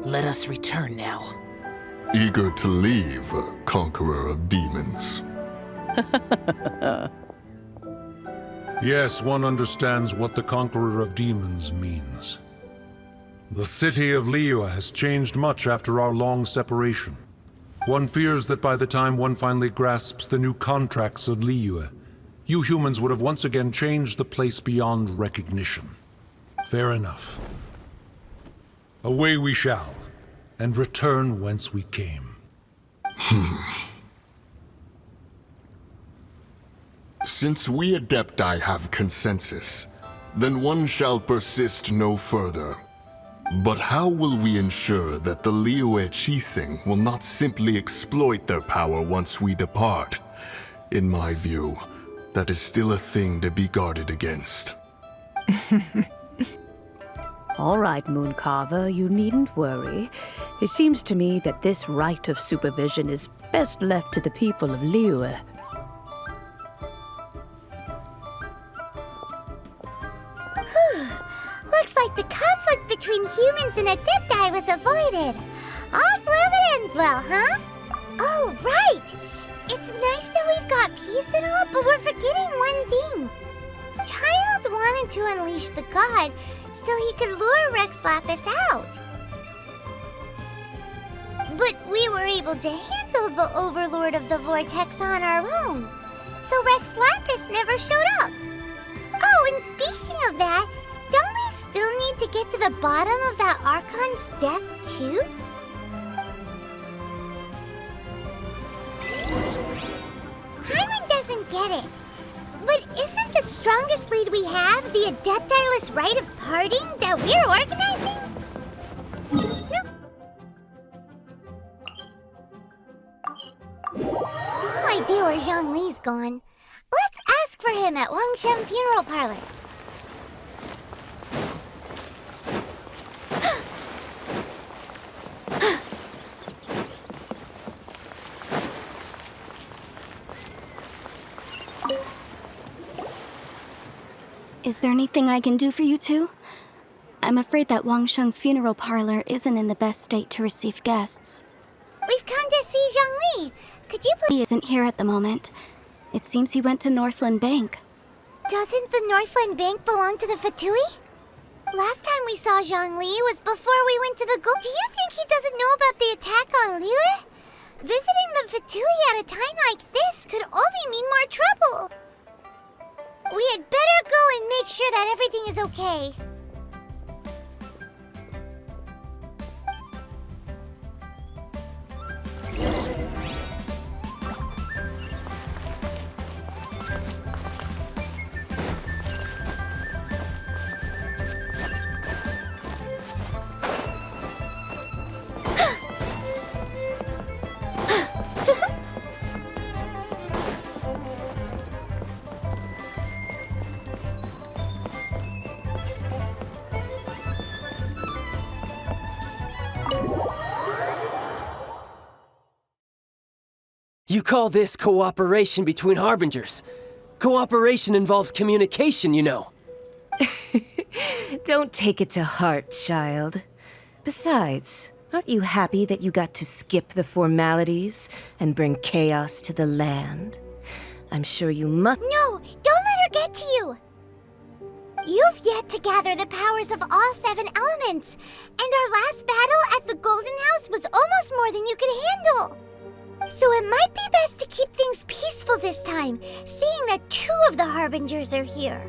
Let us return now. Eager to leave, conqueror of demons. Yes, one understands what the Conqueror of Demons means. The city of Liyue has changed much after our long separation. One fears that by the time one finally grasps the new contracts of Liyue, you humans would have once again changed the place beyond recognition. Fair enough. Away we shall, and return whence we came. Since we Adepti have consensus, then one shall persist no further. But how will we ensure that the Liyue Qixing will not simply exploit their power once we depart? In my view, that is still a thing to be guarded against. All right, Mooncarver, you needn't worry. It seems to me that this right of supervision is best left to the people of Liyue. Looks like the conflict between humans and Adepti was avoided. All's well that ends well, huh? Oh, right! It's nice that we've got peace and all, but we're forgetting one thing. Child wanted to unleash the god so he could lure Rex Lapis out. But we were able to handle the Overlord of the Vortex on our own, so Rex Lapis never showed up. Oh, and speaking of that, don't we still need to get to the bottom of that Archon's death, too? Hyman doesn't get it. But isn't the strongest lead we have the Adeptiless rite of parting that we're organizing? Nope. No idea where Zhongli's gone. Let's ask for him at Wangshen Funeral Parlor. Is there anything I can do for you two? I'm afraid that Wangsheng funeral parlor isn't in the best state to receive guests. We've come to see Zhongli. Could you please— He isn't here at the moment. It seems he went to Northland Bank. Doesn't the Northland Bank belong to the Fatui? Last time we saw Zhongli was before we went to the Gold. Do you think he doesn't know about the attack on Liyue? Visiting the Fatui at a time like this could only mean more trouble. We had better go and make sure that everything is okay. You call this cooperation between Harbingers? Cooperation involves communication, you know. Don't take it to heart, child. Besides, aren't you happy that you got to skip the formalities and bring chaos to the land? I'm sure you must— No! Don't let her get to you! You've yet to gather the powers of all 7 elements, and our last battle at the Golden House was almost more than you could handle. So it might be best to keep things peaceful this time, seeing that 2 of the Harbingers are here.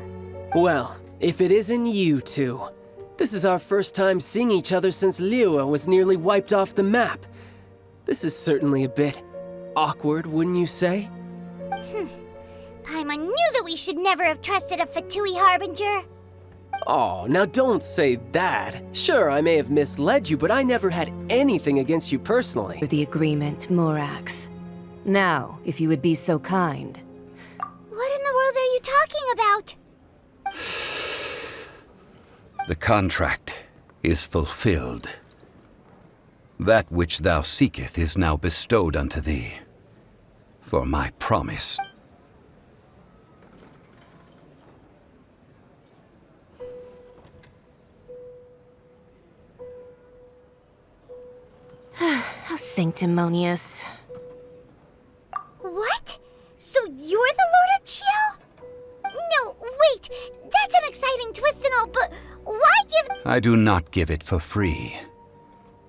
Well, if it isn't you two. This is our first time seeing each other since Liyue was nearly wiped off the map. This is certainly a bit awkward, wouldn't you say? Paimon knew that we should never have trusted a Fatui Harbinger. Oh, now don't say that. Sure, I may have misled you, but I never had anything against you personally. The agreement, Morax. Now, if you would be so kind. What in the world are you talking about? The contract is fulfilled. That which thou seeketh is now bestowed unto thee. For my promise. How sanctimonious. What? So you're the Lord of Chio? No, wait! That's an exciting twist and all, but why give— I do not give it for free.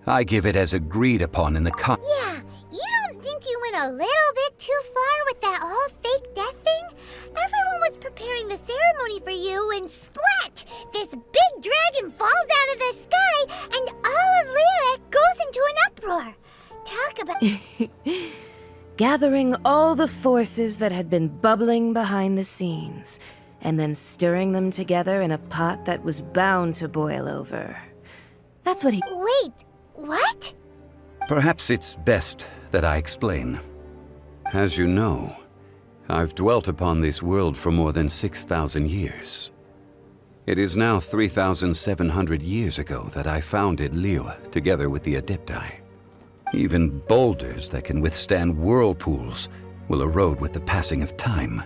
I give it as agreed upon in the Yeah, you don't think you went a little bit too far with that whole fake death thing? Everyone was preparing the ceremony for you, and splat! This big dragon falls out of the sky, and all of Liyue goes into an uproar. Talk about— Gathering all the forces that had been bubbling behind the scenes, and then stirring them together in a pot that was bound to boil over. That's what he— Wait, what? Perhaps it's best that I explain. As you know, I've dwelt upon this world for more than 6,000 years. It is now 3,700 years ago that I founded Liyue together with the Adepti. Even boulders that can withstand whirlpools will erode with the passing of time.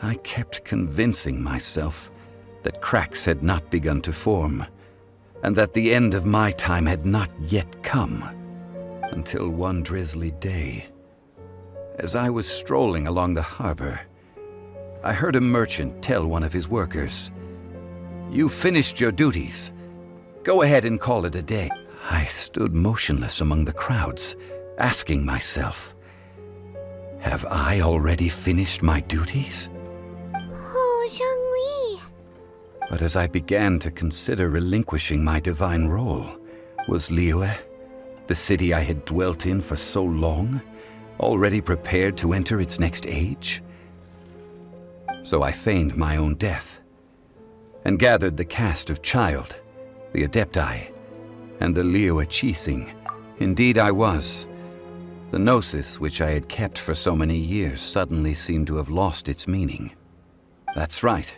I kept convincing myself that cracks had not begun to form, and that the end of my time had not yet come, until one drizzly day, as I was strolling along the harbor, I heard a merchant tell one of his workers, "You finished your duties. Go ahead and call it a day." I stood motionless among the crowds, asking myself, have I already finished my duties? Oh, Zhongli. But as I began to consider relinquishing my divine role, was Liyue, the city I had dwelt in for so long, already prepared to enter its next age? So I feigned my own death, and gathered the cast of Child, the Adepti, and the Liyue Qixing. Indeed I was. The gnosis which I had kept for so many years suddenly seemed to have lost its meaning. That's right,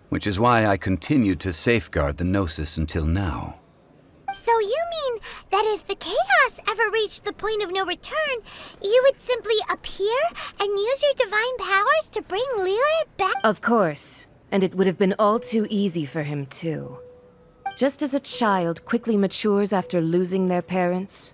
which is why I continued to safeguard the gnosis until now. So you mean that if the chaos ever reached the point of no return, you would simply appear and use your divine powers to bring Liyue back? Of course. And it would have been all too easy for him, too. Just as a child quickly matures after losing their parents,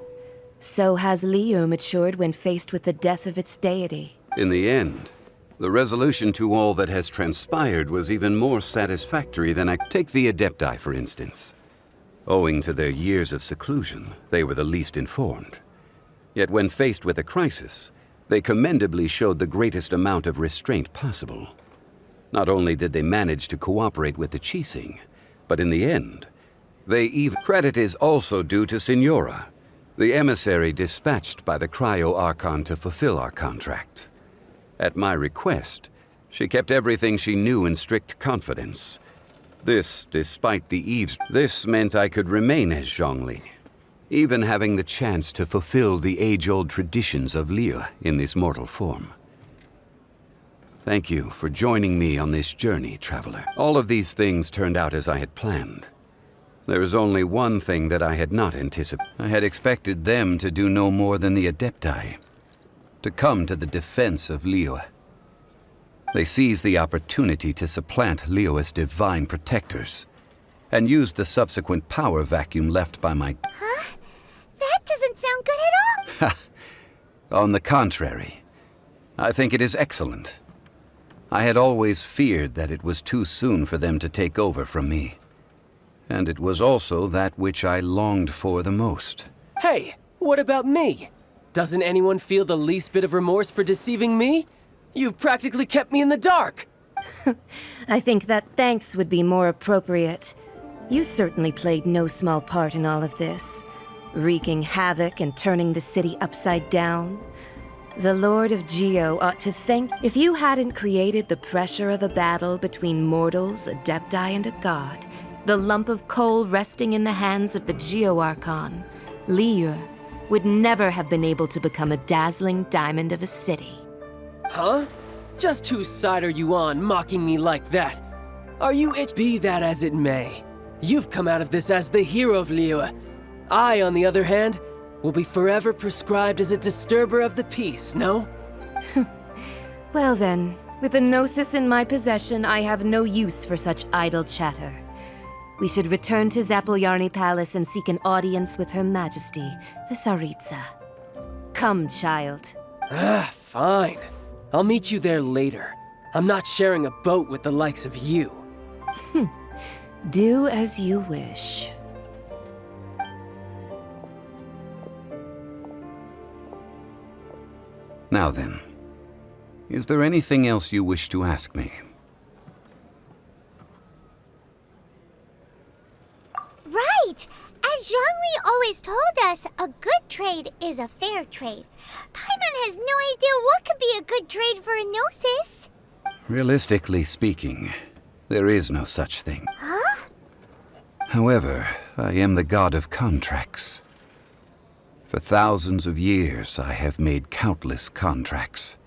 so has Liyue matured when faced with the death of its deity. In the end, the resolution to all that has transpired was even more satisfactory than I... Take the Adepti, for instance. Owing to their years of seclusion, they were the least informed. Yet when faced with a crisis, they commendably showed the greatest amount of restraint possible. Not only did they manage to cooperate with the Qixing, but in the end, they even... Credit is also due to Signora, the emissary dispatched by the Cryo-Archon to fulfill our contract. At my request, she kept everything she knew in strict confidence. This, despite the eaves... This meant I could remain as Zhongli, even having the chance to fulfill the age-old traditions of Liyue in this mortal form. Thank you for joining me on this journey, traveler. All of these things turned out as I had planned. There is only one thing that I had not anticipated. I had expected them to do no more than the Adepti, to come to the defense of Liyue. They seized the opportunity to supplant Liyue's divine protectors, and used the subsequent power vacuum left by my... Huh? That doesn't sound good at all! On the contrary, I think it is excellent. I had always feared that it was too soon for them to take over from me. And it was also that which I longed for the most. Hey, what about me? Doesn't anyone feel the least bit of remorse for deceiving me? You've practically kept me in the dark! I think that thanks would be more appropriate. You certainly played no small part in all of this, wreaking havoc and turning the city upside down. The Lord of Geo ought to thank... If you hadn't created the pressure of a battle between mortals, Adepti, and a god, the lump of coal resting in the hands of the Geo-Archon, Liyue, would never have been able to become a dazzling diamond of a city. Huh? Just whose side are you on, mocking me like that? Are you itch? Be that as it may, you've come out of this as the hero of Liyue. I, on the other hand, will be forever prescribed as a disturber of the peace, no? Well then, with the Gnosis in my possession, I have no use for such idle chatter. We should return to Zapoljarny Palace and seek an audience with Her Majesty, the Tsaritsa. Come, child. Fine. I'll meet you there later. I'm not sharing a boat with the likes of you. Do as you wish. Now then, is there anything else you wish to ask me? Right! As Zhongli always told us, a good trade is a fair trade. Paimon has no idea what could be a good trade for a Gnosis. Realistically speaking, there is no such thing. Huh? However, I am the god of contracts. For thousands of years, I have made countless contracts.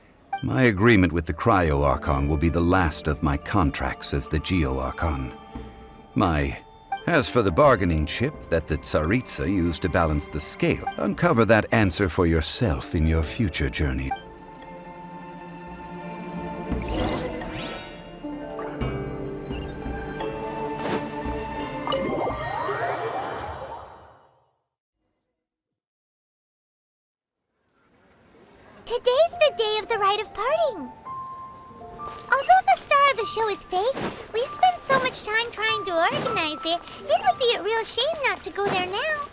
My agreement with the Cryo-Archon will be the last of my contracts as the Geo-Archon. As for the bargaining chip that the Tsaritsa used to balance the scale, uncover that answer for yourself in your future journey. Today's the day of the rite of parting. Although the star of the show is fake, we've spent so much time trying to organize it, it would be a real shame not to go there now.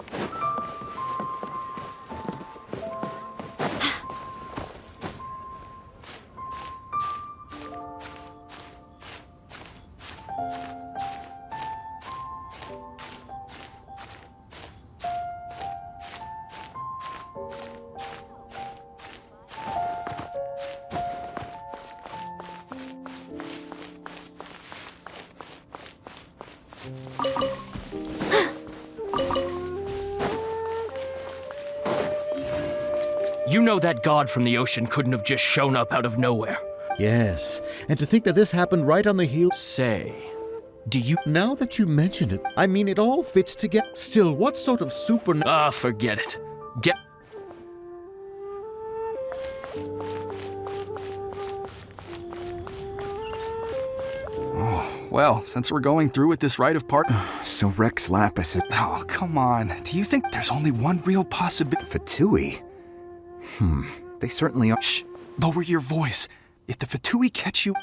You know that god from the ocean couldn't have just shown up out of nowhere. Yes, and to think that this happened right on the heels... Say, do you... Now that you mention it, I mean, it all fits together. Still, what sort of forget it. Get... Oh. Well, since we're going through with this rite of part... So Rex Lapis is... Oh, come on. Do you think there's only one real possibility? Fatui? They certainly are... Shh! Lower your voice. If the Fatui catch you...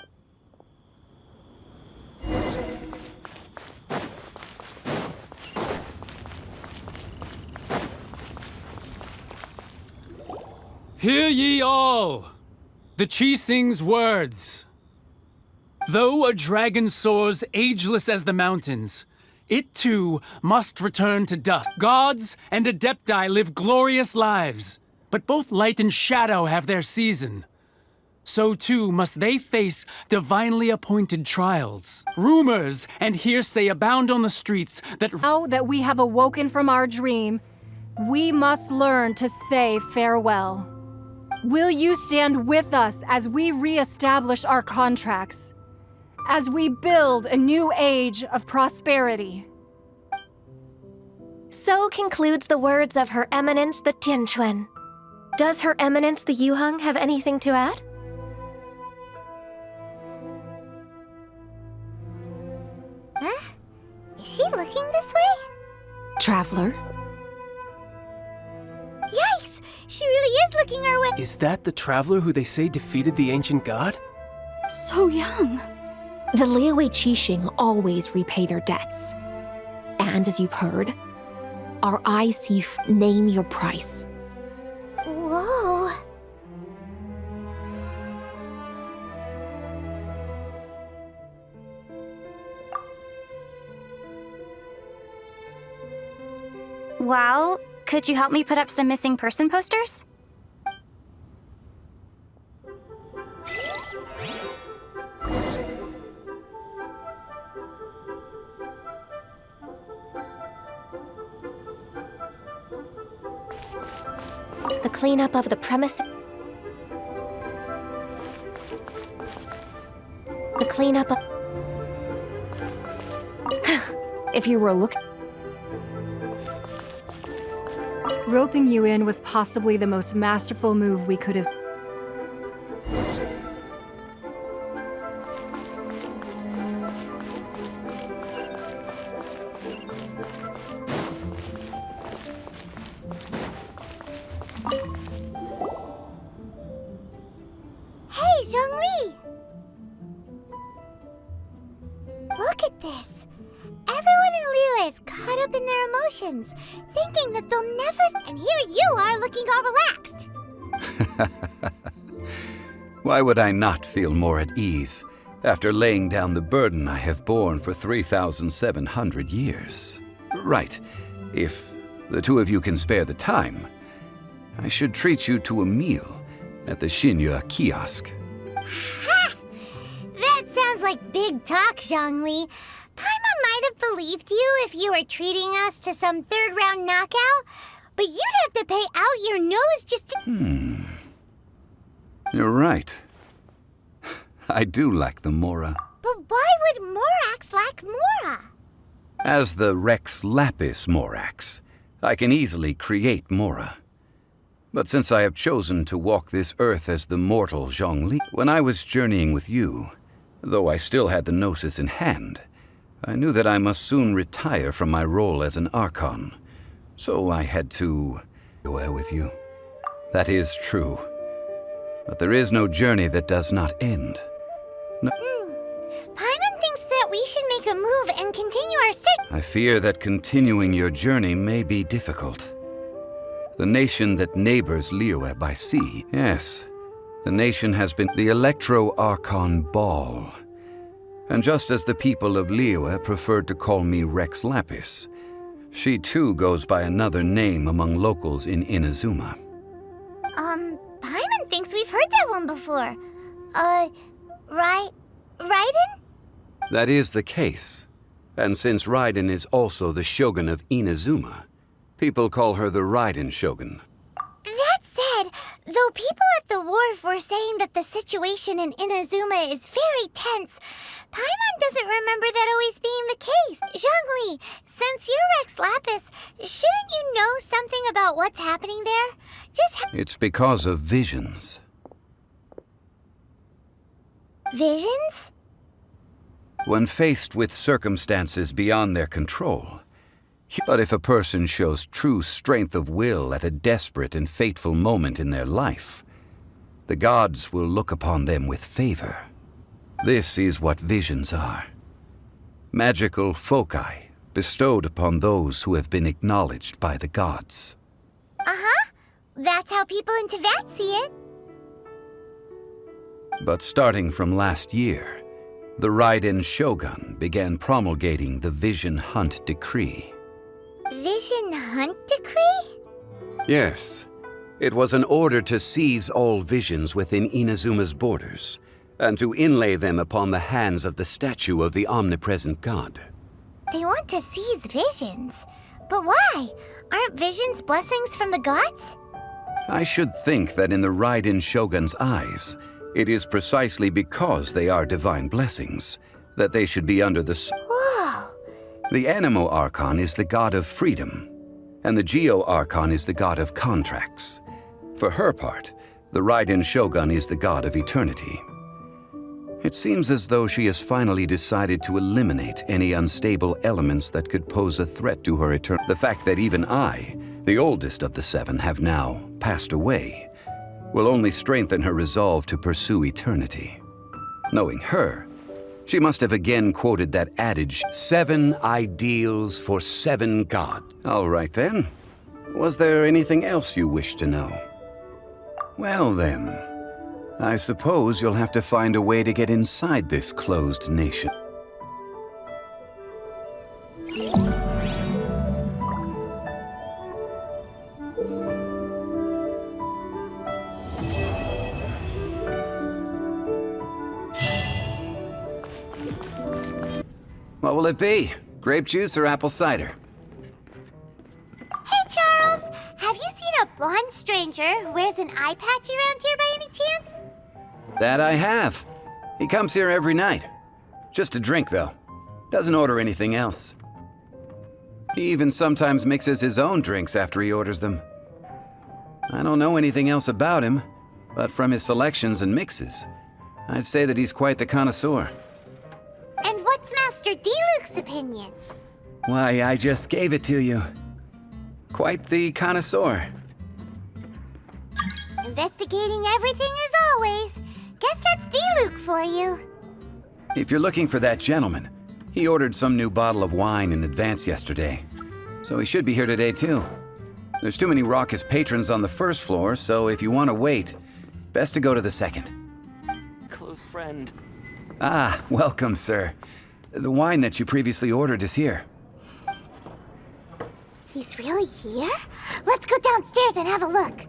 Hear ye all! The Chising's words. Though a dragon soars ageless as the mountains, it too must return to dust. Gods and Adepti live glorious lives, but both light and shadow have their season. So too must they face divinely appointed trials. Rumors and hearsay abound on the streets that... Now that we have awoken from our dream, we must learn to say farewell. Will you stand with us as we re-establish our contracts? As we build a new age of prosperity? So concludes the words of Her Eminence the Tianquan. Does Her Eminence the Yuheng have anything to add? Huh? Is she looking this way? Traveler? Yikes! She really is looking our way. Is that the traveler who they say defeated the ancient god? So young. The Liyue Qixing always repay their debts. And as you've heard, our eyes see name your price. Whoa. Well, could you help me put up some missing person posters? The cleanup of the premises. The cleanup of... If you were looking... Roping you in was possibly the most masterful move we could have... Hey, Zhongli! Look at this. Everyone in Liyue is caught up in their emotions, thinking that they'll never... And here you are looking all relaxed. Why would I not feel more at ease after laying down the burden I have borne for 3,700 years? Right. If the two of you can spare the time, I should treat you to a meal at the Xinyue kiosk. Ha! That sounds like big talk, Zhongli. Paimon might have believed you if you were treating us to some third-round knockout, but you'd have to pay out your nose just to... You're right. I do lack the Mora. But why would Morax lack Mora? As the Rex Lapis Morax, I can easily create Mora. But since I have chosen to walk this earth as the mortal Zhongli, when I was journeying with you, though I still had the Gnosis in hand, I knew that I must soon retire from my role as an Archon. So I had to go with you. That is true. But there is no journey that does not end. No. Paimon thinks that we should make a move and continue our search. I fear that continuing your journey may be difficult. The nation that neighbors Liyue by sea, yes, the nation has been the Electro-Archon Ball. And just as the people of Liyue preferred to call me Rex Lapis, she too goes by another name among locals in Inazuma. Paimon thinks we've heard that one before. Raiden? That is the case. And since Raiden is also the Shogun of Inazuma, people call her the Raiden Shogun. That said, though people at the wharf were saying that the situation in Inazuma is very tense, Paimon doesn't remember that always being the case. Zhongli, since you're Rex Lapis, shouldn't you know something about what's happening there? It's because of visions. Visions? when faced with circumstances beyond their control. But if a person shows true strength of will at a desperate and fateful moment in their life, the gods will look upon them with favor. This is what visions are. Magical foci bestowed upon those who have been acknowledged by the gods. Uh-huh. That's how people in Teyvat see it. But starting from last year, the Raiden Shogun began promulgating the Vision Hunt Decree. Vision Hunt Decree? Yes. It was an order to seize all visions within Inazuma's borders, and to inlay them upon the hands of the statue of the omnipresent god. They want to seize visions. But why? Aren't visions blessings from the gods? I should think that in the Raiden Shogun's eyes, it is precisely because they are divine blessings that they should be under the... Whoa! The Anemo Archon is the god of freedom, and the Geo Archon is the god of contracts. For her part, the Raiden Shogun is the god of eternity. It seems as though she has finally decided to eliminate any unstable elements that could pose a threat to her eternity. The fact that even I, the oldest of the seven, have now passed away, will only strengthen her resolve to pursue eternity. Knowing her, she must have again quoted that adage, 7 ideals for 7 gods. All right then. Was there anything else you wish to know? Well then, I suppose you'll have to find a way to get inside this closed nation. What will it be? Grape juice or apple cider? Hey, Charles! Have you seen a blonde stranger who wears an eye patch around here by any chance? That I have. He comes here every night. Just to drink, though. Doesn't order anything else. He even sometimes mixes his own drinks after he orders them. I don't know anything else about him, but from his selections and mixes, I'd say that he's quite the connoisseur. And what's Master D-Luke's opinion? Why, I just gave it to you. Quite the connoisseur. Investigating everything as always. Guess that's D-Luke for you. If you're looking for that gentleman, he ordered some new bottle of wine in advance yesterday, so he should be here today too. There's too many raucous patrons on the first floor, so if you want to wait, best to go to the second. Close friend. Ah, welcome, sir. The wine that you previously ordered is here. He's really here? Let's go downstairs and have a look.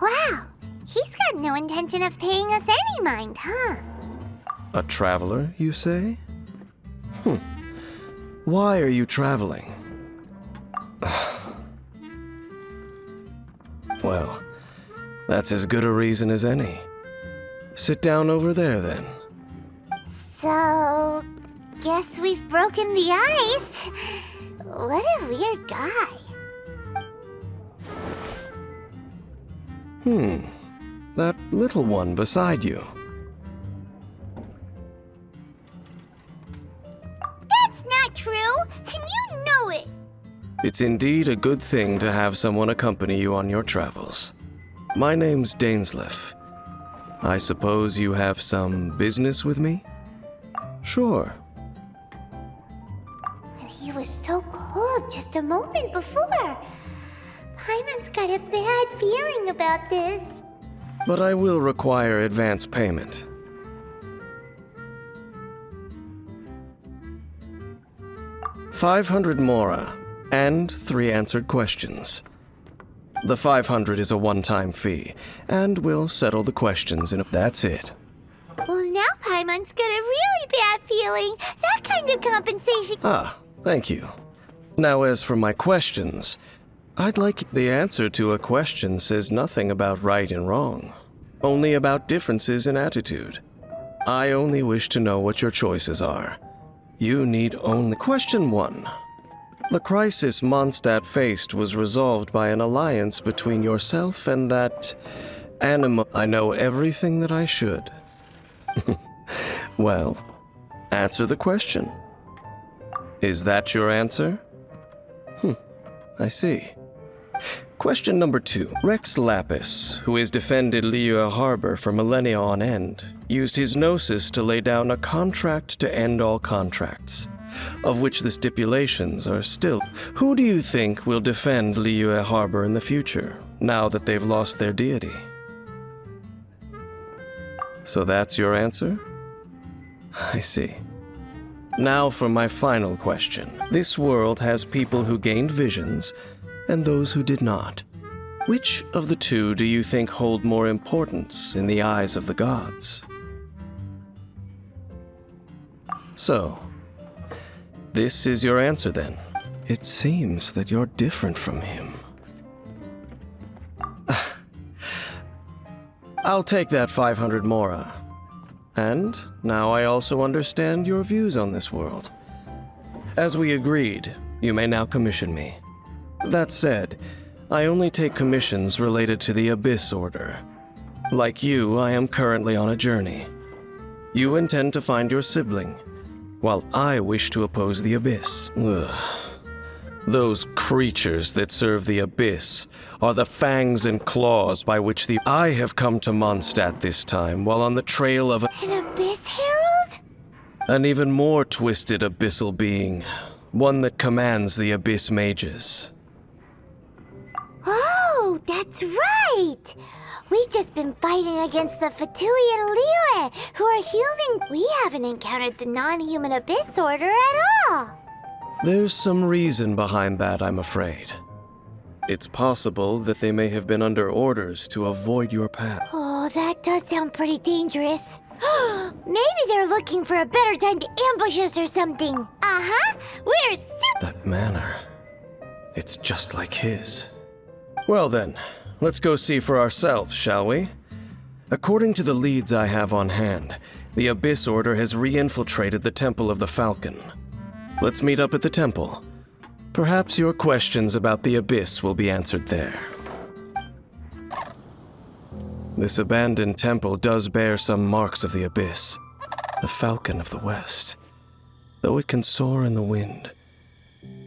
Wow, he's got no intention of paying us any mind, huh? A traveler, you say? Why are you traveling? Well, that's as good a reason as any. Sit down over there, then. So, guess we've broken the ice. What a weird guy. That little one beside you. That's not true, and you know it. It's indeed a good thing to have someone accompany you on your travels. My name's Dainsleif. I suppose you have some business with me? Sure. And he was so cold just a moment before. Paimon's got a bad feeling about this. But I will require advance payment. $500 mora, and 3 answered questions. The 500 is a one-time fee, and we'll settle the questions in a... That's it. Well, now Paimon's got a really bad feeling. That kind of compensation... Ah, thank you. Now as for my questions, I'd like... The answer to a question says nothing about right and wrong, only about differences in attitude. I only wish to know what your choices are. You need only... Question 1. The crisis Mondstadt faced was resolved by an alliance between yourself and that animal. I know everything that I should. Well, answer the question. Is that your answer? I see. Question number 2. Rex Lapis, who has defended Liyue Harbor for millennia on end, used his gnosis to lay down a contract to end all contracts, of which the stipulations are still. Who do you think will defend Liyue Harbor in the future, now that they've lost their deity? So that's your answer? I see. Now for my final question. This world has people who gained visions and those who did not. Which of the two do you think hold more importance in the eyes of the gods? So, this is your answer then. It seems that you're different from him. I'll take that 500 mora. And now I also understand your views on this world. As we agreed, you may now commission me. That said, I only take commissions related to the Abyss Order. Like you, I am currently on a journey. You intend to find your sibling, while I wish to oppose the Abyss. Ugh. Those creatures that serve the Abyss are the fangs and claws by which I have come to Mondstadt this time while on the trail of An Abyss Herald? an even more twisted abyssal being, one that commands the Abyss Mages. Oh, that's right! We've just been fighting against the Fatui and Liyue, who are human. We haven't encountered the non-human Abyss Order at all. There's some reason behind that, I'm afraid. It's possible that they may have been under orders to avoid your path. Oh, that does sound pretty dangerous. Maybe they're looking for a better time to ambush us or something. Uh-huh, we're That manner, it's just like his. Well then, let's go see for ourselves, shall we? According to the leads I have on hand, the Abyss Order has re-infiltrated the Temple of the Falcon. Let's meet up at the temple. Perhaps your questions about the Abyss will be answered there. This abandoned temple does bear some marks of the Abyss, the Falcon of the West. Though it can soar in the wind,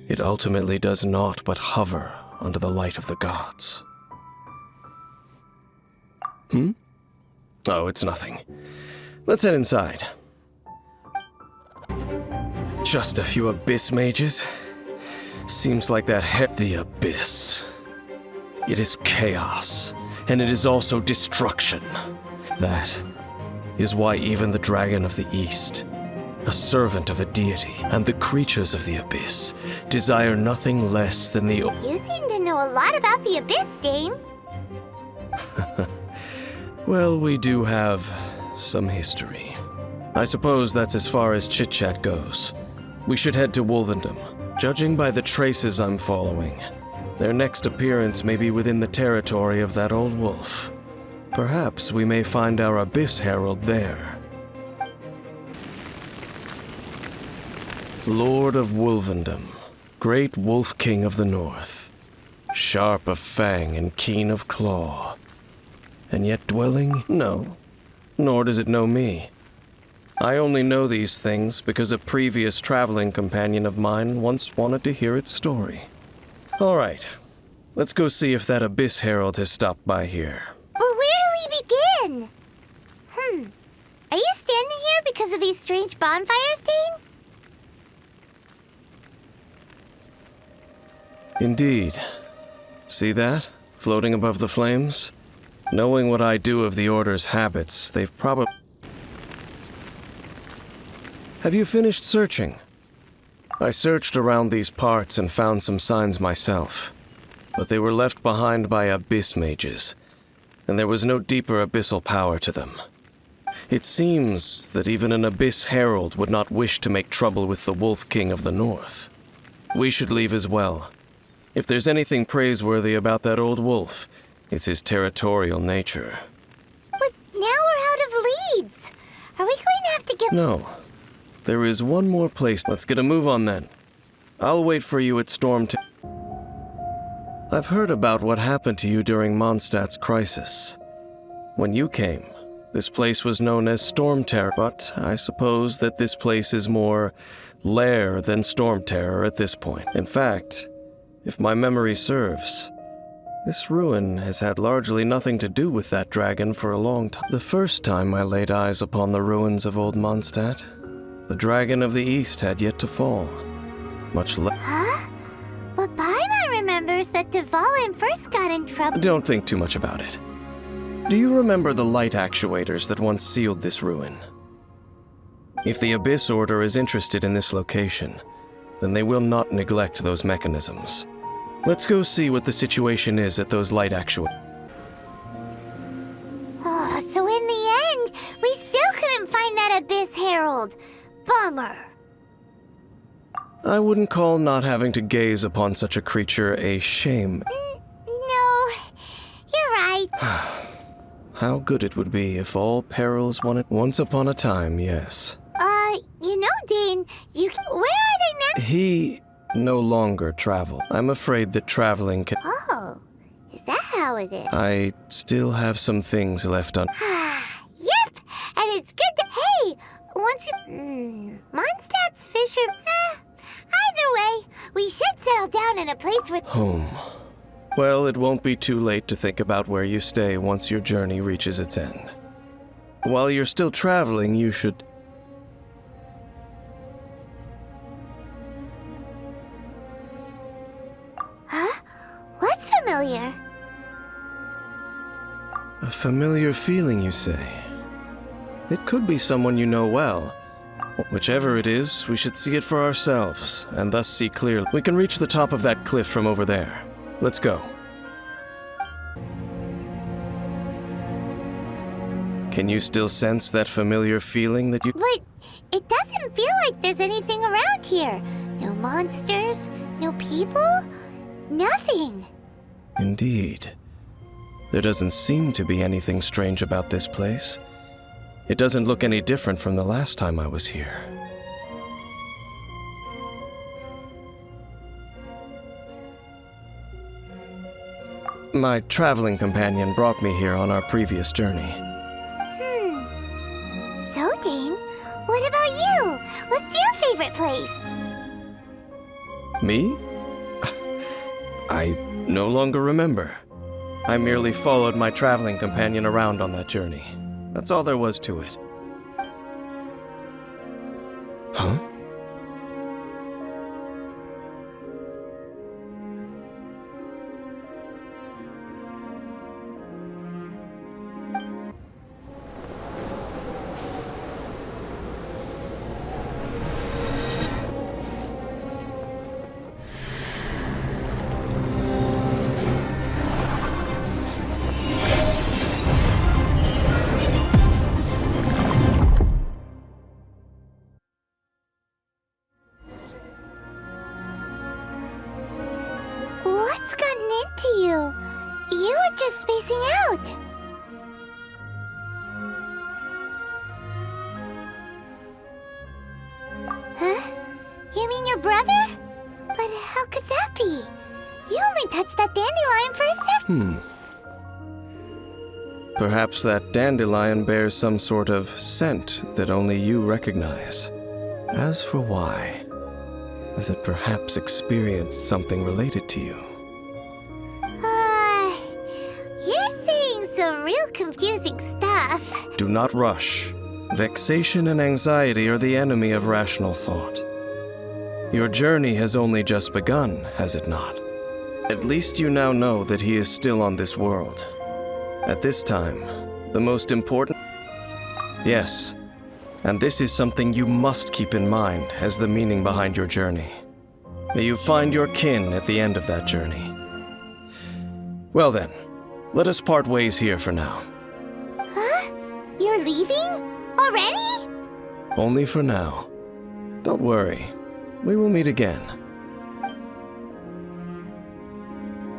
it ultimately does naught but hover under the light of the gods. Oh, it's nothing. Let's head inside. Just a few Abyss mages? Seems like that the Abyss. It is chaos, and it is also destruction. That is why even the Dragon of the East, a servant of a deity, and the creatures of the Abyss desire nothing less than the... You seem to know a lot about the Abyss, Dane. Well, we do have some history. I suppose that's as far as chit-chat goes. We should head to Wolvendom. Judging by the traces I'm following, their next appearance may be within the territory of that old wolf. Perhaps we may find our Abyss Herald there. Lord of Wolvendom, great Wolf King of the North, sharp of fang and keen of claw, and yet dwelling? No, nor does it know me. I only know these things because a previous traveling companion of mine once wanted to hear its story. All right, let's go see if that Abyss Herald has stopped by here. But where do we begin? Are you standing here because of these strange bonfires, Dane? Indeed. See that? Floating above the flames? Knowing what I do of the Order's habits, they've probably... Have you finished searching? I searched around these parts and found some signs myself, but they were left behind by Abyss mages, and there was no deeper abyssal power to them. It seems that even an Abyss Herald would not wish to make trouble with the Wolf King of the North. We should leave as well. If there's anything praiseworthy about that old wolf, it's his territorial nature. But now we're out of leads. Are we going to have to get... No. There is one more place. Let's get a move on then. I'll wait for you at Storm Tower. I've heard about what happened to you during Mondstadt's crisis. When you came, this place was known as Storm Terror, but I suppose that this place is more lair than Storm Terror at this point. In fact, if my memory serves, this ruin has had largely nothing to do with that dragon for a long time. The first time I laid eyes upon the ruins of Old Mondstadt, the dragon of the East had yet to fall. Much less. Huh? But Paimon remembers that Dvalin first got in trouble. Don't think too much about it. Do you remember the light actuators that once sealed this ruin? If the Abyss Order is interested in this location, then they will not neglect those mechanisms. Let's go see what the situation is at those light actuators. Oh, so in the end, we still couldn't find that Abyss Herald. Bummer. I wouldn't call not having to gaze upon such a creature a shame. No, you're right. How good it would be if all perils wanted once upon a time, yes. You know, Dane, where are they now? He no longer travel. I'm afraid that traveling can... Oh, is that how it is? I still have some things left on... Yep, and it's good to... Hey, once you... Mondstadt's Fisher... Either way, we should settle down in a place with... Home. Well, it won't be too late to think about where you stay once your journey reaches its end. While you're still traveling, you should... Huh? What's familiar? A familiar feeling, you say? It could be someone you know well. Whichever it is, we should see it for ourselves, and thus see clearly. We can reach the top of that cliff from over there. Let's go. Can you still sense that familiar feeling that you... But it doesn't feel like there's anything around here. No monsters, no people, nothing. Indeed. There doesn't seem to be anything strange about this place. It doesn't look any different from the last time I was here. My traveling companion brought me here on our previous journey. So, Dane, what about you? What's your favorite place? Me? I no longer remember. I merely followed my traveling companion around on that journey. That's all there was to it. Huh? What's gotten into you? You were just spacing out. Huh? You mean your brother? But how could that be? You only touched that dandelion for a second. Perhaps that dandelion bears some sort of scent that only you recognize. As for why, has it perhaps experienced something related to you? You're saying some real confusing stuff. Do not rush. Vexation and anxiety are the enemy of rational thought. Your journey has only just begun, has it not? At least you now know that he is still on this world. At this time, the most important... Yes, and this is something you must keep in mind as the meaning behind your journey. May you find your kin at the end of that journey. Well then, let us part ways here for now. Huh? You're leaving? Already? Only for now. Don't worry, we will meet again.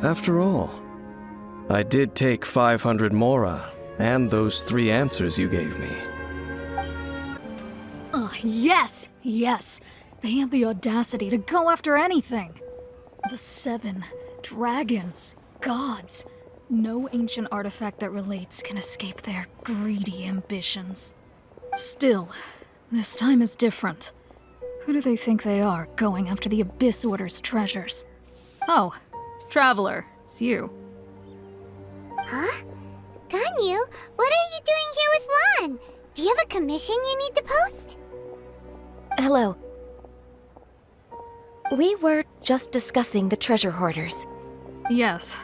After all, I did take 500 Mora and those 3 answers you gave me. Oh, yes, yes. They have the audacity to go after anything. The 7 dragons, gods. No ancient artifact that relates can escape their greedy ambitions. Still, this time is different. Who do they think they are, going after the Abyss Order's treasures? Oh, Traveler, it's you. Huh? Ganyu, what are you doing here with Lan? Do you have a commission you need to post? Hello. We were just discussing the treasure hoarders. Yes.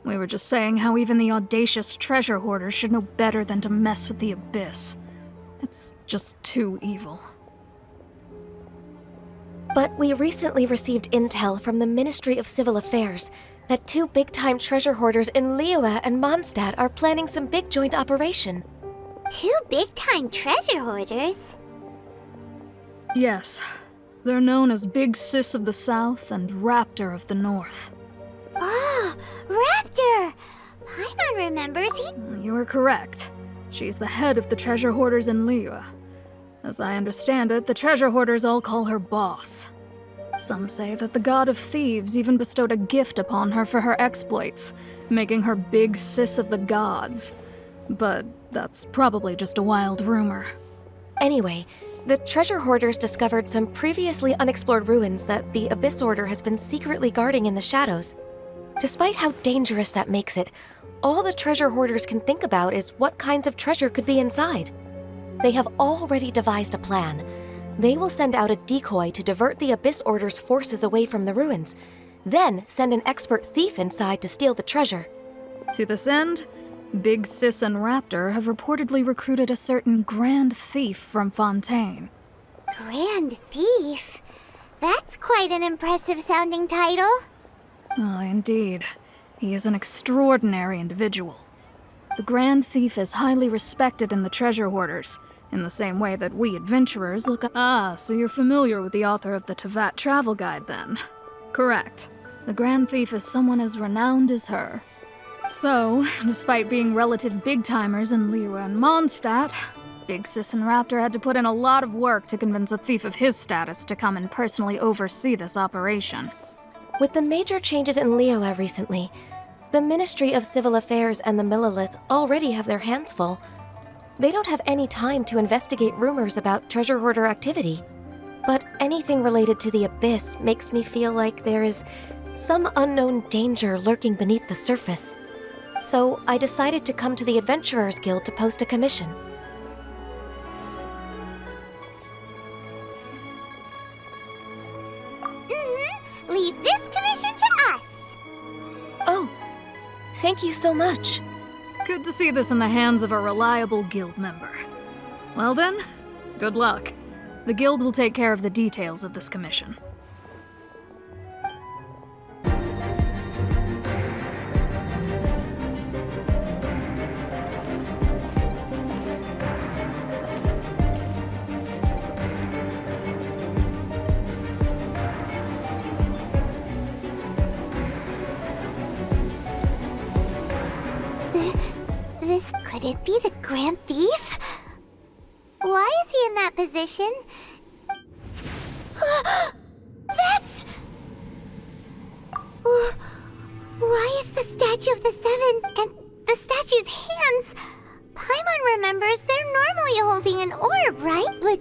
We were just saying how even the audacious treasure hoarders should know better than to mess with the Abyss. It's just too evil. But we recently received intel from the Ministry of Civil Affairs that 2 big-time treasure hoarders in Liyue and Mondstadt are planning some big joint operation. 2 big-time treasure hoarders? Yes. They're known as Big Sis of the South and Raptor of the North. Oh, Raptor! Paimon remembers You are correct. She's the head of the treasure hoarders in Liyue. As I understand it, the treasure hoarders all call her boss. Some say that the god of thieves even bestowed a gift upon her for her exploits, making her Big Sis of the gods. But that's probably just a wild rumor. Anyway, the treasure hoarders discovered some previously unexplored ruins that the Abyss Order has been secretly guarding in the shadows. Despite how dangerous that makes it, all the treasure hoarders can think about is what kinds of treasure could be inside. They have already devised a plan. They will send out a decoy to divert the Abyss Order's forces away from the ruins, then send an expert thief inside to steal the treasure. To this end, Big Sis and Raptor have reportedly recruited a certain Grand Thief from Fontaine. Grand Thief? That's quite an impressive sounding title. Oh, indeed. He is an extraordinary individual. The Grand Thief is highly respected in the treasure hoarders, in the same way that we adventurers look up. Ah, so you're familiar with the author of the Tevat Travel Guide, then? Correct. The Grand Thief is someone as renowned as her. So, despite being relative big-timers in Liyue and Mondstadt, Big Sis and Raptor had to put in a lot of work to convince a thief of his status to come and personally oversee this operation. With the major changes in Liyue recently, the Ministry of Civil Affairs and the Millelith already have their hands full. They don't have any time to investigate rumors about treasure hoarder activity. But anything related to the Abyss makes me feel like there is some unknown danger lurking beneath the surface. So I decided to come to the Adventurers Guild to post a commission. Leave this commission to us! Oh, thank you so much. Good to see this in the hands of a reliable guild member. Well then, good luck. The guild will take care of the details of this commission. Could it be the Grand Thief? Why is he in that position? That's... Why is the statue of the 7 and the statue's hands? Paimon remembers they're normally holding an orb, right? But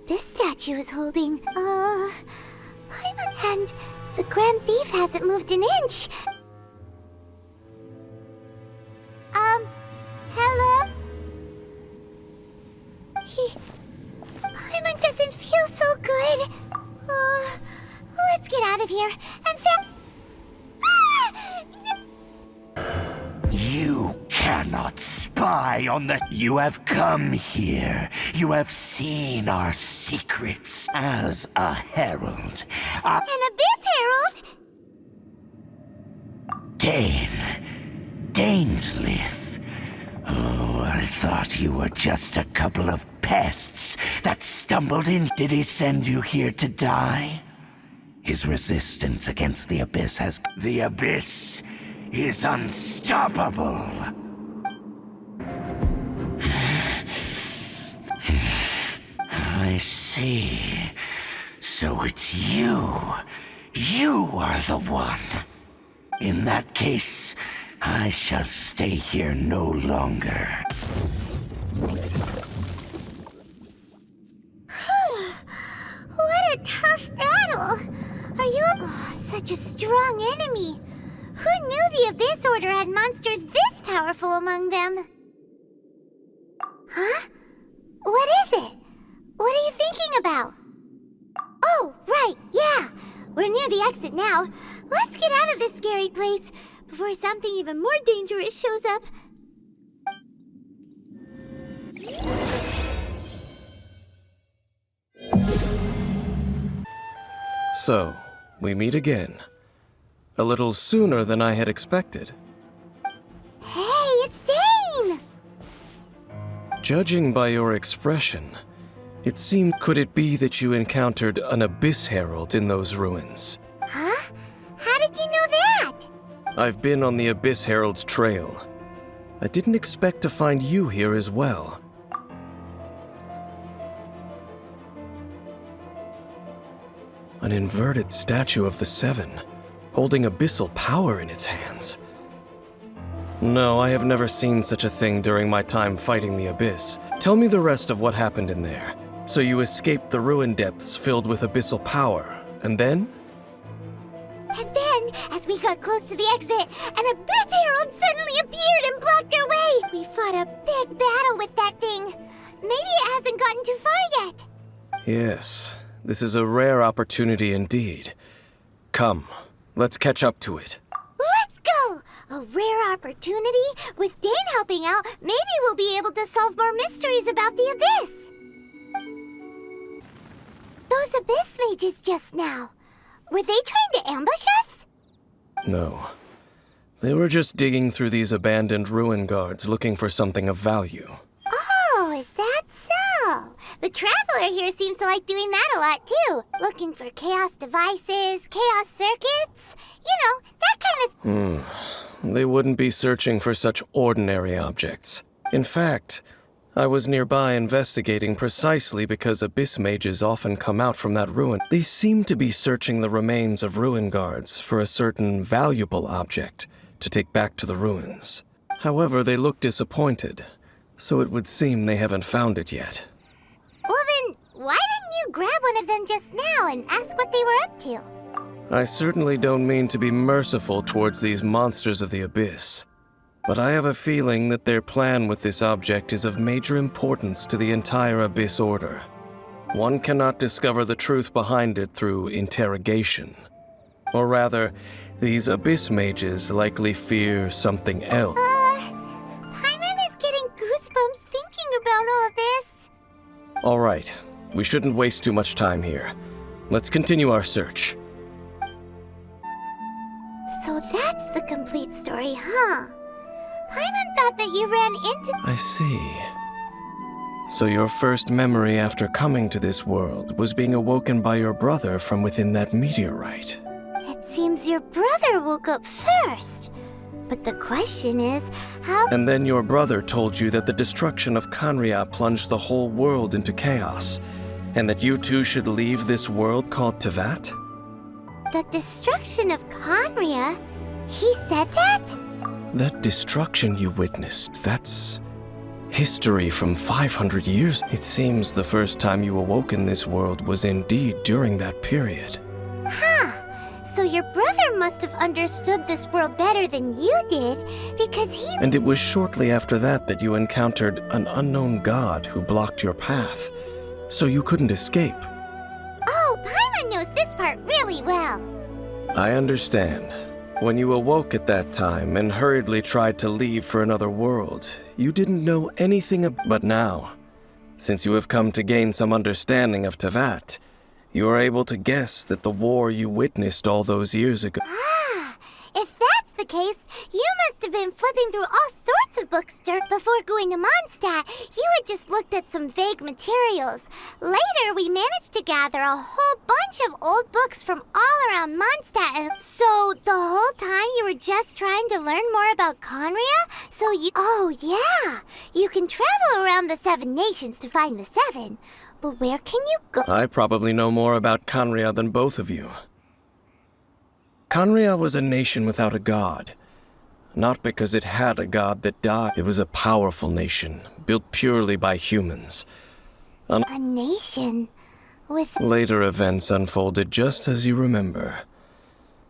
this statue is holding... Paimon... And the Grand Thief hasn't moved an inch. Hello? Paimon doesn't feel so good. Let's get out of here. You cannot spy on the... You have come here. You have seen our secrets as a herald. An Abyss Herald? Dainslith. Oh, I thought you were just a couple of pests that stumbled in. Did he send you here to die? His resistance against the Abyss has... The Abyss is unstoppable. I see. So it's you. You are the one. In that case, I shall stay here no longer. What a tough battle! Are you such a strong enemy? Who knew the Abyss Order had monsters this powerful among them? Huh? What is it? What are you thinking about? Oh, right, yeah! We're near the exit now. Let's get out of this scary place before something even more dangerous shows up. So, we meet again. A little sooner than I had expected. Hey, it's Dane! Judging by your expression, it seemed, could it be that you encountered an Abyss Herald in those ruins? Huh? How did you know that? I've been on the Abyss Herald's trail. I didn't expect to find you here as well. An inverted statue of the Seven, holding abyssal power in its hands. No, I have never seen such a thing during my time fighting the Abyss. Tell me the rest of what happened in there. So you escaped the ruin depths filled with abyssal power, and then? And then, as we got close to the exit, an Abyss Herald suddenly appeared and blocked our way! We fought a big battle with that thing. Maybe it hasn't gotten too far yet. Yes, this is a rare opportunity indeed. Come, let's catch up to it. Let's go! A rare opportunity? With Dane helping out, maybe we'll be able to solve more mysteries about the Abyss. Those Abyss mages just now, were they trying to ambush us? No. They were just digging through these abandoned ruin guards looking for something of value. Oh, is that so? The Traveler here seems to like doing that a lot too. Looking for chaos devices, chaos circuits, you know, that kind of... They wouldn't be searching for such ordinary objects. In fact, I was nearby investigating precisely because Abyss mages often come out from that ruin. They seem to be searching the remains of ruin guards for a certain valuable object to take back to the ruins. However, they look disappointed, so it would seem they haven't found it yet. Well then, why didn't you grab one of them just now and ask what they were up to? I certainly don't mean to be merciful towards these monsters of the Abyss. But I have a feeling that their plan with this object is of major importance to the entire Abyss Order. One cannot discover the truth behind it through interrogation. Or rather, these Abyss mages likely fear something else. Paimon is getting goosebumps thinking about all this. All right, we shouldn't waste too much time here. Let's continue our search. So that's the complete story, huh? Paimon thought that you ran into... I see. So your first memory after coming to this world was being awoken by your brother from within that meteorite. It seems your brother woke up first. But the question is, how... And then your brother told you that the destruction of Khaenri'ah plunged the whole world into chaos, and that you two should leave this world called Teyvat? The destruction of Khaenri'ah? He said that? That destruction you witnessed, that's history from 500 years. It seems the first time you awoke in this world was indeed during that period. Huh. So your brother must have understood this world better than you did, because he... And it was shortly after that that you encountered an unknown god who blocked your path, so you couldn't escape. Oh, Paimon knows this part really well. I understand. When you awoke at that time and hurriedly tried to leave for another world, you didn't know anything but now, since you have come to gain some understanding of Teyvat, you are able to guess that the war you witnessed all those years ago... Ah, if that's the case, you must have been flipping through all sorts of books before going to Mondstadt. You had just looked at some vague materials. Later, we managed to gather a whole bunch of old books from all around Mondstadt. And so, the whole time you were just trying to learn more about Khaenri'ah? Oh yeah, you can travel around the 7 nations to find the 7. But where can you go? I probably know more about Khaenri'ah than both of you. Khaenri'ah was a nation without a god. Not because it had a god that died. It was a powerful nation, built purely by humans. A nation with... Later events unfolded just as you remember.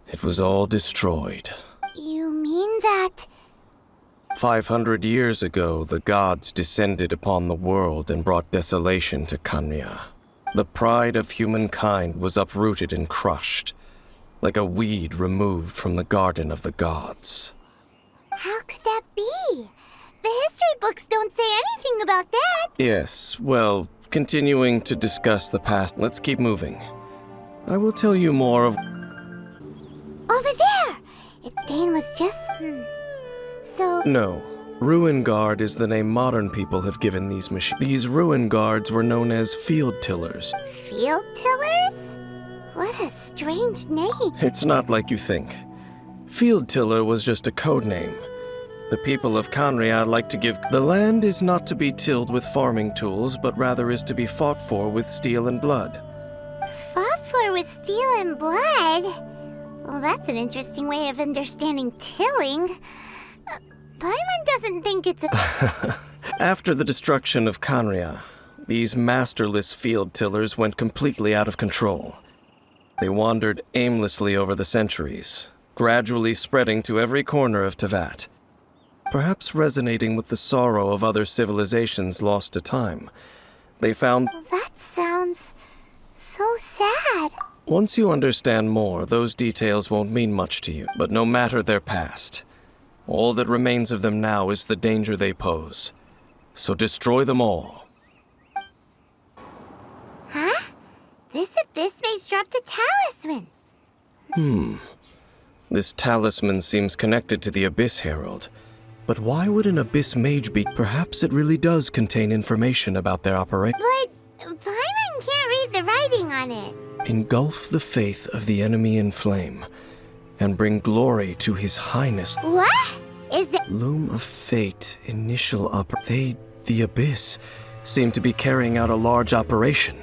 It was all destroyed. You mean that... 500 years ago, the gods descended upon the world and brought desolation to Khaenri'ah. The pride of humankind was uprooted and crushed, like a weed removed from the garden of the gods. How could that be? The history books don't say anything about that. Yes, well, continuing to discuss the past, let's keep moving. I will tell you more of... Over there! Dane was just... So... No. Ruin Guard is the name modern people have given these machines. These Ruin Guards were known as field tillers. Field tillers? What a strange name. It's not like you think. Field tiller was just a code name. The people of Khaenri'ah like to give... The land is not to be tilled with farming tools, but rather is to be fought for with steel and blood. Fought for with steel and blood? Well, that's an interesting way of understanding tilling. Paimon doesn't think it's a... After the destruction of Khaenri'ah, these masterless field tillers went completely out of control. They wandered aimlessly over the centuries, gradually spreading to every corner of Teyvat. Perhaps resonating with the sorrow of other civilizations lost to time, they found... That sounds so sad. Once you understand more, those details won't mean much to you. But no matter their past, all that remains of them now is the danger they pose. So destroy them all. Huh? This abyss maze dropped a talisman. This talisman seems connected to the Abyss Herald. But why would an Abyss Mage be? Perhaps it really does contain information about their operation. But Paimon can't read the writing on it. Engulf the faith of the enemy in flame, and bring glory to His Highness. What? Is it? Loom of Fate, initial the Abyss, seem to be carrying out a large operation.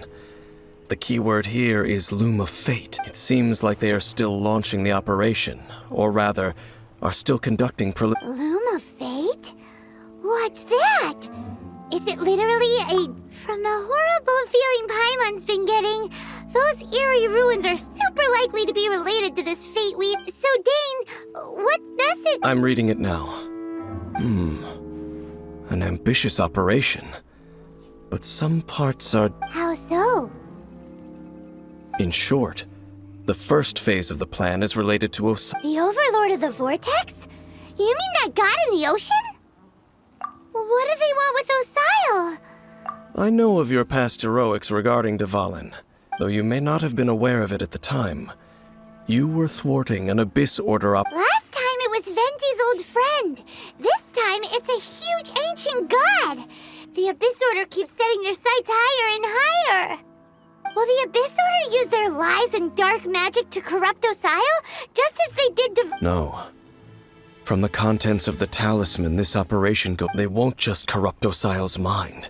The keyword here is Loom of Fate. It seems like they are still launching the operation, or rather, are still conducting Loom of Fate? What's that? Is it literally a... From the horrible feeling Paimon's been getting, those eerie ruins are super likely to be related to this fate we... So Dane, what message... I'm reading it now. An ambitious operation. But some parts are... How so? In short, the first phase of the plan is related to The Overlord of the Vortex? You mean that god in the ocean? What do they want with Osile? I know of your past heroics regarding Dvalin, though you may not have been aware of it at the time. You were thwarting an Abyss Order Last time it was Venti's old friend. This time it's a huge ancient god. The Abyss Order keeps setting their sights higher and higher. Will the Abyss Order use their lies and dark magic to corrupt Osile, just as they did to... No. From the contents of the talisman, this operation they won't just corrupt Osile's mind.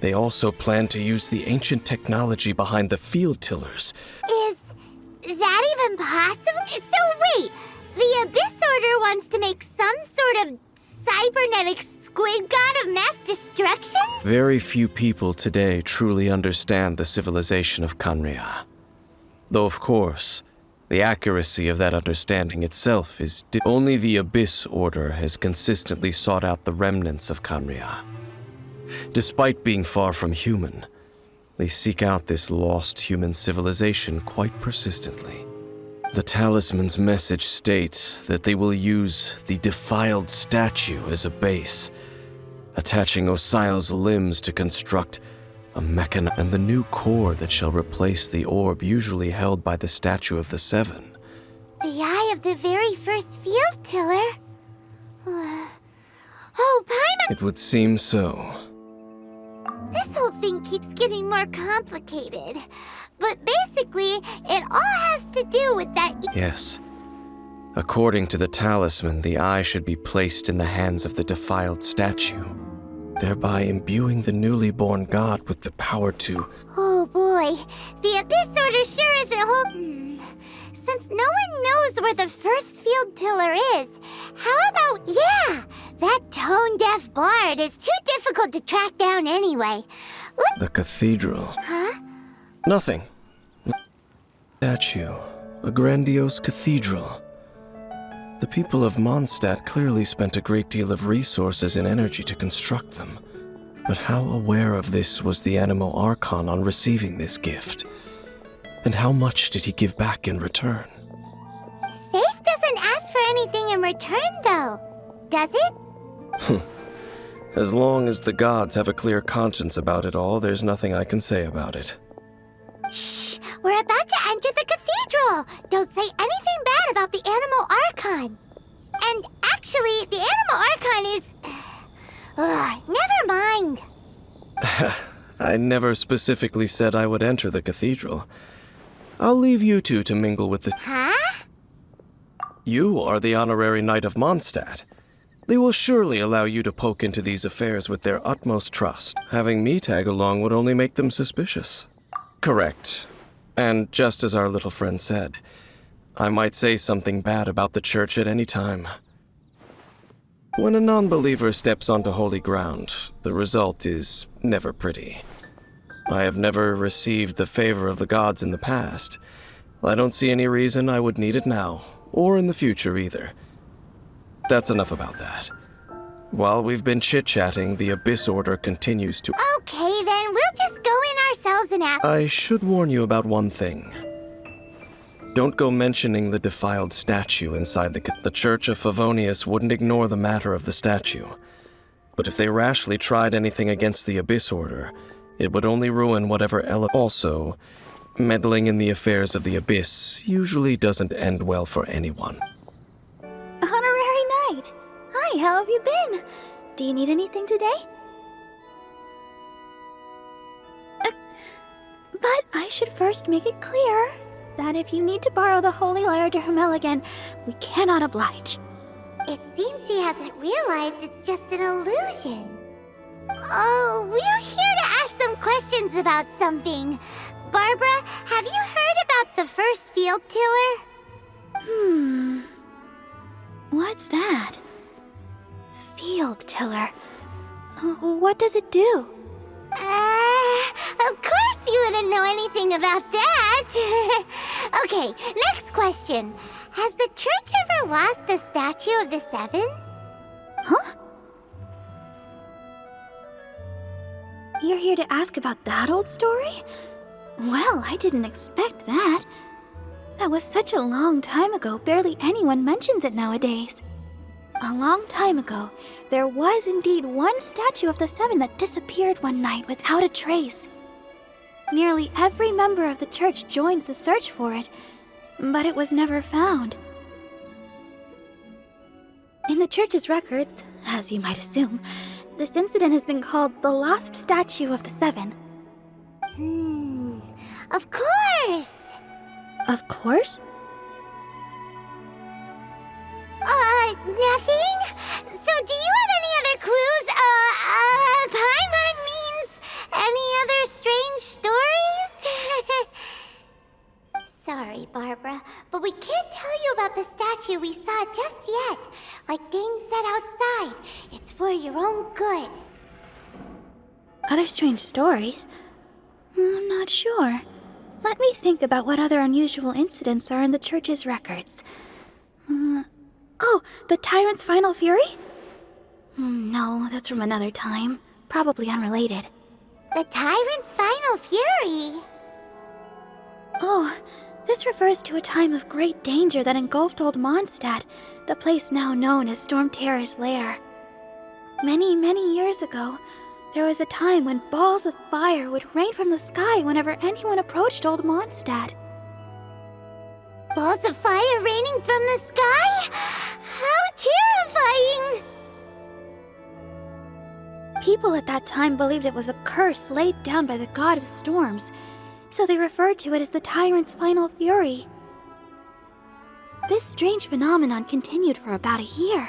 They also plan to use the ancient technology behind the field tillers. Is that even possible? So wait, the Abyss Order wants to make some sort of cybernetic squid god of mass destruction? Very few people today truly understand the civilization of Khaenri'ah. Though of course, the accuracy of that understanding itself is... Only the Abyss Order has consistently sought out the remnants of Khaenri'ah. Despite being far from human, they seek out this lost human civilization quite persistently. The talisman's message states that they will use the defiled statue as a base, attaching Osile's limbs to construct a mechanism and the new core that shall replace the orb usually held by the Statue of the Seven. The eye of the very first field tiller? Oh, Paimon! It would seem so. This whole thing keeps getting more complicated. But basically, it all has to do with that... Yes. According to the talisman, the eye should be placed in the hands of the defiled statue. thereby imbuing the newly born god with the power to... Oh boy, the Abyss Order sure isn't Since no one knows where the first field tiller is, how about, that tone-deaf bard is too difficult to track down anyway. The cathedral. Huh? Nothing. Statue. A grandiose cathedral. The people of Mondstadt clearly spent a great deal of resources and energy to construct them. But how aware of this was the Animo Archon on receiving this gift? And how much did he give back in return? Faith doesn't ask for anything in return, though, does it? As long as the gods have a clear conscience about it all, there's nothing I can say about it. Shh! We're about to enter the cathedral! Don't say anything bad about the Animo Archon! And actually, the Animo Archon is... never mind! I never specifically said I would enter the cathedral. I'll leave you two to mingle with the... Huh? You are the honorary knight of Mondstadt. They will surely allow you to poke into these affairs with their utmost trust. Having me tag along would only make them suspicious. Correct. And just as our little friend said, I might say something bad about the church at any time. When a non-believer steps onto holy ground, the result is never pretty. I have never received the favor of the gods in the past. I don't see any reason I would need it now, or in the future either. That's enough about that. While we've been chit-chatting, the Abyss Order continues to... Okay, then we'll just go in ourselves and ask... I should warn you about one thing. Don't go mentioning the defiled statue inside the Church of Favonius wouldn't ignore the matter of the statue. But if they rashly tried anything against the Abyss Order, it would only ruin whatever Also, meddling in the affairs of the Abyss usually doesn't end well for anyone. Honorary Knight! Hi, how have you been? Do you need anything today? But I should first make it clear that if you need to borrow the Holy Lyre to Hermel again, we cannot oblige. It seems she hasn't realized it's just an illusion. Oh, we're here to ask some questions about something. Barbara, have you heard about the first field tiller? What's that? Field tiller. What does it do? Of course you wouldn't know anything about that. Okay, next question. Has the church ever lost a statue of the Seven? Huh? You're here to ask about that old story? Well, I didn't expect that. That was such a long time ago, barely anyone mentions it nowadays. A long time ago, there was indeed one statue of the Seven that disappeared one night without a trace. Nearly every member of the church joined the search for it, but it was never found. In the church's records, as you might assume, this incident has been called the Lost Statue of the Seven. Of course! Of course? Nothing? So do you have any other clues? Paimon means any other strange stories? Sorry, Barbara, but we can't tell you about the statue we saw just yet. Like Dane said outside, it's for your own good. Other strange stories? I'm not sure. Let me think about what other unusual incidents are in the church's records. Oh, the Tyrant's Final Fury? No, that's from another time. Probably unrelated. The Tyrant's Final Fury? Oh, this refers to a time of great danger that engulfed Old Mondstadt, the place now known as Storm Terror's lair. Many, many years ago, there was a time when balls of fire would rain from the sky whenever anyone approached Old Mondstadt. Balls of fire raining from the sky? How terrifying! People at that time believed it was a curse laid down by the god of storms, so they referred to it as the Tyrant's Final Fury. This strange phenomenon continued for about a year.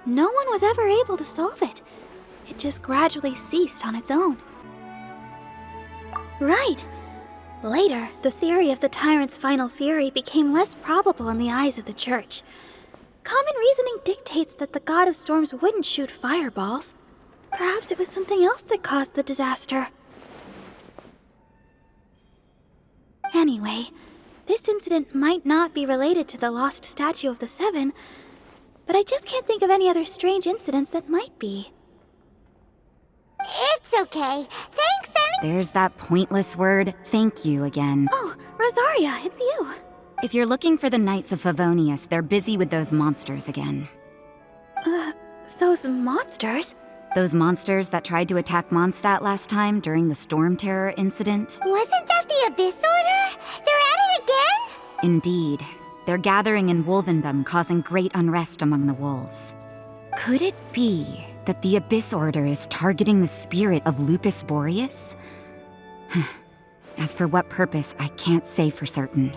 No one was ever able to solve it, It just gradually ceased on its own. Right. Later, the theory of the tyrant's final fury became less probable in the eyes of the Church. Common reasoning dictates that the god of storms wouldn't shoot fireballs. Perhaps it was something else that caused the disaster. Anyway, this incident might not be related to the lost statue of the Seven, but I just can't think of any other strange incidents that might be. It's okay. Thanks, Annie. There's that pointless word, thank you, again. Oh, Rosaria, it's you. If you're looking for the Knights of Favonius, they're busy with those monsters again. Those monsters? Those monsters that tried to attack Mondstadt last time during the Storm Terror incident? Wasn't that the Abyss Order? They're at it again? Indeed. They're gathering in Wolvendom, causing great unrest among the wolves. Could it be that the Abyss Order is targeting the spirit of Lupus Boreas? As for what purpose, I can't say for certain.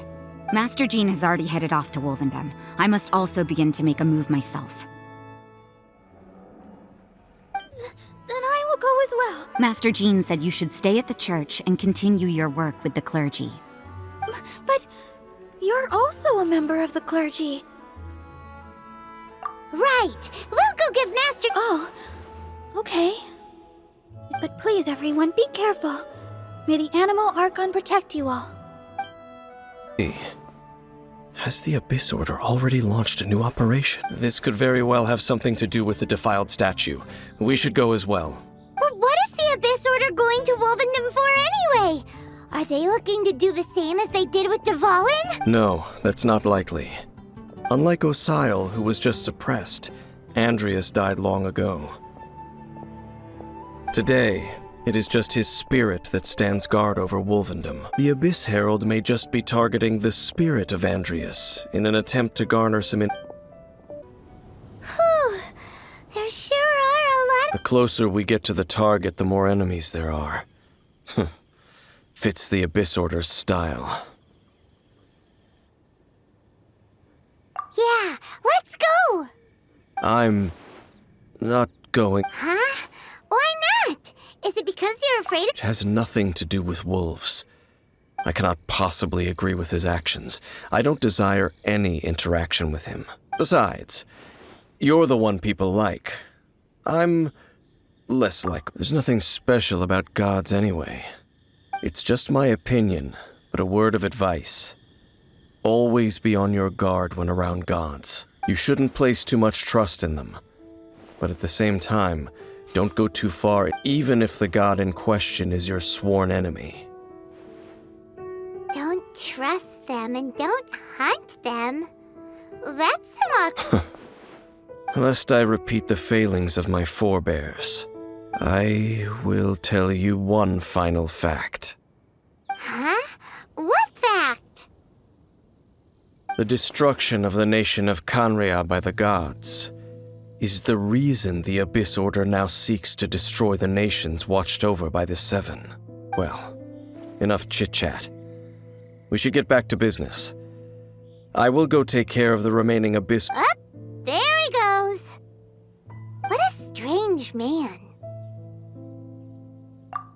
Master Jean has already headed off to Wolvendom. I must also begin to make a move myself. Then I will go as well. Master Jean said you should stay at the church and continue your work with the clergy. But you're also a member of the clergy. Right. We'll go give Master... Oh, okay. But please, everyone, be careful. May the Animal Archon protect you all. Has the Abyss Order already launched a new operation? This could very well have something to do with the defiled statue. We should go as well. But what is the Abyss Order going to Wolvendom for anyway? Are they looking to do the same as they did with Dvalin? No, that's not likely. Unlike Osile, who was just suppressed, Andreas died long ago. Today, it is just his spirit that stands guard over Wolvendom. The Abyss Herald may just be targeting the spirit of Andreas in an attempt to garner some Whew. There sure are a lot The closer we get to the target, the more enemies there are. Fits the Abyss Order's style. Yeah, let's go! I'm not going. Huh? Why not? Is it because you're afraid It has nothing to do with wolves. I cannot possibly agree with his actions. I don't desire any interaction with him. Besides, you're the one people like. I'm less like. There's nothing special about gods anyway. It's just my opinion, but a word of advice. Always be on your guard when around gods. You shouldn't place too much trust in them. But at the same time, don't go too far, even if the god in question is your sworn enemy. Don't trust them and don't hunt them. That's some Lest I repeat the failings of my forebears, I will tell you one final fact. Huh? What fact? The destruction of the nation of Canria by the gods is the reason the Abyss Order now seeks to destroy the nations watched over by the Seven. Well, enough chit-chat. We should get back to business. I will go take care of the remaining Abyss... Up, there he goes. What a strange man.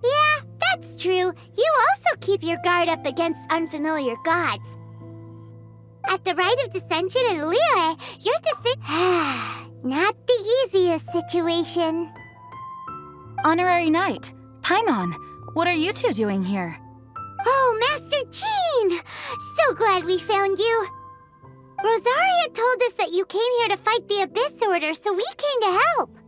Yeah, that's true. You also keep your guard up against unfamiliar gods. At the Rite of Dissension in Liyue, you're not the easiest situation. Honorary Knight, Paimon, what are you two doing here? Oh, Master Jean! So glad we found you. Rosaria told us that you came here to fight the Abyss Order, so we came to help.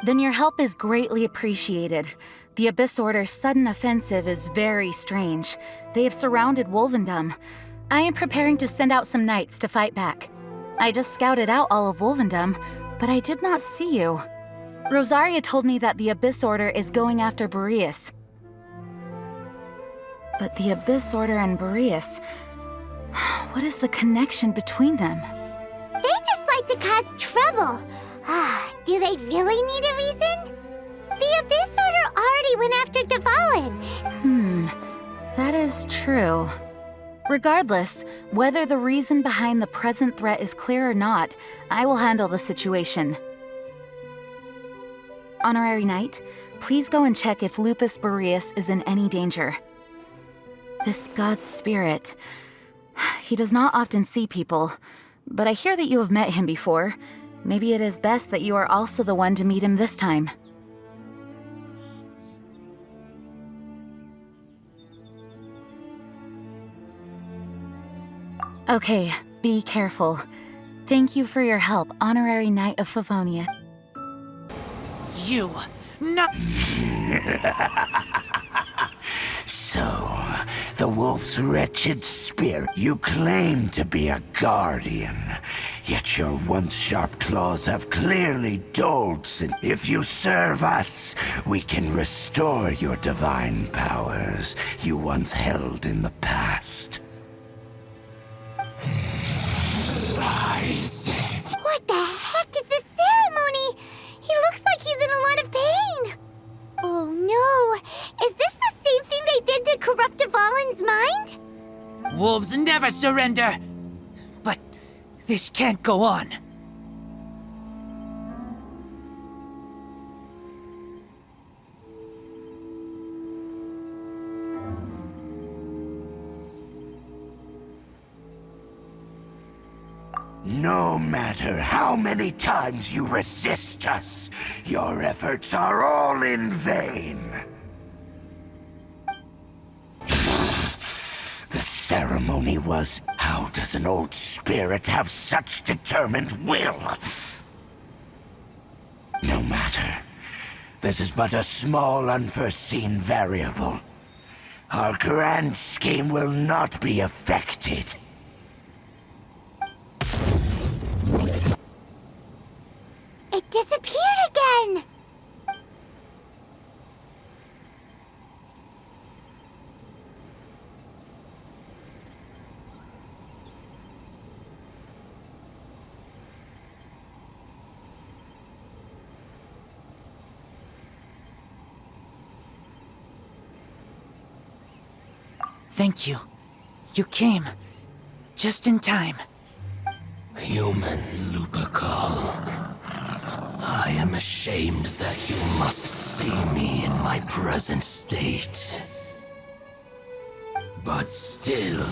Then your help is greatly appreciated. The Abyss Order's sudden offensive is very strange. They have surrounded Wolvendom. I am preparing to send out some knights to fight back. I just scouted out all of Wolvendom, but I did not see you. Rosaria told me that the Abyss Order is going after Boreas. But the Abyss Order and Boreas... what is the connection between them? They just like to cause trouble. Do they really need a reason? The Abyss Order already went after Dvalin. That is true. Regardless, whether the reason behind the present threat is clear or not, I will handle the situation. Honorary Knight, please go and check if Lupus Boreas is in any danger. This god's spirit. He does not often see people, but I hear that you have met him before. Maybe it is best that you are also the one to meet him this time. Okay, be careful. Thank you for your help, Honorary Knight of Favonia. You, not... So, the wolf's wretched spirit. You claim to be a guardian, yet your once sharp claws have clearly dulled since. If you serve us, we can restore your divine powers you once held in the past. Lies. What the heck is this ceremony? He looks like he's in a lot of pain. Oh no, is this the same thing they did to corrupt Dvalin's mind? Wolves never surrender. But this can't go on. No matter how many times you resist us, your efforts are all in vain. The ceremony was... How does an old spirit have such determined will? No matter. This is but a small unforeseen variable. Our grand scheme will not be affected. It disappeared again! Thank you. You came. Just in time. Human Lupercal. I am ashamed that you must see me in my present state. But still,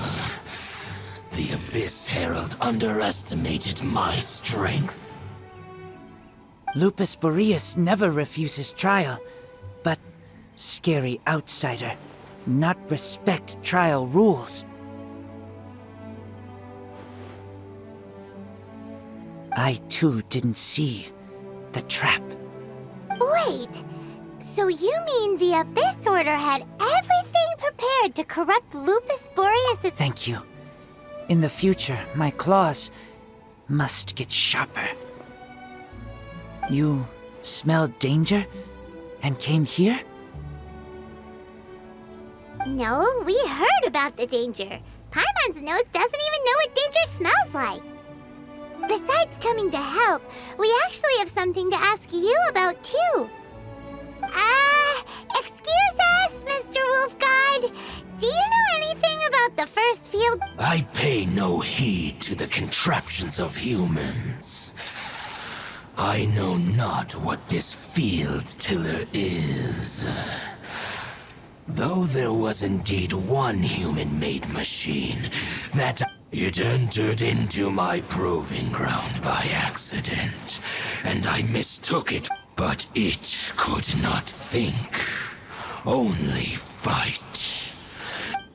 the Abyss Herald underestimated my strength. Lupus Boreas never refuses trial, but scary outsider, not respect trial rules. I too didn't see the trap. Wait, so you mean the Abyss Order had everything prepared to corrupt Lupus Boreas? Thank you. In the future, my claws must get sharper. You smelled danger and came here? No, we heard about the danger. Paimon's nose doesn't even know what danger smells like. Besides coming to help, we actually have something to ask you about, too. Excuse us, Mr. Wolf God. Do you know anything about the first field? I pay no heed to the contraptions of humans. I know not what this field tiller is. Though there was indeed one human-made machine that... It entered into my proving ground by accident, and I mistook it. But it could not think, only fight.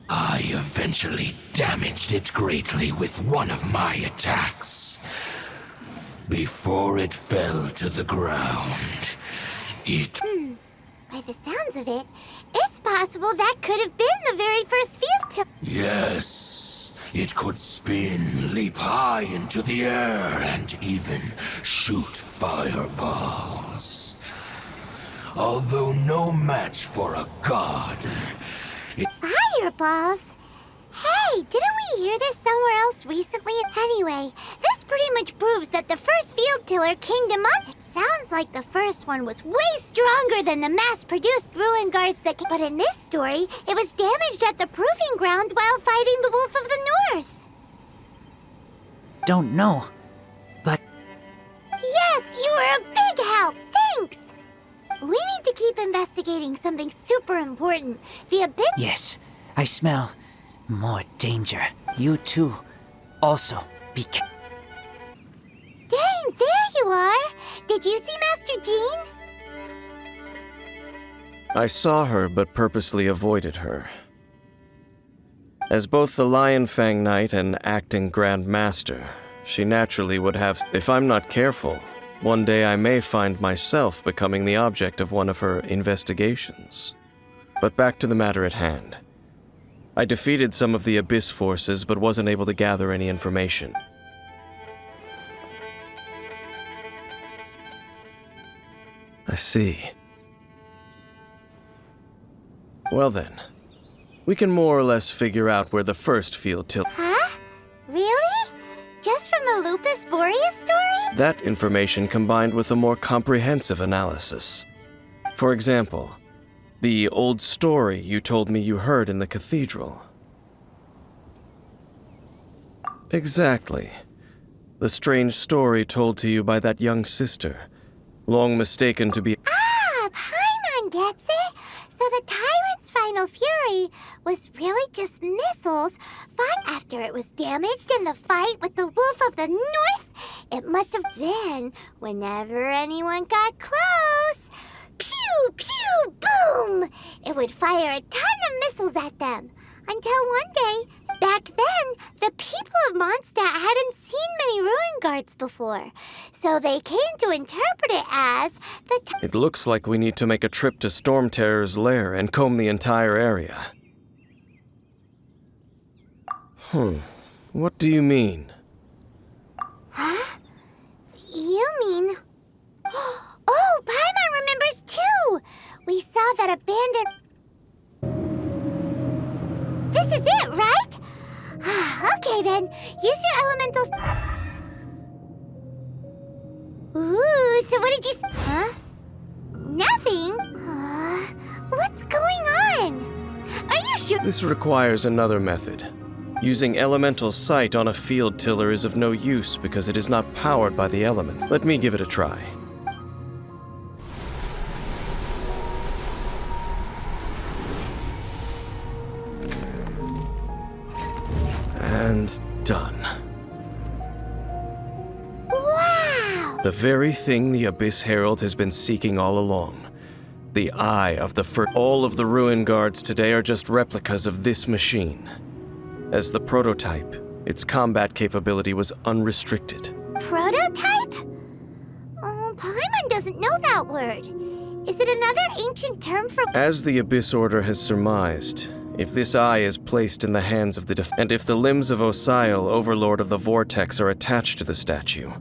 I eventually damaged it greatly with one of my attacks. Before it fell to the ground, it... By the sounds of it, it's possible that could have been the very first field tiller. Yes. It could spin, leap high into the air, and even shoot fireballs. Although no match for a god, it... Fireballs? Hey, didn't we hear this somewhere else recently? Anyway, this pretty much proves that the first field tiller kingdom up. It sounds like the first one was way stronger than the mass-produced ruin guards that... But in this story, it was damaged at the proving ground while fighting the Wolf of the North. Don't know, but... Yes, you were a big help. Thanks. investigating something super important. The Abyss. Yes, I smell more danger. You too. Also, be careful. Dang, there you are! Did you see Master Jean? I saw her, but purposely avoided her. As both the Lion Fang Knight and acting Grand Master, she naturally would have. If I'm not careful, one day I may find myself becoming the object of one of her investigations. But back to the matter at hand. I defeated some of the Abyss forces, but wasn't able to gather any information. I see. Well then, we can more or less figure out where the first field till. Huh? Really? Just from the Lupus Boreas story? That information combined with a more comprehensive analysis. For example, the old story you told me you heard in the cathedral. Exactly. The strange story told to you by that young sister, long mistaken to be. Ah, Paimon gets it! So the Tyrant's final fury was really just missiles fought after it was damaged in the fight with the Wolf of the North? It must have been whenever anyone got close. Pew, pew, boom! It would fire a ton of missiles at them. Until one day, back then, the people of Mondstadt hadn't seen many ruin guards before. So they came to interpret it as the It looks like we need to make a trip to Storm Terror's lair and comb the entire area. What do you mean? Huh? You mean... Oh, Paimon remembers too! We saw that abandoned... This is it, right? Okay then, use your elementals... Ooh, so what did you... Huh? Nothing? What's going on? Are you sure? This requires another method. Using elemental sight on a field tiller is of no use because it is not powered by the elements. Let me give it a try. And done. Wow! The very thing the Abyss Herald has been seeking all along. The eye of the first. All of the ruin guards today are just replicas of this machine. As the prototype, its combat capability was unrestricted. Prototype? Oh, Paimon doesn't know that word. Is it another ancient term for... As the Abyss Order has surmised, if this eye is placed in the hands of the and if the limbs of Osial, Overlord of the Vortex, are attached to the statue,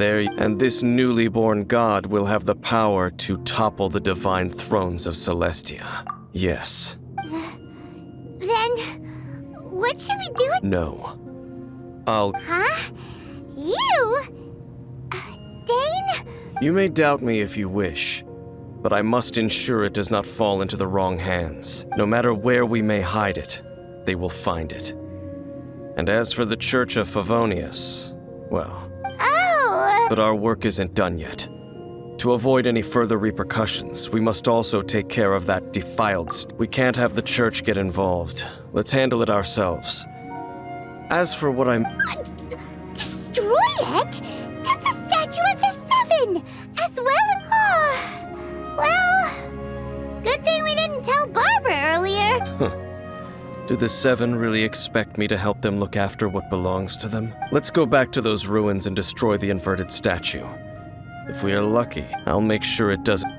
and this newly born god will have the power to topple the divine thrones of Celestia. Yes. Then, what should we do? No. Huh? You? Dane? You may doubt me if you wish, but I must ensure it does not fall into the wrong hands. No matter where we may hide it, they will find it. And as for the Church of Favonius, well... But our work isn't done yet. To avoid any further repercussions, we must also take care of that defiled We can't have the church get involved. Let's handle it ourselves. As for what I'm... Destroy it? That's a statue of the Seven! As well... well... Good thing we didn't tell Barbara earlier. Do the Seven really expect me to help them look after what belongs to them? Let's go back to those ruins and destroy the inverted statue. If we are lucky, I'll make sure it doesn't...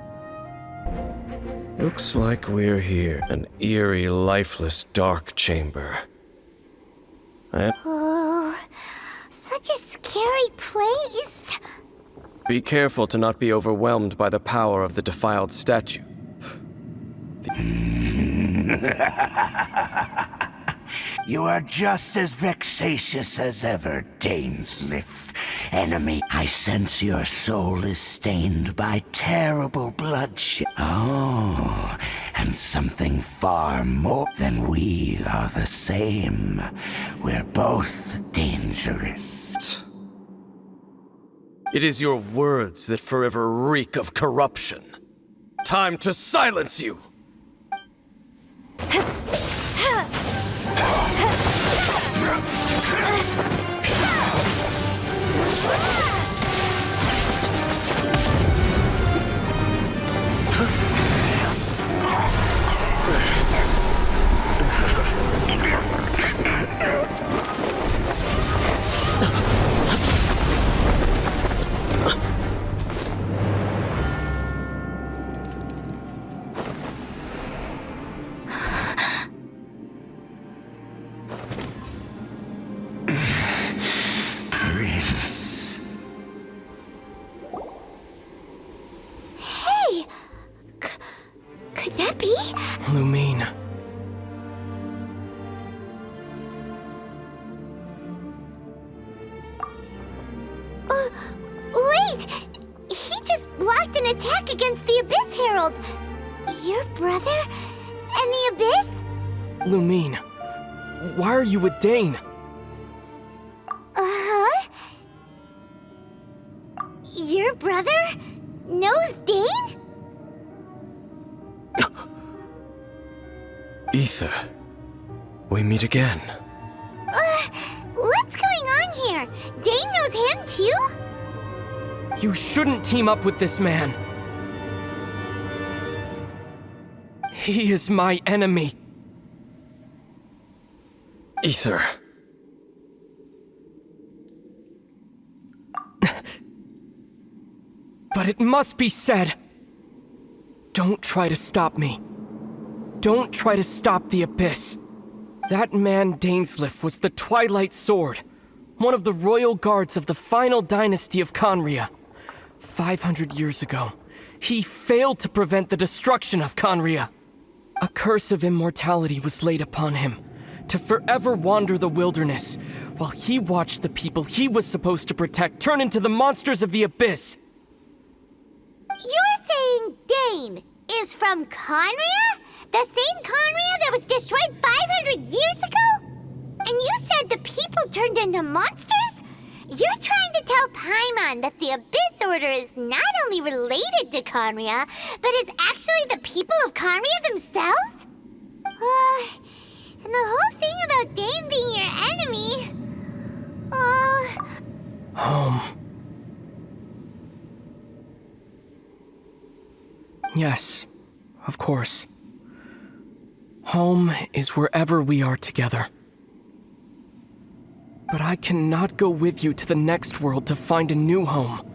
Looks like we're here. An eerie, lifeless, dark chamber. Oh, such a scary place. Be careful to not be overwhelmed by the power of the defiled statue. You are just as vexatious as ever, Dainsleif. Enemy, I sense your soul is stained by terrible bloodshed. Oh, and something far more than we are the same. We're both dangerous. It is your words that forever reek of corruption. time to silence you! Prince. Hey! Could that be? Lumine. Wait! He just blocked an attack against the Abyss Herald! Your brother? And the Abyss? Lumine. Why are you with Dane? Uh-huh? Your brother knows Dane? Ether, we meet again. What's going on here? Dane knows him too? You shouldn't team up with this man. He is my enemy. Ether. But it must be said. Don't try to stop me. Don't try to stop the Abyss. That man Dainsleif was the Twilight Sword, one of the royal guards of the final dynasty of Conria. 500 years ago, he failed to prevent the destruction of Conria. A curse of immortality was laid upon him, to forever wander the wilderness, while he watched the people he was supposed to protect turn into the monsters of the Abyss. You're saying Dane is from Conria? The same Conria that was destroyed 500 years ago? And you said the people turned into monsters? You're trying to tell Paimon that the Abyss Order is not only related to Conria, but is actually the people of Conria themselves? And the whole thing about Dane being your enemy... Home. Yes, of course. Home is wherever we are together. But I cannot go with you to the next world to find a new home.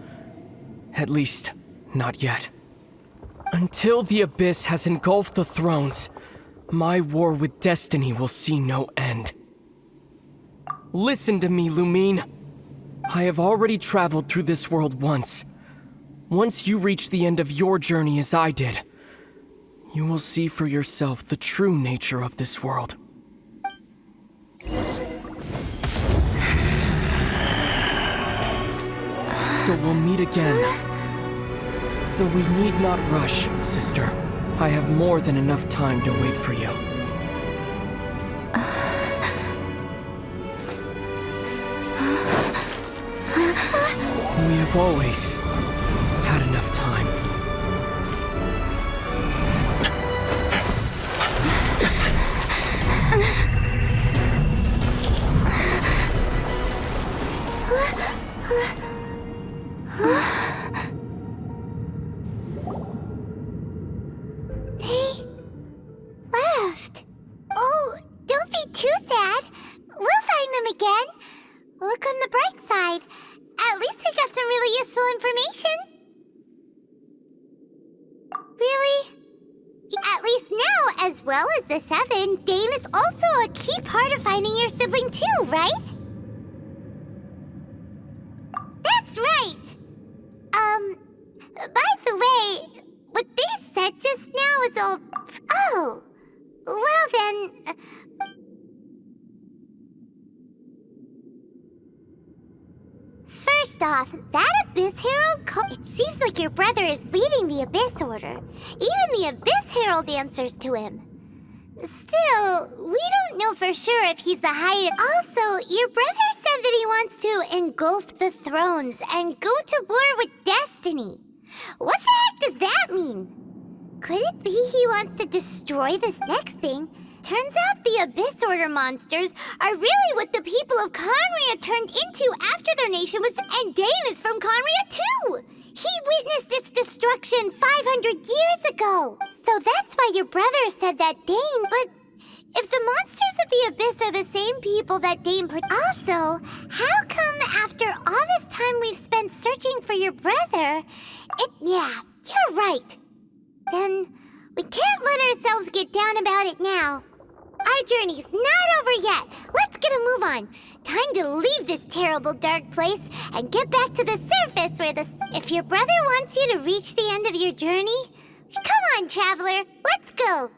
At least, not yet. Until the Abyss has engulfed the thrones, my war with destiny will see no end. Listen to me, Lumine. I have already traveled through this world once. Once you reach the end of your journey as I did, you will see for yourself the true nature of this world. So we'll meet again. Though we need not rush, sister. I have more than enough time to wait for you. We have always had enough time. They left. Oh, don't be too sad. We'll find them again. Look on the bright side. At least we got some really useful information. Really? At least now, as well as the Seven, Dane is also a key part of finding your sibling too, right? That's right! By the way, what they said just now is all... Oh! Well then... First off, that Abyss Herald it seems like your brother is leading the Abyss Order. Even the Abyss Herald answers to him. Still, we don't know for sure if he's the highest. Also, your brother said that he wants to engulf the thrones and go to war with destiny. What the heck does that mean? Could it be he wants to destroy this next thing? Turns out the Abyss Order monsters are really what the people of Conria turned into after their nation was... And Dane is from Conria too! He witnessed its destruction 500 years ago! So that's why your brother said that Dane, but... If the monsters of the Abyss are the same people that Dane... Also, how come after all this time we've spent searching for your brother... Yeah, you're right. Then, we can't let ourselves get down about it now. Our journey's not over yet. Let's get a move on. Time to leave this terrible dark place and get back to the surface where If your brother wants you to reach the end of your journey... Come on, traveler. Let's go.